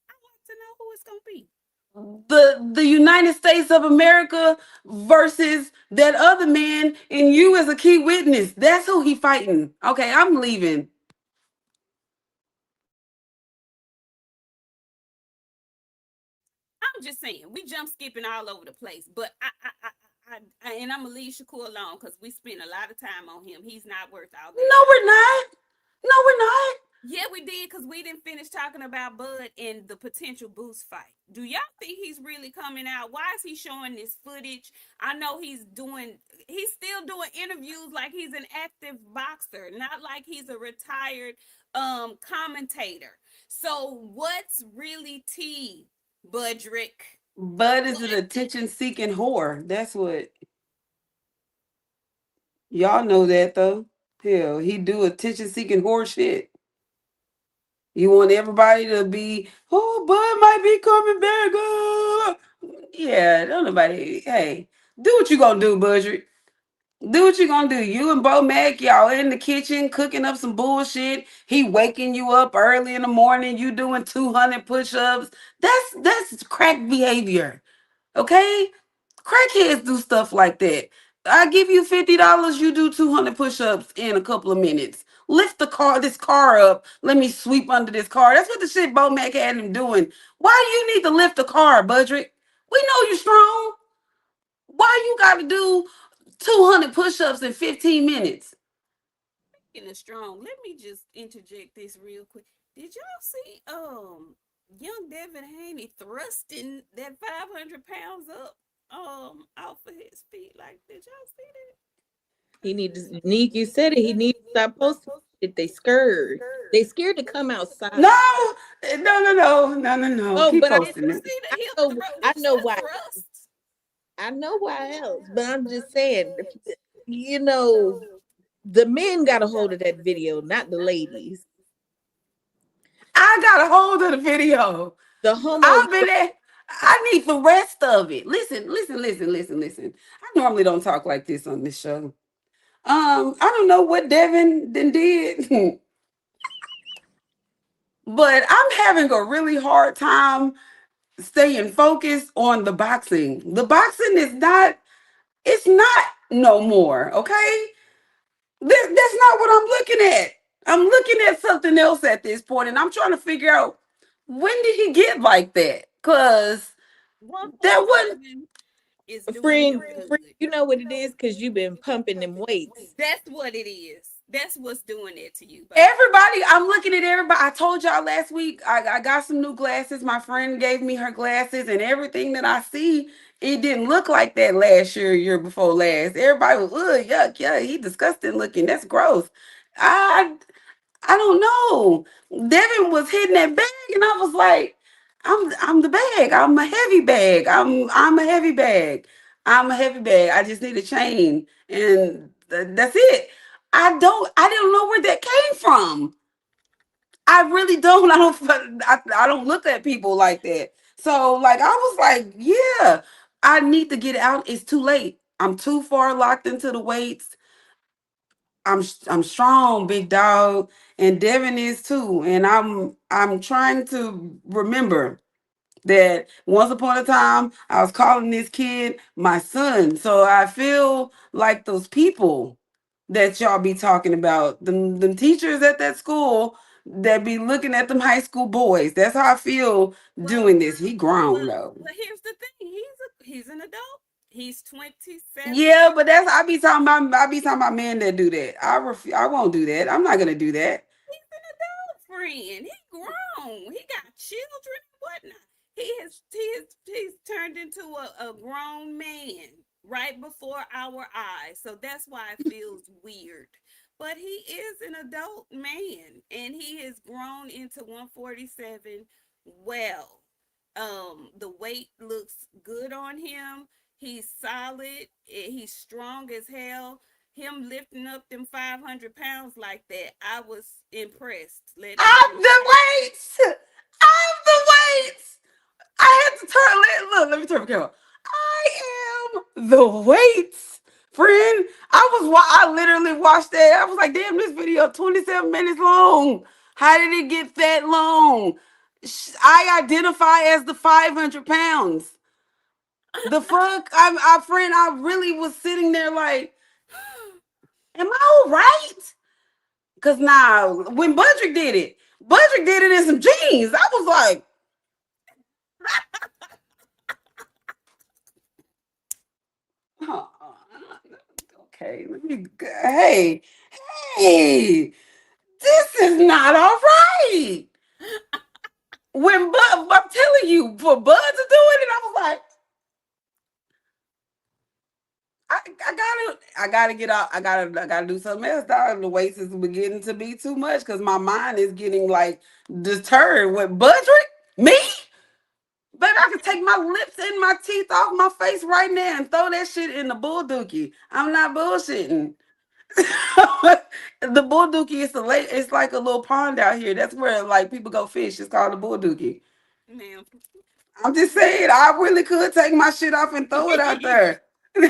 I'd like to know who it's gonna be. The United States of America versus that other man, and you as a key witness. That's who he fighting. Okay, I'm leaving. I'm just saying, we jump skipping all over the place, but and I'm gonna leave Shakur alone because we spent a lot of time on him. He's not worth all that No, we're time. not. No, we're not. Yeah, we did because we didn't finish talking about Bud and the potential Boost fight. Do y'all think he's really coming out? Why is he showing this footage? I know he's still doing interviews like he's an active boxer, not like he's a retired commentator. So what's really tea, Budrick? Bud is an attention seeking whore. That's what y'all know that though. Hell, he do attention seeking whore shit. You want everybody to be, oh, Bud might be coming back. Yeah, don't nobody. Hey, do what you gonna do, Budget. Do what you gonna do. You and Bo Mac, y'all in the kitchen cooking up some bullshit. He waking you up early in the morning. You doing 200 push-ups. That's crack behavior. Okay, crackheads do stuff like that. I give you $50. You do 200 push-ups in a couple of minutes. Lift this car up. Let me sweep under this car. That's what the shit Bo Mac had him doing. Why do you need to lift the car, Budrick? We know you strong. Why you got to do 200 push-ups in 15 minutes? Speaking of strong, let me just interject this real quick. Did y'all see young Devin Haney thrusting that 500 pounds up off of his feet? Like, did y'all see that? He needs to, Neek, you said it. He needs to stop posting it. They scared. They scared to come outside. No, no. Oh, Keep but Did posting you it. see the hip I know the why. thrust? I know why else, but I'm just saying, you know, the men got a hold of that video, not the ladies. I got a hold of the video. The homos, I've been there. I need the rest of it. Listen. I normally don't talk like this on this show. I don't know what Devin did, but I'm having a really hard time staying focused on the boxing. The boxing is not. It's not no more. Okay, that's not what I'm looking at. I'm looking at something else at this point, and I'm trying to figure out when did he get like that? Cause that wasn't 147 is doing friend, him friend, good. you know what it is because you've been pumping them weights. That's what it is. That's what's doing it to you, baby. everybody. I'm looking at everybody. I told y'all last week I got some new glasses. My friend gave me her glasses, and everything that I see, it didn't look like that last year before last. Everybody was, ugh, yuck, yeah, he disgusting looking. That's gross. I I don't know. Devin was hitting that bag, and I was like, I'm the bag. I'm a heavy bag. I'm a heavy bag. I'm a heavy bag. I just need a chain, and that's it. I don't know where that came from. I really don't. I don't look at people like that. So like I was like, yeah, I need to get out. It's too late. I'm too far locked into the weights. I'm strong, big dog, and Devin is too. And I'm trying to remember. that once upon a time I was calling this kid my son. So I feel like those people that y'all be talking about, them teachers at that school that be looking at them high school boys. That's how I feel Well, doing this. He grown though. here's the thing. He's an adult. He's 27. Yeah, but that's I be talking about men that do that. I won't do that. I'm not gonna do that. He's an adult friend. He grown. He got children and whatnot. He's turned into a grown man right before our eyes. So that's why it feels weird. But he is an adult man and he has grown into 147 well. The weight looks good on him. He's solid. He's strong as hell. Him lifting up them 500 pounds like that, I was impressed. Let me I'm just the weights. I'm the weights. I had to turn. Let me turn the camera. I am the weights, friend. I literally watched that. I was like, damn, this video 27 minutes long. How did it get that long? I identify as the 500 pounds. The fuck? Friend, I really was sitting there like, am I all right? Cause now, when Budrick did it in some jeans. I was like, huh, okay, let me. Hey, hey, this is not all right. I'm telling you, for Bud to do it, and I was like, I gotta get out. I gotta do something else. Dog. The weights is beginning to be too much because my mind is getting like deterred with Budrick. Me? Baby, I can take my lips and my teeth off my face right now and throw that shit in the bull dookie. I'm not bullshitting. The bull dookie is the lake. It's like a little pond out here. That's where like people go fish. It's called the bull dookie. ma'am. I'm just saying, I really could take my shit off and throw it out there.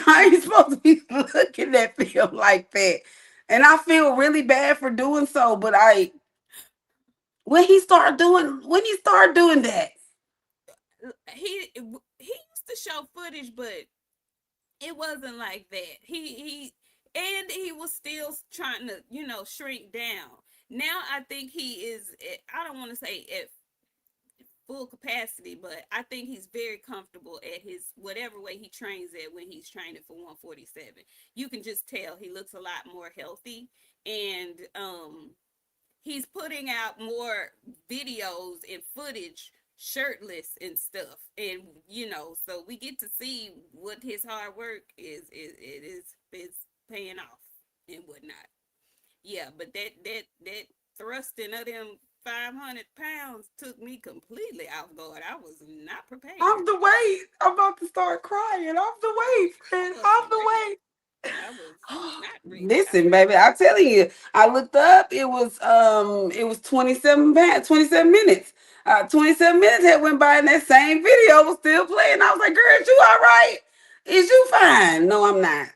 How you supposed to be looking at film like that? And I feel really bad for doing so, but when he started doing that, He used to show footage, but it wasn't like that. He was still trying to, shrink down. Now I think he is. I don't want to say at full capacity, but I think he's very comfortable at his whatever way he trains at when he's training for 147. You can just tell he looks a lot more healthy, and he's putting out more videos and footage shirtless and stuff, and so we get to see what his hard work is paying off and whatnot. Yeah, but that thrusting of them 500 pounds took me completely off guard. I was not off prepared. the weight. I'm about to start crying. Off the weight, I friend. Off wasn't the ready. weight. I was not ready. Listen, baby, I'm telling you, I looked up. It was 27 minutes. 27 minutes had went by, and that same video was still playing. I was like, "Girl, is you all right? Is you fine?" No, I'm not.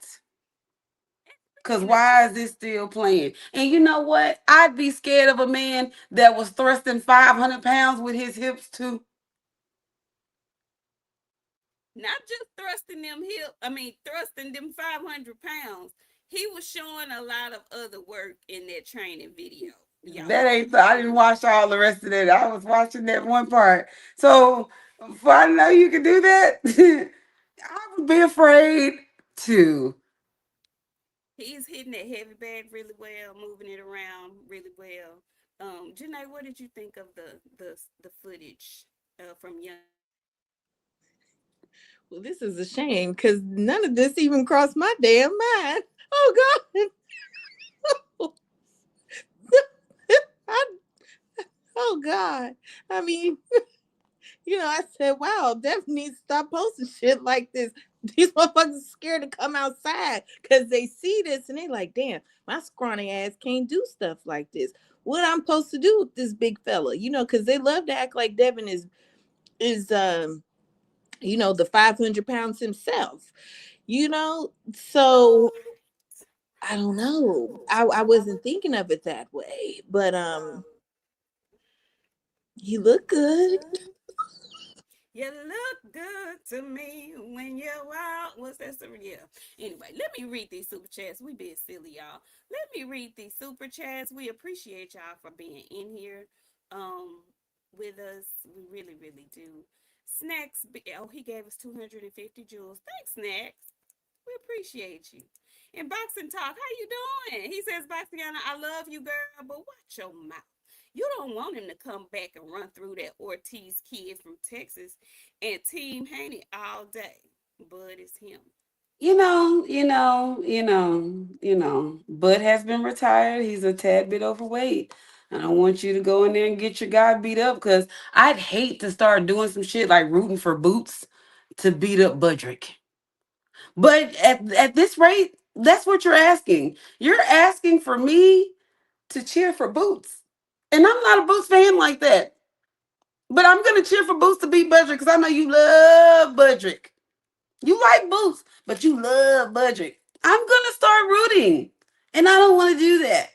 Cause Speaking of why is this still playing? And you know what? I'd be scared of a man that was thrusting 500 pounds with his hips too. not just thrusting them 500 pounds. He was showing a lot of other work in that training video, That y'all. ain't. I didn't watch all the rest of it. I was watching that one part. So if I know you can do that, I would be afraid too. He's hitting that heavy bag really well, moving it around really well. Janae, what did you think of the footage from Young Boy? Well, this is a shame because none of this even crossed my damn mind. Oh God. I, oh God. I mean, I said, wow, definitely needs to stop posting shit like this. These motherfuckers are scared to come outside because they see this and they like, damn, my scrawny ass can't do stuff like this. What I'm supposed to do with this big fella? Because they love to act like Devin is the 500 pounds himself. So I don't know. I wasn't thinking of it that way, but he looked good. You look good to me when you're out. What's that? Yeah. Anyway, let me read these super chats. We being silly, y'all. Let me read these super chats. We appreciate y'all for being in here um with us. We really, really do. Snacks. Oh, he gave us 250 jewels. Thanks, Snacks. We appreciate you. And Boxing Talk, how you doing? He says, Boxiana, I love you, girl, but watch your mouth. You don't want him to come back and run through that Ortiz kid from Texas and Team Haney all day. But it's him. Bud has been retired. He's a tad bit overweight. I don't want you to go in there and get your guy beat up because I'd hate to start doing some shit like rooting for Boots to beat up Budrick. But at this rate, that's what you're asking. You're asking for me to cheer for Boots. And I'm not a Boots fan like that. But I'm gonna cheer for Boots to beat Budrick because I know you love Budrick. You like Boots, but you love Budrick. I'm gonna start rooting. And I don't want to do that.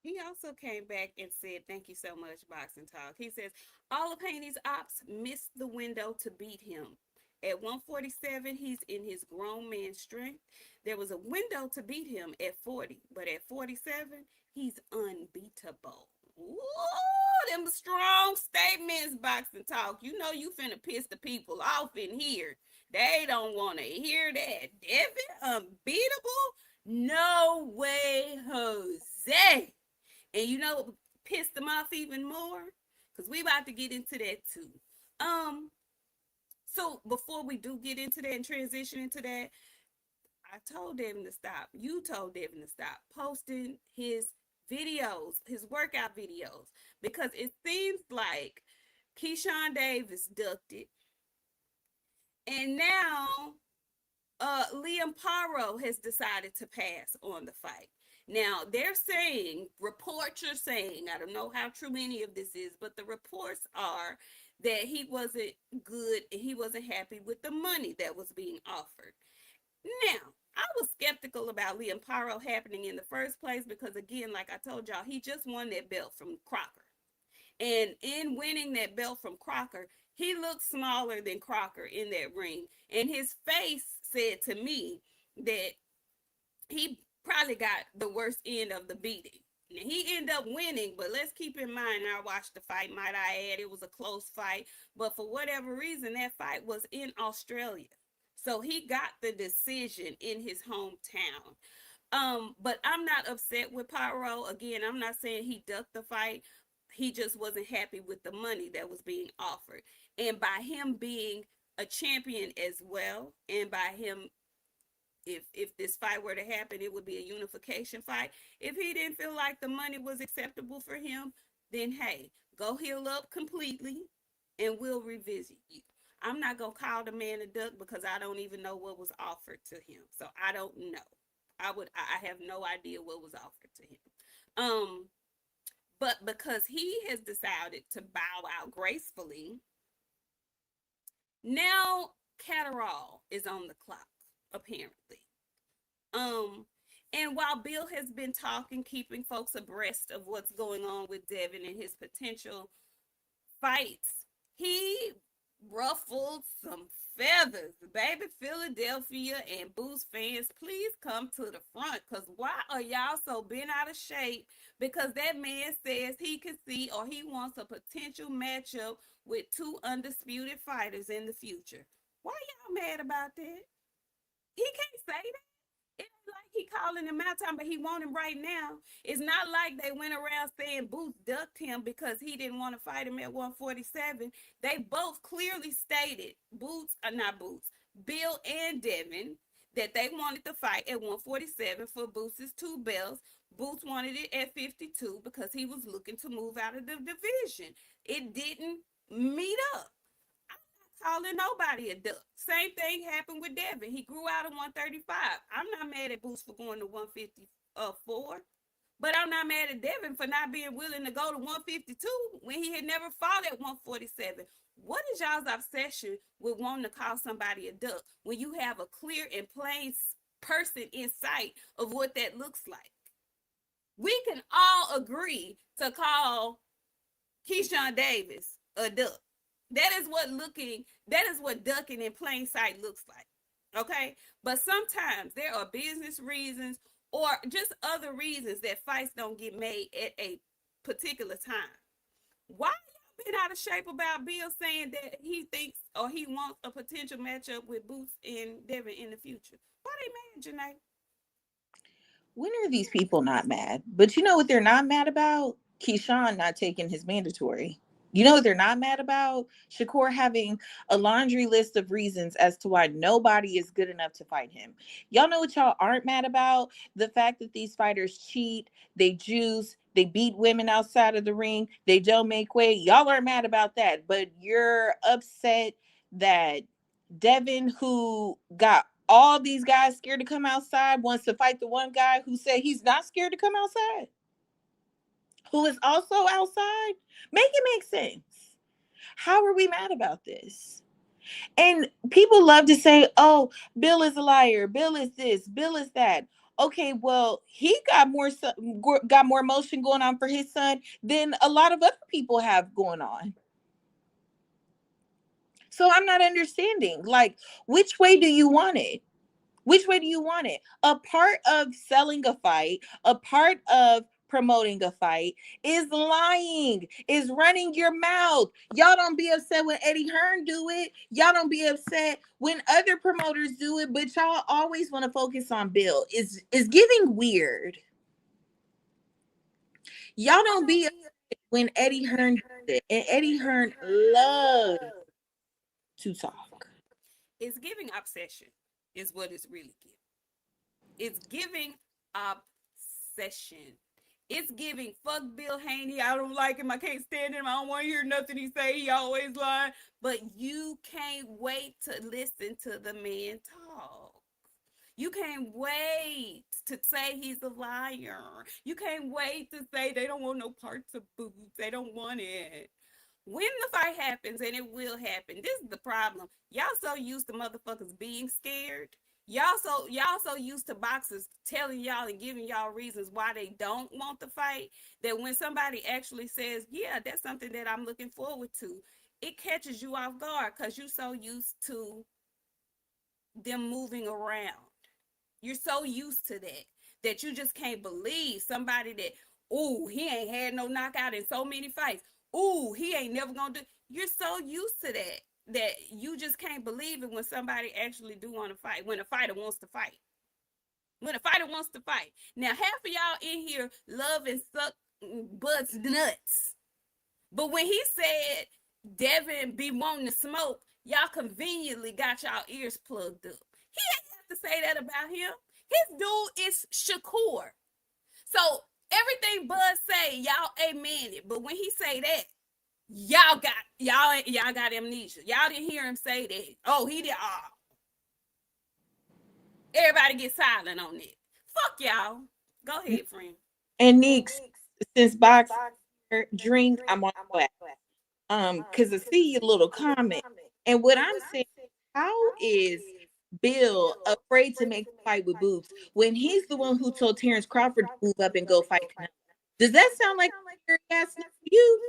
He also came back and said, thank you so much, Boxing Talk. He says, all of Haney's ops missed the window to beat him. At 147, he's in his grown man strength. There was a window to beat him at 40, but at 47, he's unbeatable. Ooh, them strong statements, Boxing Talk. You know you finna piss the people off in here. They don't want to hear that. Devin unbeatable? No way, Jose. And you know what pissed them off even more? Because we about to get into that too. Um, so before we do get into that and transition into that, I told Devin to stop. You told Devin to stop posting his videos, his workout videos, because it seems like Keyshawn Davis ducked it. And now Liam Paro has decided to pass on the fight. Now, they're saying, reports are saying, I don't know how true any of this is, but the reports are that he wasn't good and he wasn't happy with the money that was being offered. Now, I was skeptical about Liam Paro happening in the first place because, again, like I told y'all, he just won that belt from Crocker. And in winning that belt from Crocker, he looked smaller than Crocker in that ring. And his face said to me that he probably got the worst end of the beating. Now, he ended up winning, but let's keep in mind, I watched the fight, might I add, it was a close fight. But for whatever reason, that fight was in Australia. So he got the decision in his hometown. But I'm not upset with Pyro. Again, I'm not saying he ducked the fight. He just wasn't happy with the money that was being offered. And by him being a champion as well, and by him, if this fight were to happen, it would be a unification fight. If he didn't feel like the money was acceptable for him, then hey, go heal up completely and we'll revisit you. I'm not gonna call the man a duck because I don't even know what was offered to him. So I don't know. I have no idea what was offered to him. Um, but because he has decided to bow out gracefully, now Catterall is on the clock, apparently. Um, and while Bill has been talking, keeping folks abreast of what's going on with Devin and his potential fights, he ruffled some feathers. Baby, Philadelphia and Boost fans, please come to the front, because why are y'all so bent out of shape? Because that man says he can see or he wants a potential matchup with two undisputed fighters in the future. Why y'all mad about that? He can't say that. It ain't like he calling him out time, but he want him right now. It's not like they went around saying Boots ducked him because he didn't want to fight him at 147. They both clearly stated, Bill and Devin, that they wanted to fight at 147 for Boots' two belts. Boots wanted it at 52 because he was looking to move out of the division. It didn't meet up. Calling nobody a duck. Same thing happened with Devin. He grew out of 135. I'm not mad at Boots for going to 154, but I'm not mad at Devin for not being willing to go to 152 when he had never fought at 147. What is y'all's obsession with wanting to call somebody a duck when you have a clear and plain person in sight of what that looks like? We can all agree to call Keyshawn Davis a duck. That is what ducking in plain sight looks like. Okay? But sometimes there are business reasons or just other reasons that fights don't get made at a particular time. Why y'all been out of shape about Bill saying that he thinks or he wants a potential matchup with Boots and Devin in the future? Why they mad, Janae? When are these people not mad? But you know what they're not mad about? Keyshawn not taking his mandatory. You know what they're not mad about? Shakur having a laundry list of reasons as to why nobody is good enough to fight him. Y'all know what y'all aren't mad about? The fact that these fighters cheat, they juice, they beat women outside of the ring, they don't make weight. Y'all aren't mad about that, but you're upset that Devin, who got all these guys scared to come outside, wants to fight the one guy who said he's not scared to come outside, who is also outside. Make it make sense. How are we mad about this? And people love to say, oh, Bill is a liar, Bill is this, Bill is that. Okay, well, he got more emotion going on for his son than a lot of other people have going on. So I'm not understanding, like, which way do you want it? Which way do you want it? A part of selling a fight, a part of promoting a fight is lying, is running your mouth. Y'all don't be upset when Eddie Hearn do it. Y'all don't be upset when other promoters do it, but y'all always want to focus on Bill. Is giving weird. Y'all don't be upset when Eddie Hearn does it. And Eddie Hearn loves to talk. It's giving obsession, is what it's really giving. It's giving obsession. It's giving fuck Bill Haney. I don't like him. I can't stand him. I don't want to hear nothing he say. He always lying. But you can't wait to listen to the man talk. You can't wait to say he's a liar. You can't wait to say they don't want no parts of Boots. They don't want it. When the fight happens, and it will happen, this is the problem. Y'all so used to motherfuckers being scared. Y'all so used to boxers telling y'all and giving y'all reasons why they don't want the fight, that when somebody actually says, yeah, that's something that I'm looking forward to, it catches you off guard because you're so used to them moving around. You're so used to that you just can't believe somebody that, ooh, he ain't had no knockout in so many fights. Ooh, he ain't never gonna do. You're so used to that you just can't believe it when somebody actually do want to fight. When a fighter wants to fight. When a fighter wants to fight. Now, half of y'all in here love and suck Bud's nuts. But when he said Devin be wanting to smoke, y'all conveniently got y'all ears plugged up. He ain't have to say that about him. His dude is Shakur. So everything Bud say, y'all amen it. But when he say that, y'all got amnesia. Y'all didn't hear him say that. Oh, he did. Oh. Everybody get silent on it. Fuck y'all. Go ahead, friend. And Neeks, since box drink, I'm on your ass. Because I see your little comment. And what I'm saying, how is Bill afraid to make a fight with Boots when he's the one who told Terrence Crawford to move up and go fight Canelo? Does that sound like a ass to you?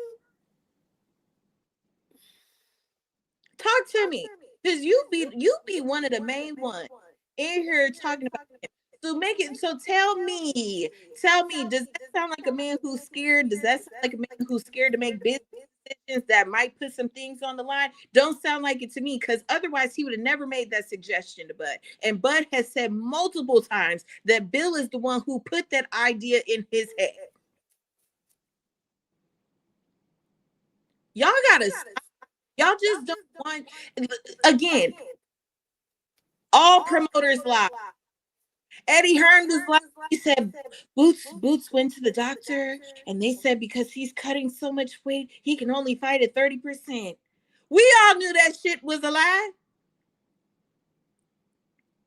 Talk to me. Because you be one of the main ones in here talking about him. So tell me, does that sound like a man who's scared? Does that sound like a man who's scared to make business decisions that might put some things on the line? Don't sound like it to me, because otherwise he would have never made that suggestion to Bud. And Bud has said multiple times that Bill is the one who put that idea in his head. Y'all gotta stop. Y'all just don't want, again, all promoters lie. Eddie Hearn was like, he said, Boots went to the doctor and they said because he's cutting so much weight, he can only fight at 30%. We all knew that shit was a lie.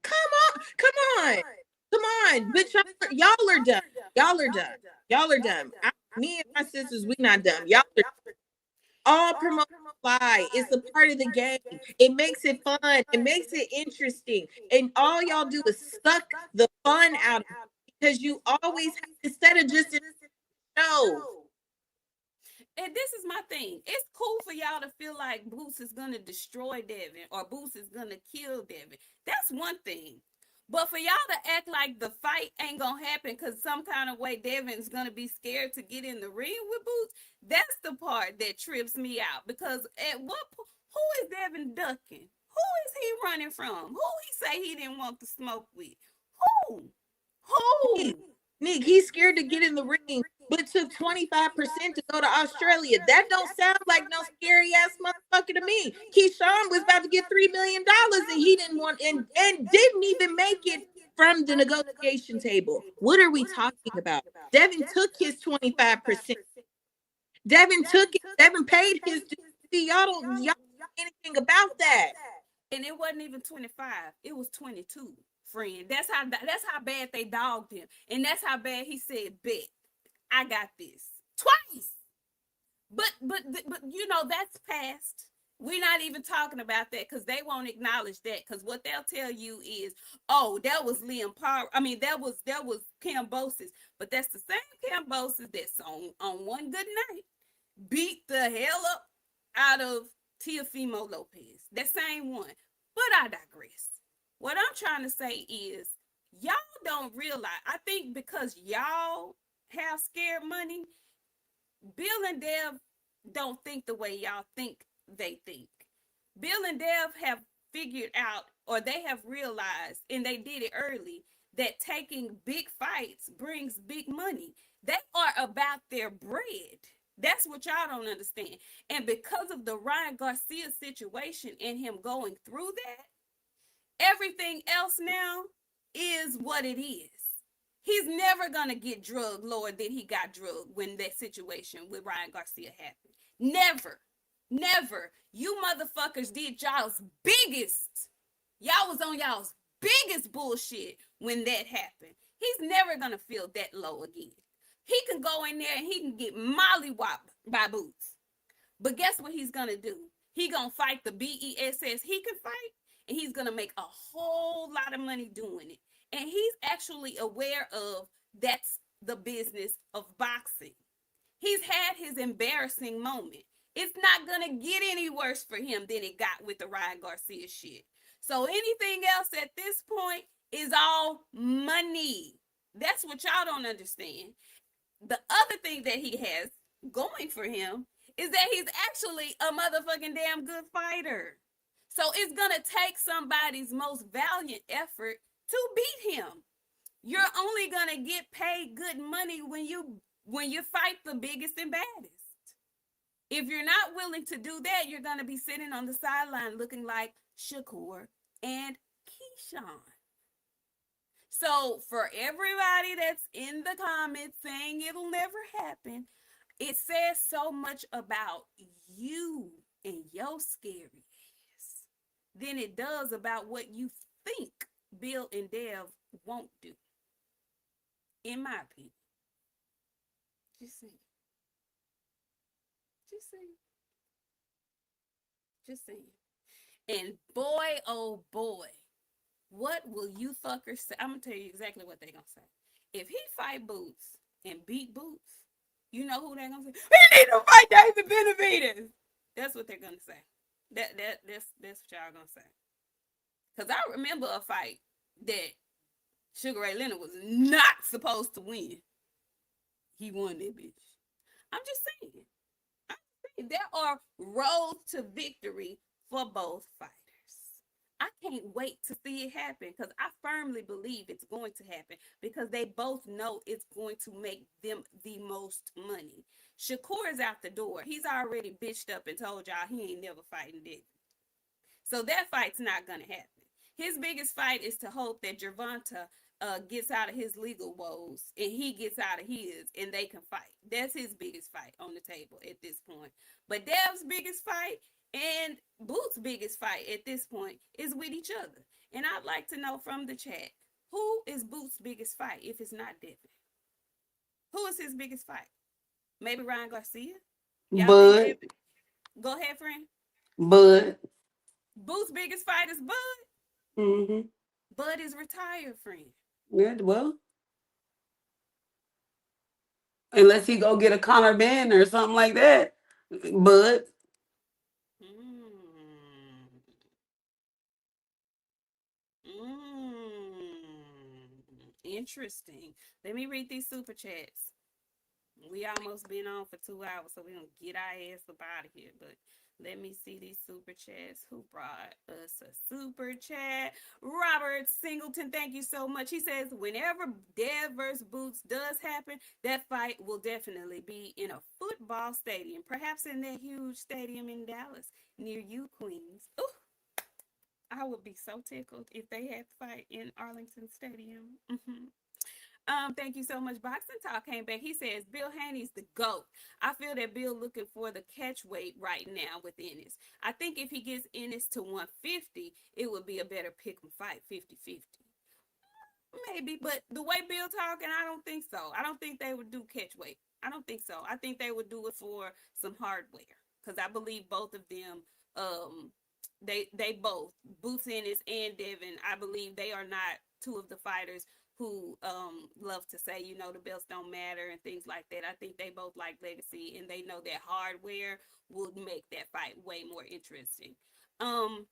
Come on. But y'all are dumb. Y'all are dumb. Me and my sisters, we not dumb. Y'all are all promote lie. It's a part of the game. It makes it fun. It makes it interesting. And all y'all do is suck the fun out of it because you always have, instead of just a show. And this is my thing. It's cool for y'all to feel like Boots is gonna destroy Devin or Boots is gonna kill Devin. That's one thing. But for y'all to act like the fight ain't gonna happen because some kind of way Devin's gonna be scared to get in the ring with Boots, that's the part that trips me out. Because at what point, who is Devin ducking? Who is he running from? Who he say he didn't want to smoke with? Who? Nick, Who? Nick, he's scared to get in the ring, but took 25% to go to Australia. That don't sound like no scary ass motherfucker to me. Keyshawn was about to get $3 million and he didn't want and didn't even make it from the negotiation table. What are we talking about? Devin took his 25%. Devin took it. Devin paid his. See, y'all know anything about that. And it wasn't even 25. It was 22, friend. That's how bad they dogged him. And that's how bad he said, bet, I got this. Twice. But you know, that's past. We're not even talking about that because they won't acknowledge that. Because what they'll tell you is, oh, that was Liam Parr. I mean, that was Cambosis. But that's the same Cambosis that's on one good night beat the hell up out of Teofimo Lopez. That same one. But I digress. What I'm trying to say is, y'all don't realize. I think because y'all have scared money, Bill and Dev don't think the way y'all think they think. Bill and Dev have figured out, or they have realized, and they did it early, that taking big fights brings big money. They are about their bread. That's what y'all don't understand. And because of the Ryan Garcia situation and him going through that, everything else now is what it is. He's never gonna get drugged lower than he got drugged when that situation with Ryan Garcia happened. Never. Never. You motherfuckers did y'all's biggest. Y'all was on y'all's biggest bullshit when that happened. He's never gonna feel that low again. He can go in there and he can get mollywopped by Boots. But guess what he's gonna do? He gonna fight the BESS he can fight, and he's gonna make a whole lot of money doing it. And he's actually aware of that's the business of boxing. He's had his embarrassing moment. It's not gonna get any worse for him than it got with the Ryan Garcia shit. So anything else at this point is all money. That's what y'all don't understand. The other thing that he has going for him is that he's actually a motherfucking damn good fighter. So it's gonna take somebody's most valiant effort to beat him. You're only gonna get paid good money when you fight the biggest and baddest. If you're not willing to do that, you're gonna be sitting on the sideline looking like Shakur and Keyshawn. So for everybody that's in the comments saying it'll never happen, it says so much about you and your scary ass than it does about what you think Bill and Dev won't do. In my opinion. Just saying. Just saying. Just saying. And boy, oh boy, what will you fuckers say? I'm gonna tell you exactly what they're gonna say. If he fight Boots and beat Boots, you know who they're gonna say? He need to fight David Benavidez. That's what they're gonna say. That's what y'all gonna say. Cause I remember a fight that Sugar Ray Leonard was not supposed to win. He won that bitch. I'm just saying. There are roads to victory for both fighters. I can't wait to see it happen because I firmly believe it's going to happen because they both know it's going to make them the most money. Shakur is out the door. He's already bitched up and told y'all he ain't never fighting Dick. So that fight's not going to happen. His biggest fight is to hope that Gervonta gets out of his legal woes and he gets out of his and they can fight. That's his biggest fight on the table at this point. But Dev's biggest fight and Boots' biggest fight at this point is with each other. And I'd like to know from the chat, who is Boots' biggest fight if it's not Devin? Who is his biggest fight? Maybe Ryan Garcia? Y'all think Bud. Devin? Go ahead, friend. Bud. Boots' biggest fight is Bud. Mm-hmm. Bud is retired, friend. Yeah, well, unless he go get a Conor Ben or something like that. But Mm. Mm. Interesting. Let me read these super chats. We almost been on for 2 hours, so we're gonna get our ass up out of here. But let me see these super chats. Who brought us a super chat? Robert Singleton, thank you so much. He says, whenever Dev versus Boots does happen, that fight will definitely be in a football stadium, perhaps in that huge stadium in Dallas near you, Queens. Ooh, I would be so tickled if they had the fight in Arlington Stadium. Thank you so much. Boxing Talk came back. He says Bill Haney's the GOAT. I feel that Bill looking for the catch weight right now with Ennis. I think if he gets Ennis to 150, it would be a better pick 'em fight 50-50. Maybe, but the way Bill talking, I don't think so. I don't think they would do catch weight. I don't think so. I think they would do it for some hardware because I believe both of them. Um, they both Boots Ennis and Devin. I believe they are not two of the fighters who love to say the belts don't matter and things like that. I think they both like legacy and they know that hardware would make that fight way more interesting. Um,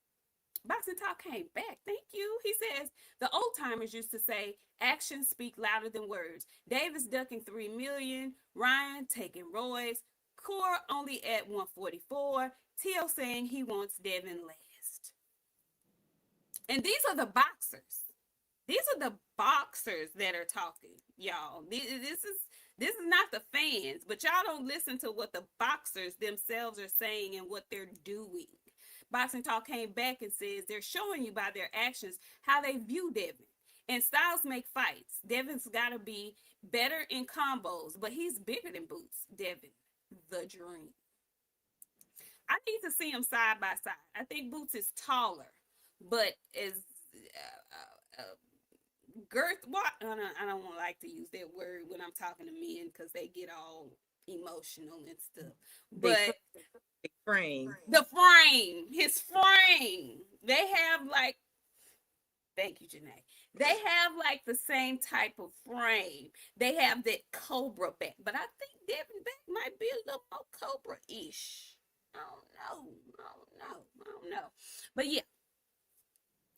Boxing Talk came back. Thank you. He says the old timers used to say actions speak louder than words. Davis ducking 3 million, Ryan taking Roy's, Core only at 144, Tio saying he wants Devin last. And these are the boxers. These are the boxers that are talking, y'all. This is not the fans, but y'all don't listen to what the boxers themselves are saying and what they're doing. Boxing Talk came back and says they're showing you by their actions how they view Devin. And styles make fights. Devin's got to be better in combos, but he's bigger than Boots. Devin, the dream. I need to see them side by side. I think Boots is taller, but is girth. What? I don't like to use that word when I'm talking to men because they get all emotional and stuff. Big But frame. the frame, his frame, they have like. Thank you, Janae. They have like the same type of frame. They have that cobra back, but I think Devin back might be a little more cobra-ish. I don't know. I don't know. I don't know. But yeah,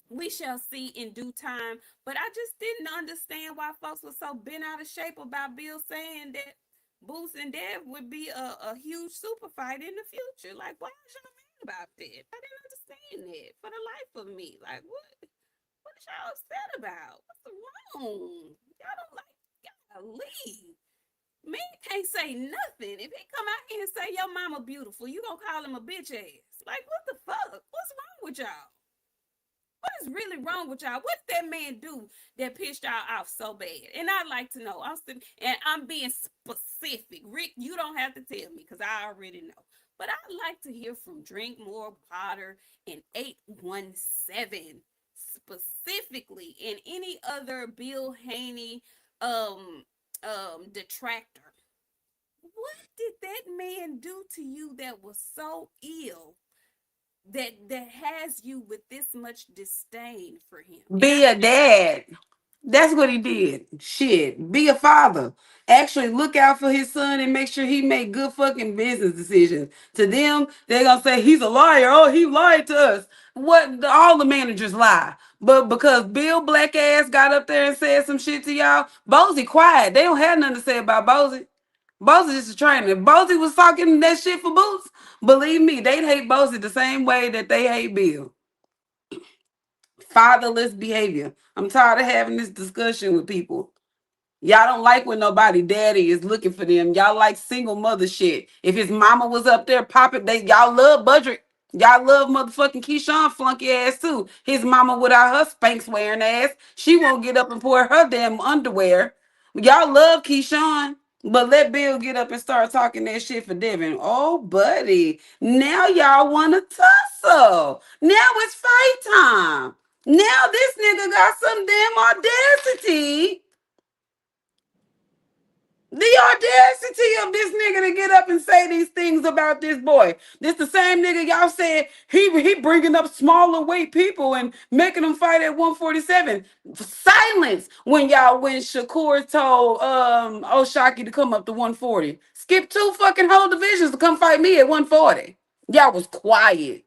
we shall see in due time. But I just didn't understand why folks were so bent out of shape about Bill saying that Boots and Dev would be a huge super fight in the future. Like, why is y'all mad about that? I didn't understand that for the life of me. Like, what is y'all upset about? What's wrong? Y'all don't like, y'all leave. Man can't say nothing. If he come out here and say your mama beautiful, you gonna call him a bitch ass. Like, what the fuck? What's wrong with y'all? What is really wrong with y'all? What did that man do that pissed y'all off so bad? And I'd like to know. I'm being specific. Rick, you don't have to tell me because I already know. But I'd like to hear from Drink More Water and 817 specifically, and any other Bill Haney detractor. What did that man do to you that was so ill that has you with this much disdain for him? And I be a dad. That's what he did. Shit. Be a father. Actually look out for his son and make sure he make good fucking business decisions. To them, they're gonna say he's a liar. Oh, he lied to us. What all the managers lie. But because Bill Black ass got up there and said some shit to y'all, Bozy quiet. They don't have nothing to say about Bozy. Bozy just a trainer. If Bozy was talking that shit for Boots, believe me, they'd hate Bozy the same way that they hate Bill. Fatherless behavior. I'm tired of having this discussion with people. Y'all don't like when nobody daddy is looking for them. Y'all like single mother shit. If his mama was up there popping, y'all love Budrick. Y'all love motherfucking Keyshawn flunky ass too. His mama without her Spanx wearing ass. She won't get up and pour her damn underwear. Y'all love Keyshawn. But let Bill get up and start talking that shit for Devin. Oh, buddy. Now y'all want to tussle. Now it's fight time. Now this nigga got some damn audacity The audacity of this nigga to get up and say these things about this boy. This the same nigga y'all said he bringing up smaller weight people and making them fight at 147. Silence when Shakur told Oshaki to come up to 140. Skip two fucking whole divisions to come fight me at 140. Y'all was quiet.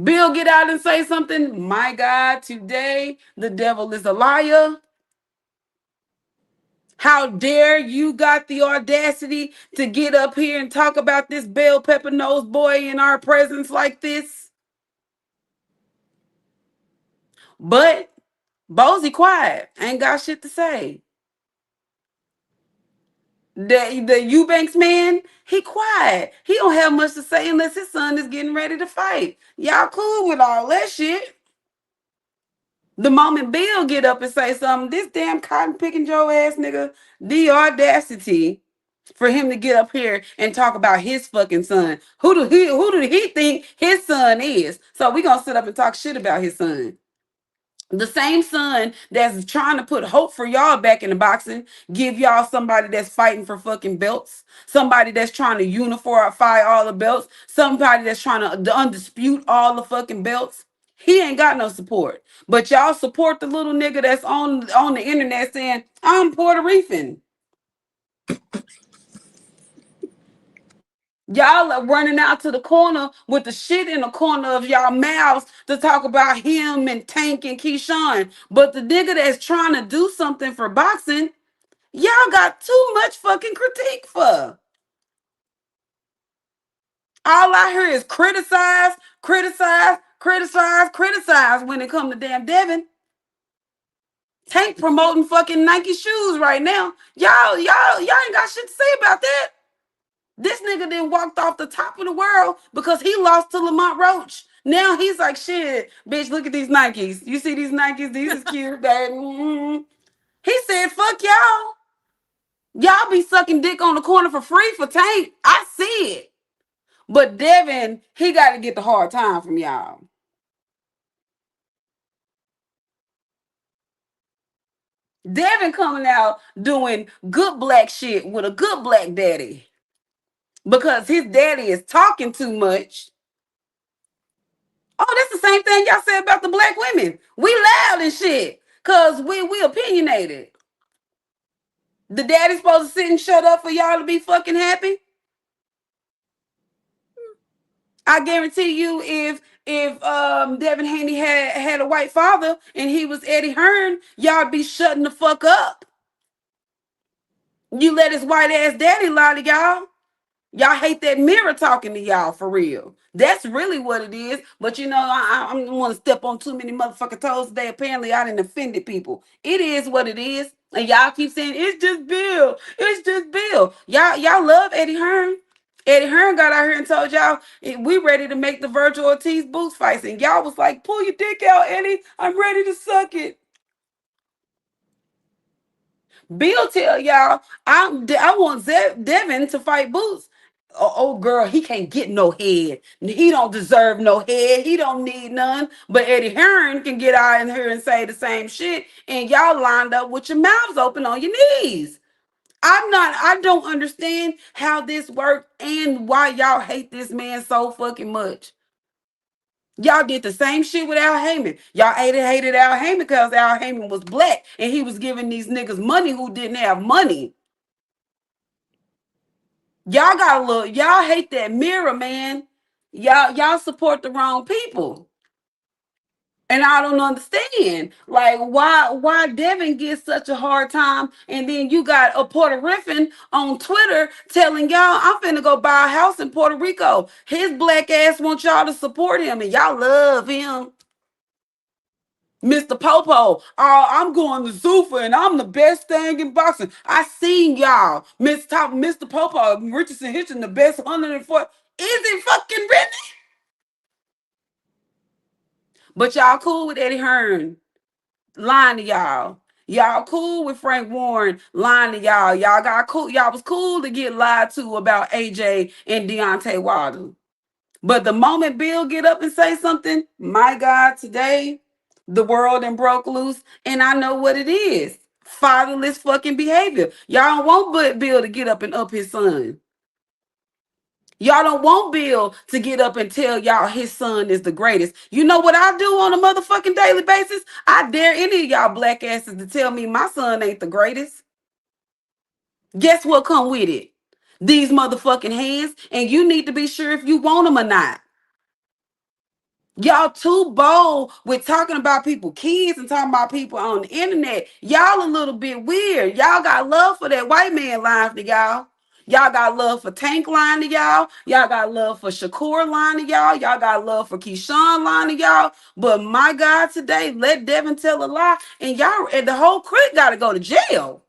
Bill get out and say something. My God, today the devil is a liar. How dare you got the audacity to get up here and talk about this bell pepper nose boy in our presence like this? But Bozy quiet, ain't got shit to say. The Eubanks man, he quiet. He don't have much to say unless his son is getting ready to fight. Y'all cool with all that shit. The moment Bill get up and say something, this damn cotton picking Joe ass nigga, the audacity for him to get up here and talk about his fucking son. Who do he think his son is? So we gonna sit up and talk shit about his son. The same son that's trying to put hope for y'all back in the boxing, give y'all somebody that's fighting for fucking belts, somebody that's trying to unify all the belts, somebody that's trying to undispute all the fucking belts. He ain't got no support. But y'all support the little nigga that's on the internet saying, I'm Puerto Rican. Y'all are running out to the corner with the shit in the corner of y'all mouths to talk about him and Tank and Keyshawn. But the nigga that's trying to do something for boxing, y'all got too much fucking critique for. All I hear is criticize, criticize, criticize, criticize when it come to damn Devin. Tank promoting fucking Nike shoes right now. Y'all ain't got shit to say about that. This nigga then walked off the top of the world because he lost to Lamont Roach. Now he's like, shit, bitch, look at these Nikes. You see these Nikes? These is cute, baby. Mm-hmm. He said, fuck y'all. Y'all be sucking dick on the corner for free for Tank. I see it. But Devin, he got to get the hard time from y'all. Devin coming out doing good black shit with a good black daddy because his daddy is talking too much. Oh, that's the same thing y'all said about the black women. We loud and shit because we opinionated. The daddy's supposed to sit and shut up for y'all to be fucking happy. I guarantee you, if Devin Haney had a white father and he was Eddie Hearn, y'all be shutting the fuck up. You let his white ass daddy lie to y'all. Y'all hate that mirror talking to y'all for real. That's really what it is. But you know, I don't want to step on too many motherfucking toes today. Apparently, I didn't offended people. It is what it is. And y'all keep saying it's just Bill. It's just Bill. Y'all love Eddie Hearn. Eddie Hearn got out here and told y'all we ready to make the Virgil Ortiz boots fights. And y'all was like, pull your dick out, Eddie. I'm ready to suck it. Bill tell y'all I want Devin to fight Boots. Oh girl, he can't get no head. He don't deserve no head. He don't need none. But Eddie Hearn can get out in here and say the same shit, and y'all lined up with your mouths open on your knees. I don't understand how this works and why y'all hate this man so fucking much. Y'all did the same shit with Al Heyman. Y'all hated Al Heyman because Al Heyman was black and he was giving these niggas money who didn't have money. Y'all got a little, y'all hate that mirror, man. Y'all support the wrong people. And I don't understand. Like why Devin gets such a hard time, and then you got a Puerto Rican on Twitter telling y'all I'm finna go buy a house in Puerto Rico. His black ass wants y'all to support him, and y'all love him. Mr. Popo, I'm going to Zuffa and I'm the best thing in boxing. I seen y'all. Mr. Popo, Richardson Hitchin, the best 104. Is it fucking really? But y'all cool with Eddie Hearn lying to y'all. Y'all cool with Frank Warren lying to y'all. Y'all got cool. Y'all was cool to get lied to about AJ and Deontay Wilder. But the moment Bill get up and say something, my God, today the world and broke loose, and I know what it is. Fatherless fucking behavior. Y'all don't want Bill to get up and up his son. Y'all don't want Bill to get up and tell y'all his son is the greatest. You know what I do on a motherfucking daily basis? I dare any of y'all black asses to tell me my son ain't the greatest. Guess what come with it? These motherfucking hands, and you need to be sure if you want them or not. Y'all too bold with talking about people kids and talking about people on the internet. Y'all a little bit weird. Y'all got love for that white man line to y'all. Y'all got love for Tank line to y'all. Y'all got love for Shakur line to y'all. Y'all got love for Keyshawn line to y'all. But my God, today, let Devin tell a lie. And y'all, and the whole clique got to go to jail.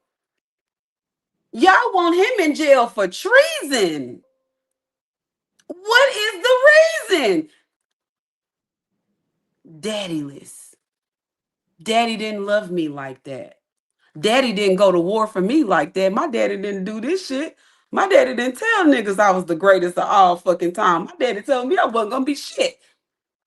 Y'all want him in jail for treason. What is the reason? Daddyless. Daddy didn't love me like that. Daddy didn't go to war for me like that. My daddy didn't do this shit. My daddy didn't tell niggas I was the greatest of all fucking time. My daddy told me I wasn't gonna be shit.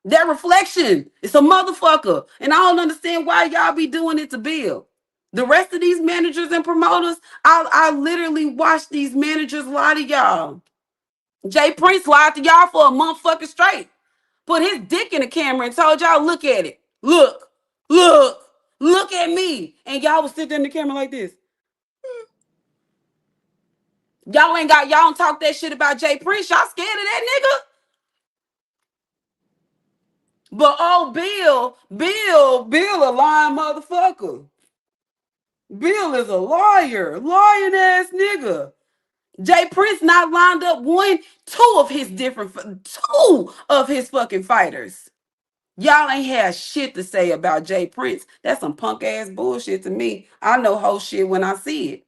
That reflection, it's a motherfucker. And I don't understand why y'all be doing it to Bill. The rest of these managers and promoters, I literally watched these managers lie to y'all. Jay Prince lied to y'all for a month fucking straight. Put his dick in the camera and told y'all, look at it. Look, look, look at me. And y'all would sit there in the camera like this. Y'all don't talk that shit about Jay Prince. Y'all scared of that nigga? But oh, Bill a lying motherfucker. Bill is a lying ass nigga. Jay Prince not lined up two of his fucking fighters. Y'all ain't had shit to say about Jay Prince. That's some punk ass bullshit to me. I know whole shit when I see it.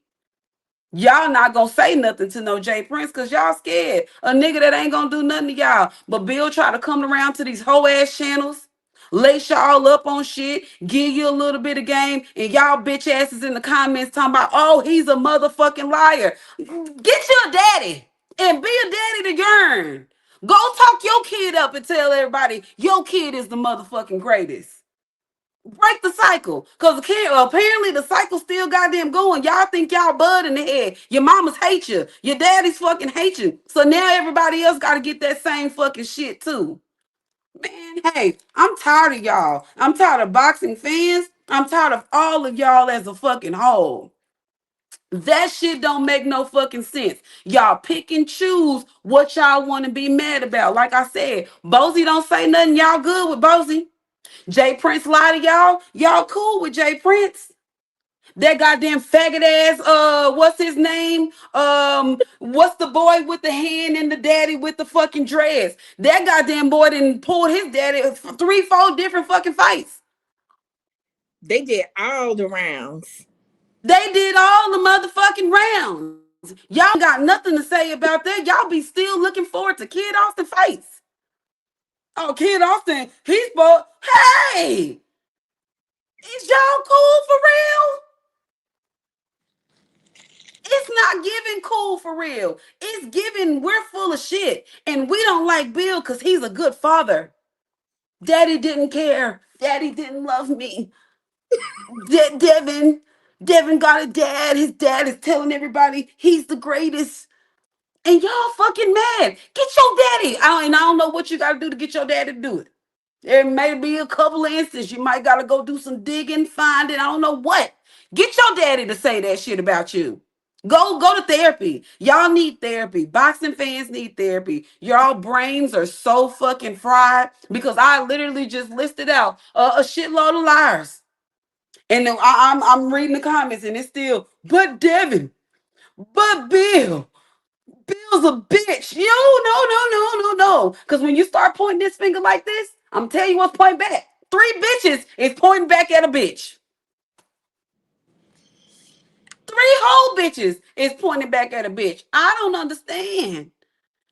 Y'all not gonna say nothing to no Jay Prince because y'all scared. A nigga that ain't gonna do nothing to y'all. But Bill try to come around to these whole ass channels, lace y'all up on shit, give you a little bit of game, and y'all bitch asses in the comments talking about, oh, he's a motherfucking liar. Get your daddy and be a daddy to yearn. Go talk your kid up and tell everybody your kid is the motherfucking greatest. Break the cycle. Because apparently the cycle still goddamn going. Y'all think y'all bud in the head. Your mamas hate you. Your daddies fucking hate you. So now everybody else got to get that same fucking shit too. Man, hey, I'm tired of y'all. I'm tired of boxing fans. I'm tired of all of y'all as a fucking whole. That shit don't make no fucking sense. Y'all pick and choose what y'all want to be mad about. Like I said, Bozy don't say nothing. Y'all good with Bozy. Jay Prince lie to y'all. Y'all cool with Jay Prince. That goddamn faggot ass, what's his name? What's the boy with the hand and the daddy with the fucking dreads? That goddamn boy didn't pull his daddy 3, 4 different fucking fights. They did all the rounds. They did all the motherfucking rounds. Y'all got nothing to say about that. Y'all be still looking forward to Kid Austin fights. Oh, Kid Austin, he's but hey, is y'all cool for real? It's not giving cool for real. It's giving we're full of shit. And we don't like Bill because he's a good father. Daddy didn't care. Daddy didn't love me. Devin got a dad. His dad is telling everybody he's the greatest. And y'all fucking mad. Get your daddy. I don't know what you got to do to get your daddy to do it. There may be a couple of instances. You might got to go do some digging, find it. I don't know what. Get your daddy to say that shit about you. Go to therapy. Y'all need therapy. Boxing fans need therapy. Y'all brains are so fucking fried because I literally just listed out a shitload of liars. And then I'm reading the comments and it's still, but Devin, but Bill. Bill's a bitch. No. Because when you start pointing this finger like this, I'm telling you what's pointing back. 3 bitches is pointing back at a bitch. 3 whole bitches is pointing back at a bitch. I don't understand.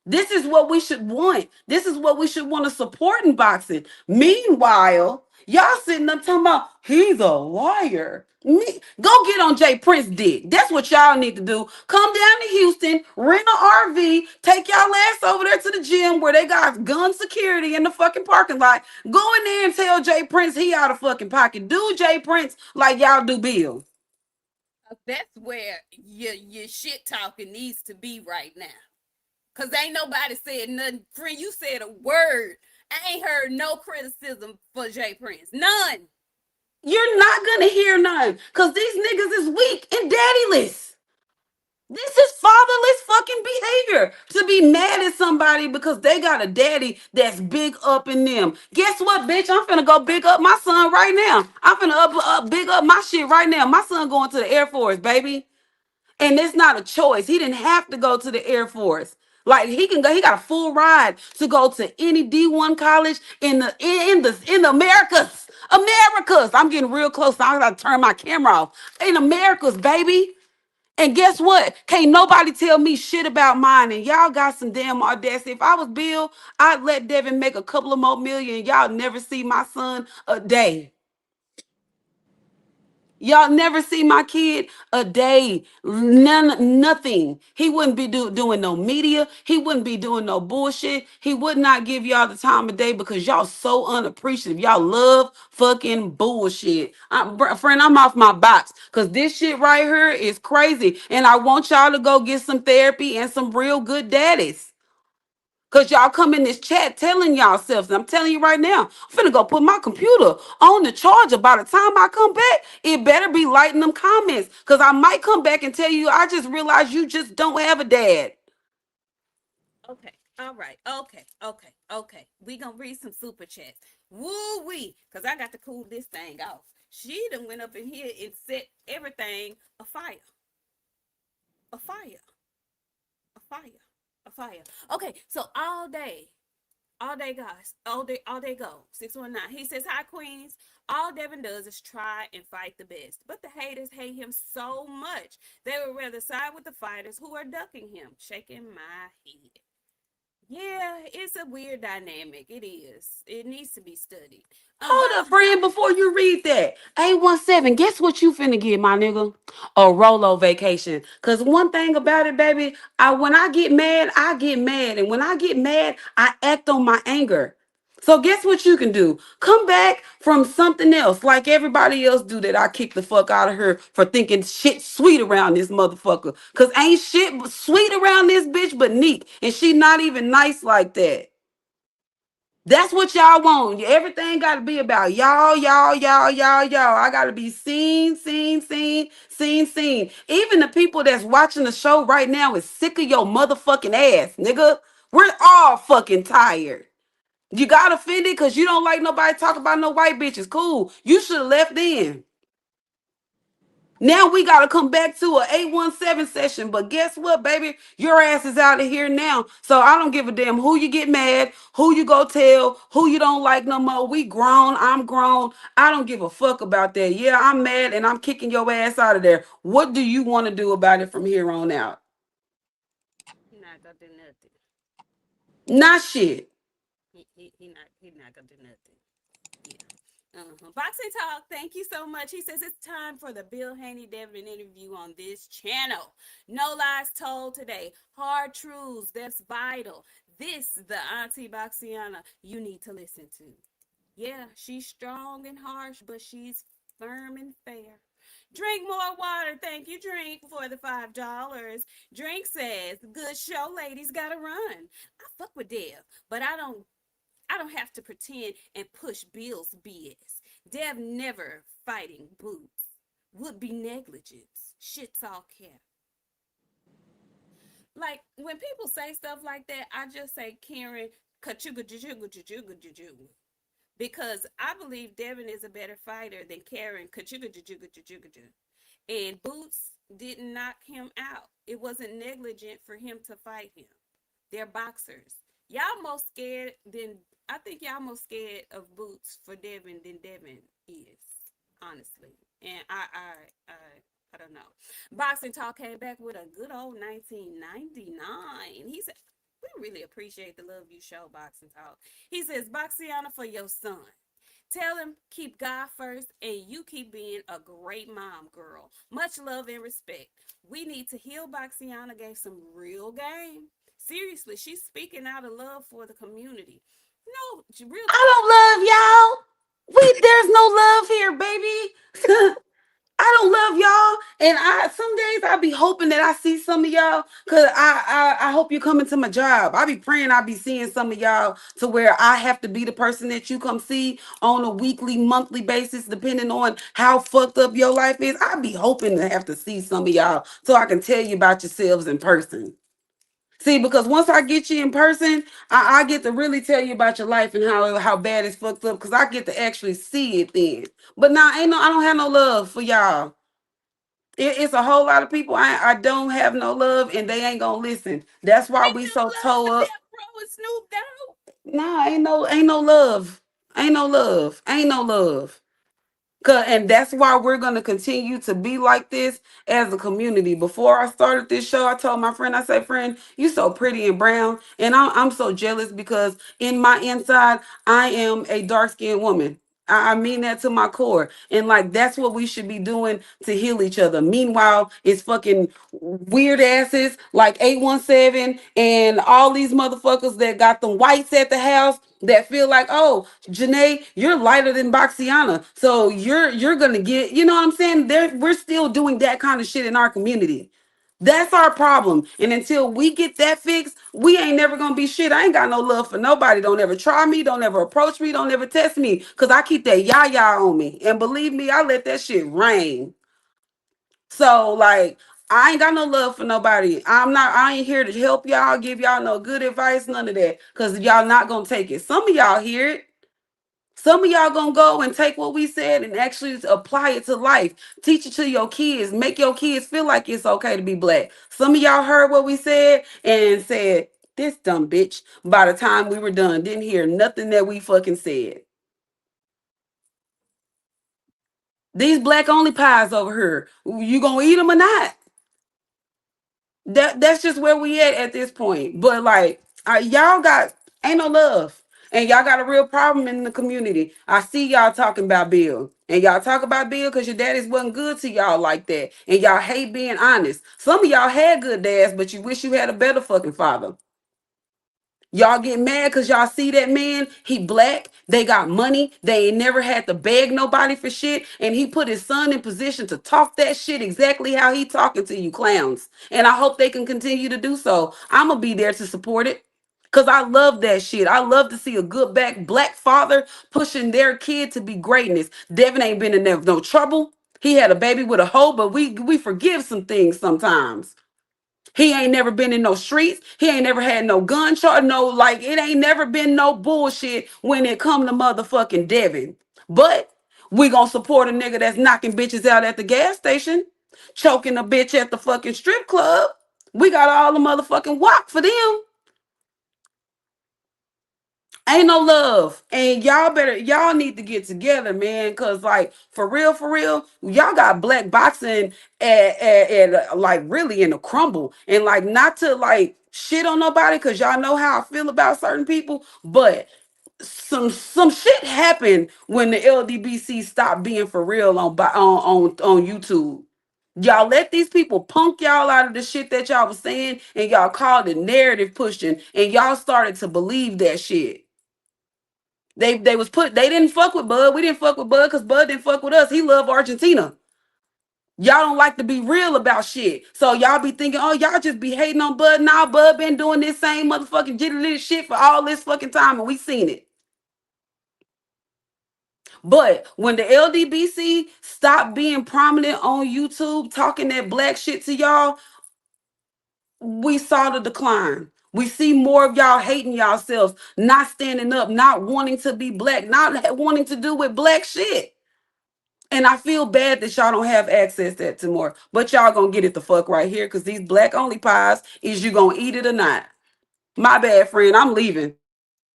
This is what we should want. This is what we should want to support in boxing. Meanwhile, y'all sitting up talking about he's a liar. Go get on Jay Prince dick. That's what y'all need to do. Come down to Houston, rent an RV, take y'all ass over there to the gym where they got gun security in the fucking parking lot. Go in there and tell Jay Prince he out of fucking pocket. Do Jay Prince like y'all do Bill. That's where your shit talking needs to be right now. Cause ain't nobody said nothing. Friend, you said a word. I ain't heard no criticism for Jay Prince. None. You're not gonna hear none, cause these niggas is weak and daddyless. This is fatherless fucking behavior to be mad at somebody because they got a daddy that's big up in them. Guess what, bitch? I'm finna go big up my son right now. I'm finna big up my shit right now. My son going to the Air Force, baby. And it's not a choice. He didn't have to go to the Air Force. Like he can go, he got a full ride to go to any D1 college in the Americas. Americas. I'm getting real close. So I gotta turn my camera off. In Americas, baby. And guess what? Can't nobody tell me shit about mine. And y'all got some damn audacity. If I was Bill, I'd let Devin make a couple of more million. Y'all never see my son a day. Y'all never see my kid a day. Nothing. He wouldn't be doing no media. He wouldn't be doing no bullshit. He would not give y'all the time of day because y'all so unappreciative. Y'all love fucking bullshit. Friend, I'm off my box because this shit right here is crazy. And I want y'all to go get some therapy and some real good daddies. Cause y'all come in this chat telling y'all selves. And I'm telling you right now, I'm finna go put my computer on the charger. By the time I come back, it better be lighting them comments. Cause I might come back and tell you, I just realized you just don't have a dad. Okay. All right. Okay. Okay. Okay. We gonna read some super chats. Woo wee. Cause I got to cool this thing off. She done went up in here and set everything afire. A fire. A fire. A fire. Okay. So all day, guys. All day go. 619. He says, hi, Queens. All Devin does is try and fight the best. But the haters hate him so much. They would rather side with the fighters who are ducking him. Shaking my head. Yeah, it's a weird dynamic. It is. It needs to be studied. Hold up, Boxing friend, talk. before you read that. 817, guess what you finna get, my nigga? A Rolo vacation. Cause one thing about it, baby, when I get mad, I get mad. And when I get mad, I act on my anger. So guess what you can do? Come back from something else, like everybody else do that I kick the fuck out of her for thinking shit sweet around this motherfucker. Cause ain't shit sweet around this bitch but Neek. And she not even nice like that. That's what y'all want. Everything got to be about y'all. I got to be seen. Even the people that's watching the show right now is sick of your motherfucking ass, nigga. We're all fucking tired. You got offended because you don't like nobody talk about no white bitches. Cool. You should have left then. Now we gotta come back to a 817 session. But guess what, baby? Your ass is out of here now. So I don't give a damn who you get mad, who you go tell, who you don't like no more. We grown. I'm grown. I don't give a fuck about that. Yeah, I'm mad and I'm kicking your ass out of there. What do you want to do about it from here on out? He not gonna do nothing. Not shit. He not gonna do nothing. Yeah. Boxing Talk, thank you so much. He says it's time for the Bill Haney Devin interview on this channel. No lies told today. Hard truths, that's vital. This, the Auntie Boxiana, you need to listen to. Yeah, she's strong and harsh, but she's firm and fair. Drink more water. Thank you, Drink, for the $5. Drink says, good show, ladies, gotta run. I fuck with Dev, but I don't have to pretend and push Bill's BS. Dev never fighting Boots. Would be negligence. Shit's all cap. Like when people say stuff like that, I just say Karen kachuga jujuga jujuga jujuga. Because I believe Devin is a better fighter than Karen kachuga jujuga jujuga jujuga. And Boots didn't knock him out. It wasn't negligent for him to fight him. They're boxers. Y'all most scared than I think y'all most scared of Boots for Devin than Devin is, honestly. And I don't know. Boxing Talk came back with a good old 1999. He said, "We really appreciate the love you show, Boxing Talk." He says, "Boxiana for your son. Tell him keep God first and you keep being a great mom, girl. Much love and respect. We need to heal." Boxiana gave some real game. Seriously, she's speaking out of love for the community. No, real I talk. don't love y'all. There's no love here, baby. I don't love y'all, and I some days I be hoping that I see some of y'all, cause I hope you come into my job. I be praying I be seeing some of y'all to where I have to be the person that you come see on a weekly, monthly basis, depending on how fucked up your life is. I be hoping to have to see some of y'all so I can tell you about yourselves in person. See, because once I get you in person, I get to really tell you about your life and how bad it's fucked up. Because I get to actually see it then. But now, I don't have no love for y'all. It's a whole lot of people I don't have no love, and they ain't gonna listen. That's why Ain't we no so love toe for up. Death Row and Snoop Dogg. Nah, ain't no love. Ain't no love. Ain't no love. And that's why we're going to continue to be like this as a community. Before I started this show, I told my friend, I said, friend, you so pretty and brown. And I'm so jealous because in my inside, I am a dark skinned woman. I mean that to my core. And like, that's what we should be doing to heal each other. Meanwhile, it's fucking weird asses like 817 and all these motherfuckers that got them whites at the house that feel like, oh, Janae, you're lighter than Boxiana, so you're gonna get, you know what I'm saying? We're still doing that kind of shit in our community. That's our problem. And until we get that fixed, we ain't never gonna be shit. I ain't got no love for nobody. Don't ever try me. Don't ever approach me. Don't ever test me. Cause I keep that yah on me. And believe me, I let that shit rain. So like I ain't got no love for nobody. I ain't here to help y'all, give y'all no good advice, none of that. Cause y'all not gonna take it. Some of y'all hear it. Some of y'all gonna go and take what we said and actually apply it to life. Teach it to your kids. Make your kids feel like it's okay to be black. Some of y'all heard what we said and said, this dumb bitch. By the time we were done, didn't hear nothing that we fucking said. These black only pies over here. You gonna eat them or not? That's just where we at this point. But like, y'all got ain't no love, and y'all got a real problem in the community. I see y'all talking about Bill, and y'all talk about Bill because your daddies wasn't good to y'all like that, and y'all hate being honest. Some of y'all had good dads, but you wish you had a better fucking father. Y'all get mad because y'all see that man, he black, they got money, they ain't never had to beg nobody for shit, and he put his son in position to talk that shit exactly how he talking to you clowns. And I hope they can continue to do so. I'm gonna be there to support it. Cause I love that shit. I love to see a good back black father pushing their kid to be greatness. Devin ain't been in there no trouble. He had a baby with a hoe, but we forgive some things sometimes. He ain't never been in no streets. He ain't never had no gun charge. No, like it ain't never been no bullshit when it come to motherfucking Devin. But we gonna support a nigga that's knocking bitches out at the gas station, choking a bitch at the fucking strip club. We got all the motherfucking walk for them. Ain't no love. And y'all need to get together, man. Cause like for real, y'all got black boxing at like really in a crumble. And like not to like shit on nobody, cause y'all know how I feel about certain people, but some shit happened when the LDBC stopped being for real on YouTube. Y'all let these people punk y'all out of the shit that y'all was saying, and y'all called it narrative pushing, and y'all started to believe that shit. They didn't fuck with Bud. We didn't fuck with Bud because Bud didn't fuck with us. He loved Argentina. Y'all don't like to be real about shit. So y'all be thinking, oh, y'all just be hating on Bud. Nah, Bud been doing this same motherfucking jitty shit for all this fucking time, and we seen it. But when the LDBC stopped being prominent on YouTube, talking that black shit to y'all, we saw the decline. We see more of y'all hating yourselves, not standing up, not wanting to be black, not wanting to do with black shit. And I feel bad that y'all don't have access to that to more. But y'all gonna get it the fuck right here because these black only pies is you gonna eat it or not. My bad, friend. I'm leaving.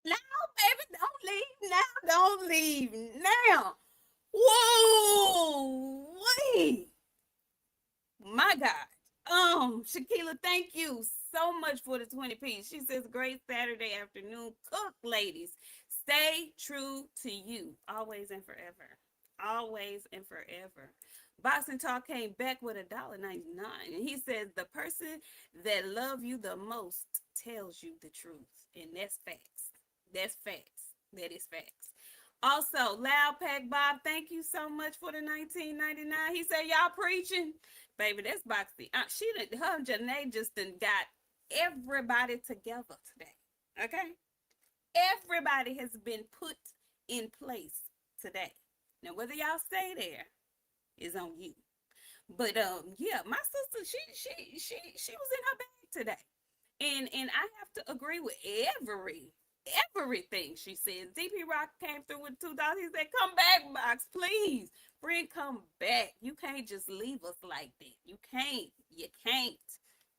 No, baby, don't leave now. Don't leave now. Whoa, wait. My God. Shakila, thank you so much for the 20 piece. She says, great Saturday afternoon. Cook, ladies. Stay true to you. Always and forever. Always and forever. Boxing Talk came back with $1.99. And he says, the person that love you the most tells you the truth. And that's facts. That's facts. That is facts. Also, Loud Pack Bob, thank you so much for the 19.99. He said, y'all preaching. Baby, that's Boxy. Her and Janae just done got everybody together today. Okay? Everybody has been put in place today. Now, whether y'all stay there is on you. But yeah, my sister, she was in her bag today. And I have to agree with everything she said. DP Rock came through with $2. He said, "Come back, Box, please. Friend, come back. You can't just leave us like that. You can't. You can't.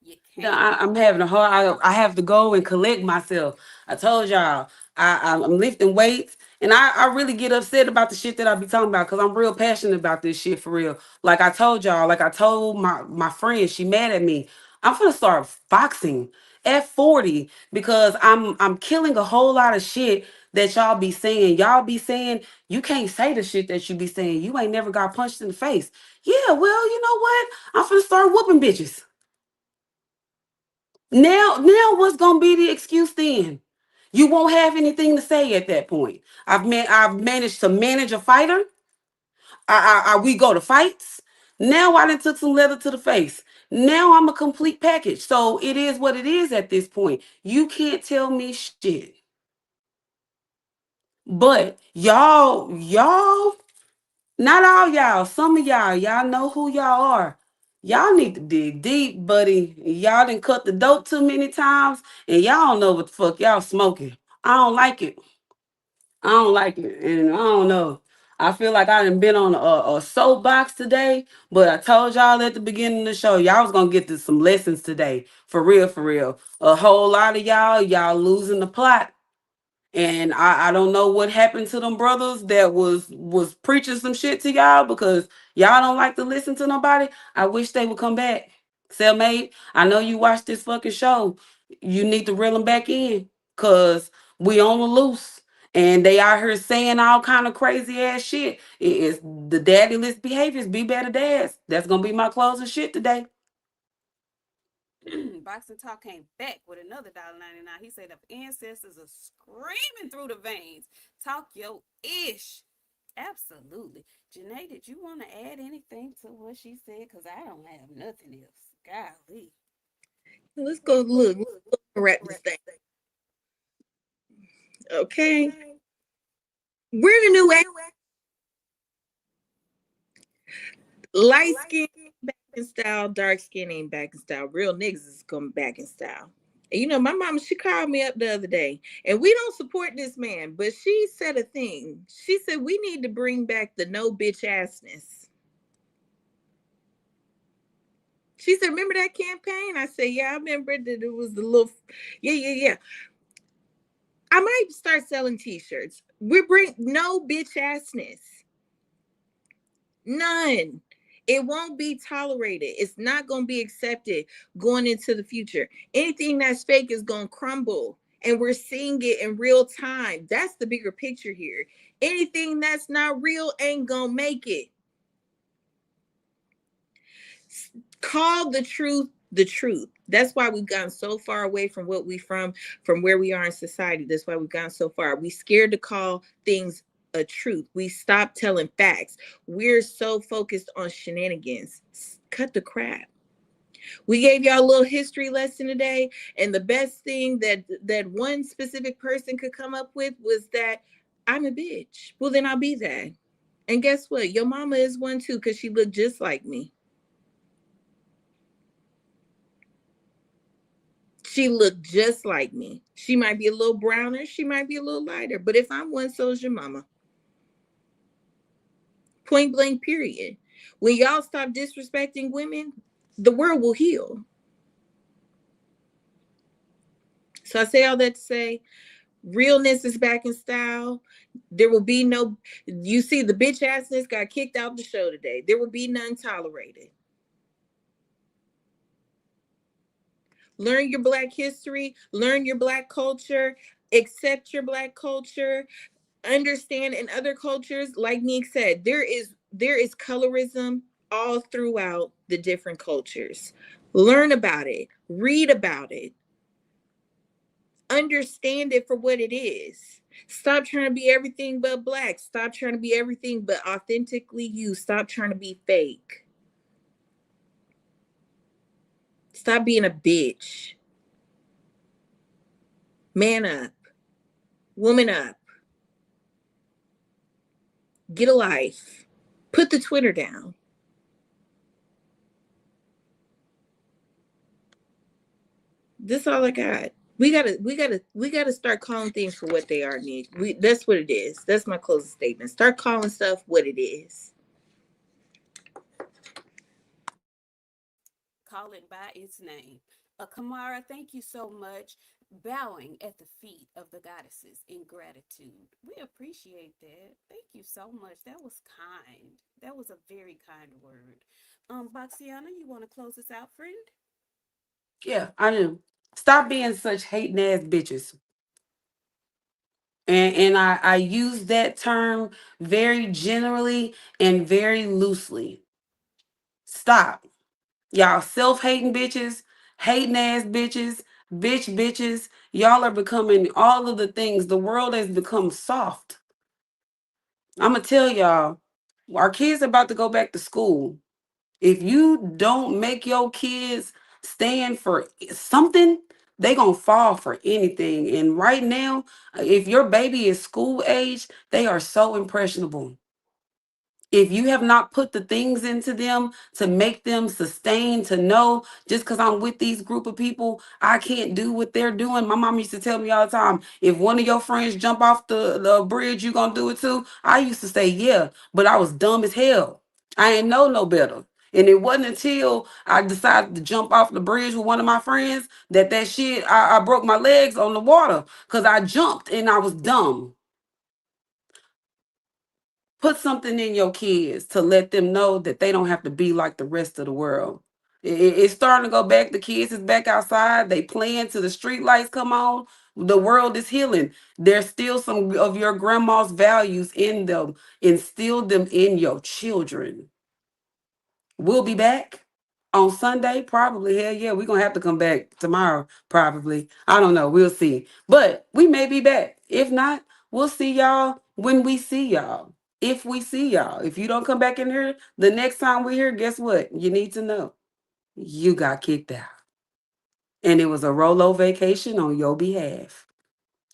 You can't." I'm having a hard. I have to go and collect myself. I told y'all I'm lifting weights, and I really get upset about the shit that I be talking about because I'm real passionate about this shit for real. Like I told y'all, like I told my friend, she mad at me. I'm gonna start boxing at 40 because I'm killing a whole lot of shit that y'all be saying. Y'all be saying you can't say the shit that you be saying. You ain't never got punched in the face. Yeah, well, you know what? I'm gonna start whooping bitches. Now what's gonna be the excuse then? You won't have anything to say at that point. I've managed to manage a fighter. We go to fights. Now I done took some leather to the face. Now I'm a complete package. So it is what it is at this point. You can't tell me shit. But y'all, not all y'all, some of y'all know who y'all are. Y'all need to dig deep, buddy. Y'all done cut the dope too many times, and y'all don't know what the fuck y'all smoking. I don't like it. I don't like it, and I don't know. I feel like I done been on a soapbox today, but I told y'all at the beginning of the show, y'all was gonna get to some lessons today. For real, for real. A whole lot of y'all losing the plot. And I don't know what happened to them brothers that was preaching some shit to y'all because y'all don't like to listen to nobody. I wish they would come back. Cellmate, I know you watch this fucking show. You need to reel them back in because we on the loose. And they out here saying all kind of crazy ass shit. It is the daddyless behaviors. Be better dads. That's gonna be my closing shit today. Boxing Talk came back with another $1.99. He said the ancestors are screaming through the veins. Talk your ish. Absolutely. Janae, did you want to add anything to what she said? Because I don't have nothing else. Golly. Let's go look. Let's wrap this thing. Okay. We're the new light skin back in style, dark skin ain't back in style. Real niggas is coming back in style. And you know, my mama, she called me up the other day, and we don't support this man, but she said a thing. She said we need to bring back the no bitch assness. She said, remember that campaign? I said, yeah, I remember that it was the little, yeah. I might start selling t-shirts. We bring no bitch assness. None. It won't be tolerated. It's not going to be accepted going into the future. Anything that's fake is going to crumble. And we're seeing it in real time. That's the bigger picture here. Anything that's not real ain't going to make it. Call the truth the truth. That's why we've gotten so far away from what we from where we are in society. That's why we've gotten so far. We scared to call things a truth. We stopped telling facts. We're so focused on shenanigans. Cut the crap. We gave y'all a little history lesson today, and the best thing that one specific person could come up with was that I'm a bitch. Well, then I'll be that. And guess what? Your mama is one too, because she looked just like me. She looked just like me. She might be a little browner. She might be a little lighter. But if I'm one, so is your mama. Point blank, period. When y'all stop disrespecting women, the world will heal. So I say all that to say, realness is back in style. There will be no, you see, the bitch assness got kicked out the show today. There will be none tolerated. Learn your Black history, learn your Black culture, accept your Black culture, understand in other cultures, like Nik said, there is colorism all throughout the different cultures. Learn about it, read about it, understand it for what it is. Stop trying to be everything but black. Stop trying to be everything but authentically you. Stop trying to be fake. Stop being a bitch. Man up. Woman up. Get a life. Put the Twitter down. This all I got. We gotta start calling things for what they are, Nick. That's what it is. That's my closing statement. Start calling stuff what it is. Call it by its name. Kamara, thank you so much. Bowing at the feet of the goddesses in gratitude. We appreciate that. Thank you so much. That was kind. That was a very kind word. Boxiana, you want to close us out, friend? Yeah, I do. Stop being such hating ass bitches. And I use that term very generally and very loosely. Stop. Y'all self-hating bitches, hating ass bitches, bitches. Y'all are becoming all of the things. The world has become soft. I'm gonna tell y'all, our kids are about to go back to school. If you don't make your kids stand for something, they gonna fall for anything. And right now, if your baby is school age, they are so impressionable. If you have not put the things into them to make them sustain, to know just because I'm with these group of people, I can't do what they're doing. My mom used to tell me all the time, if one of your friends jump off the bridge, you gonna do it too. I used to say, yeah, but I was dumb as hell. I ain't know no better. And it wasn't until I decided to jump off the bridge with one of my friends that shit, I broke my legs on the water because I jumped and I was dumb. Put something in your kids to let them know that they don't have to be like the rest of the world. It's starting to go back. The kids is back outside. They playing till the street lights come on. The world is healing. There's still some of your grandma's values in them. Instill them in your children. We'll be back on Sunday, probably. Hell yeah, we're gonna have to come back tomorrow, probably. I don't know. We'll see. But we may be back. If not, we'll see y'all when we see y'all. If we see y'all. If you don't come back in here the next time we're here, guess what? You need to know. You got kicked out. And it was a Rolo vacation on your behalf.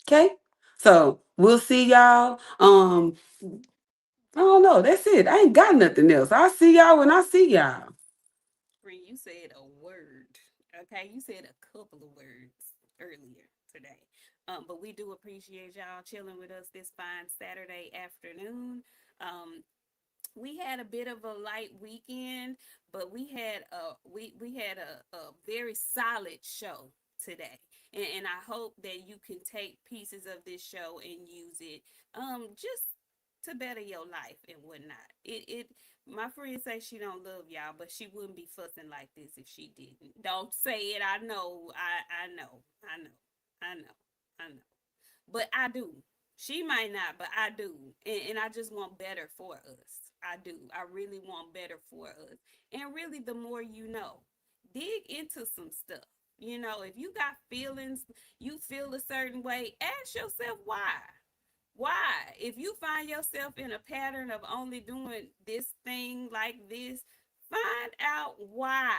Okay? So we'll see y'all. I don't know. That's it. I ain't got nothing else. I'll see y'all when I see y'all. Friend, you said a word. Okay, you said a couple of words earlier today. But we do appreciate y'all chilling with us this fine Saturday afternoon. Um, we had a bit of a light weekend, but we had a very solid show today. And I hope that you can take pieces of this show and use it just to better your life and whatnot. It my friend say she don't love y'all, but she wouldn't be fussing like this if she didn't. Don't say it. I know. I know. I know. I know. I know. But I do. She might not, but I do. And I just want better for us. I do. I really want better for us. And really, the more you know, dig into some stuff. You know, if you got feelings, you feel a certain way, ask yourself why. Why? If you find yourself in a pattern of only doing this thing like this, find out why.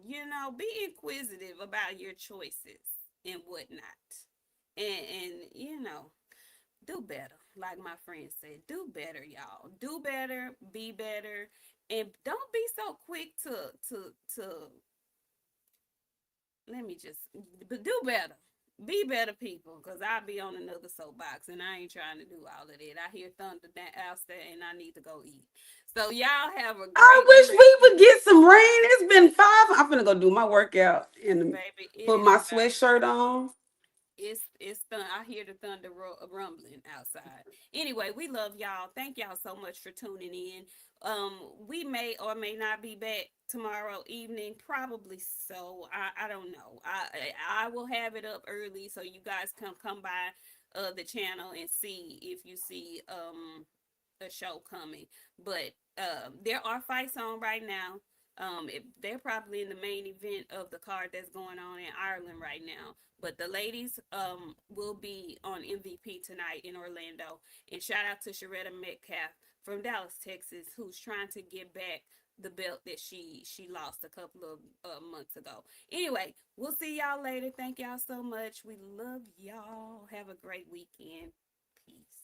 You know, be inquisitive about your choices and whatnot. And you know, do better. Like my friend said, do better, y'all. Do better, be better, and don't be so quick to let me just but do better. Be better people, because I'll be on another soapbox and I ain't trying to do all of that. I hear thunder downstairs and I need to go eat. So y'all have a I great wish we night. would get some rain. It's been 5. I'm gonna go do my workout and Baby, it put is my about sweatshirt on. I hear the thunder rumbling outside. Anyway, we love y'all. Thank y'all so much for tuning in. We may or may not be back tomorrow evening. Probably so. I don't know. I will have it up early so you guys can come by the channel and see if you see a show coming. But there are fights on right now. They're probably in the main event of the card that's going on in Ireland right now. But the ladies will be on MVP tonight in Orlando. And shout out to Sharetta Metcalf from Dallas, Texas, who's trying to get back the belt that she lost a couple of months ago. Anyway, we'll see y'all later. Thank y'all so much. We love y'all. Have a great weekend. Peace.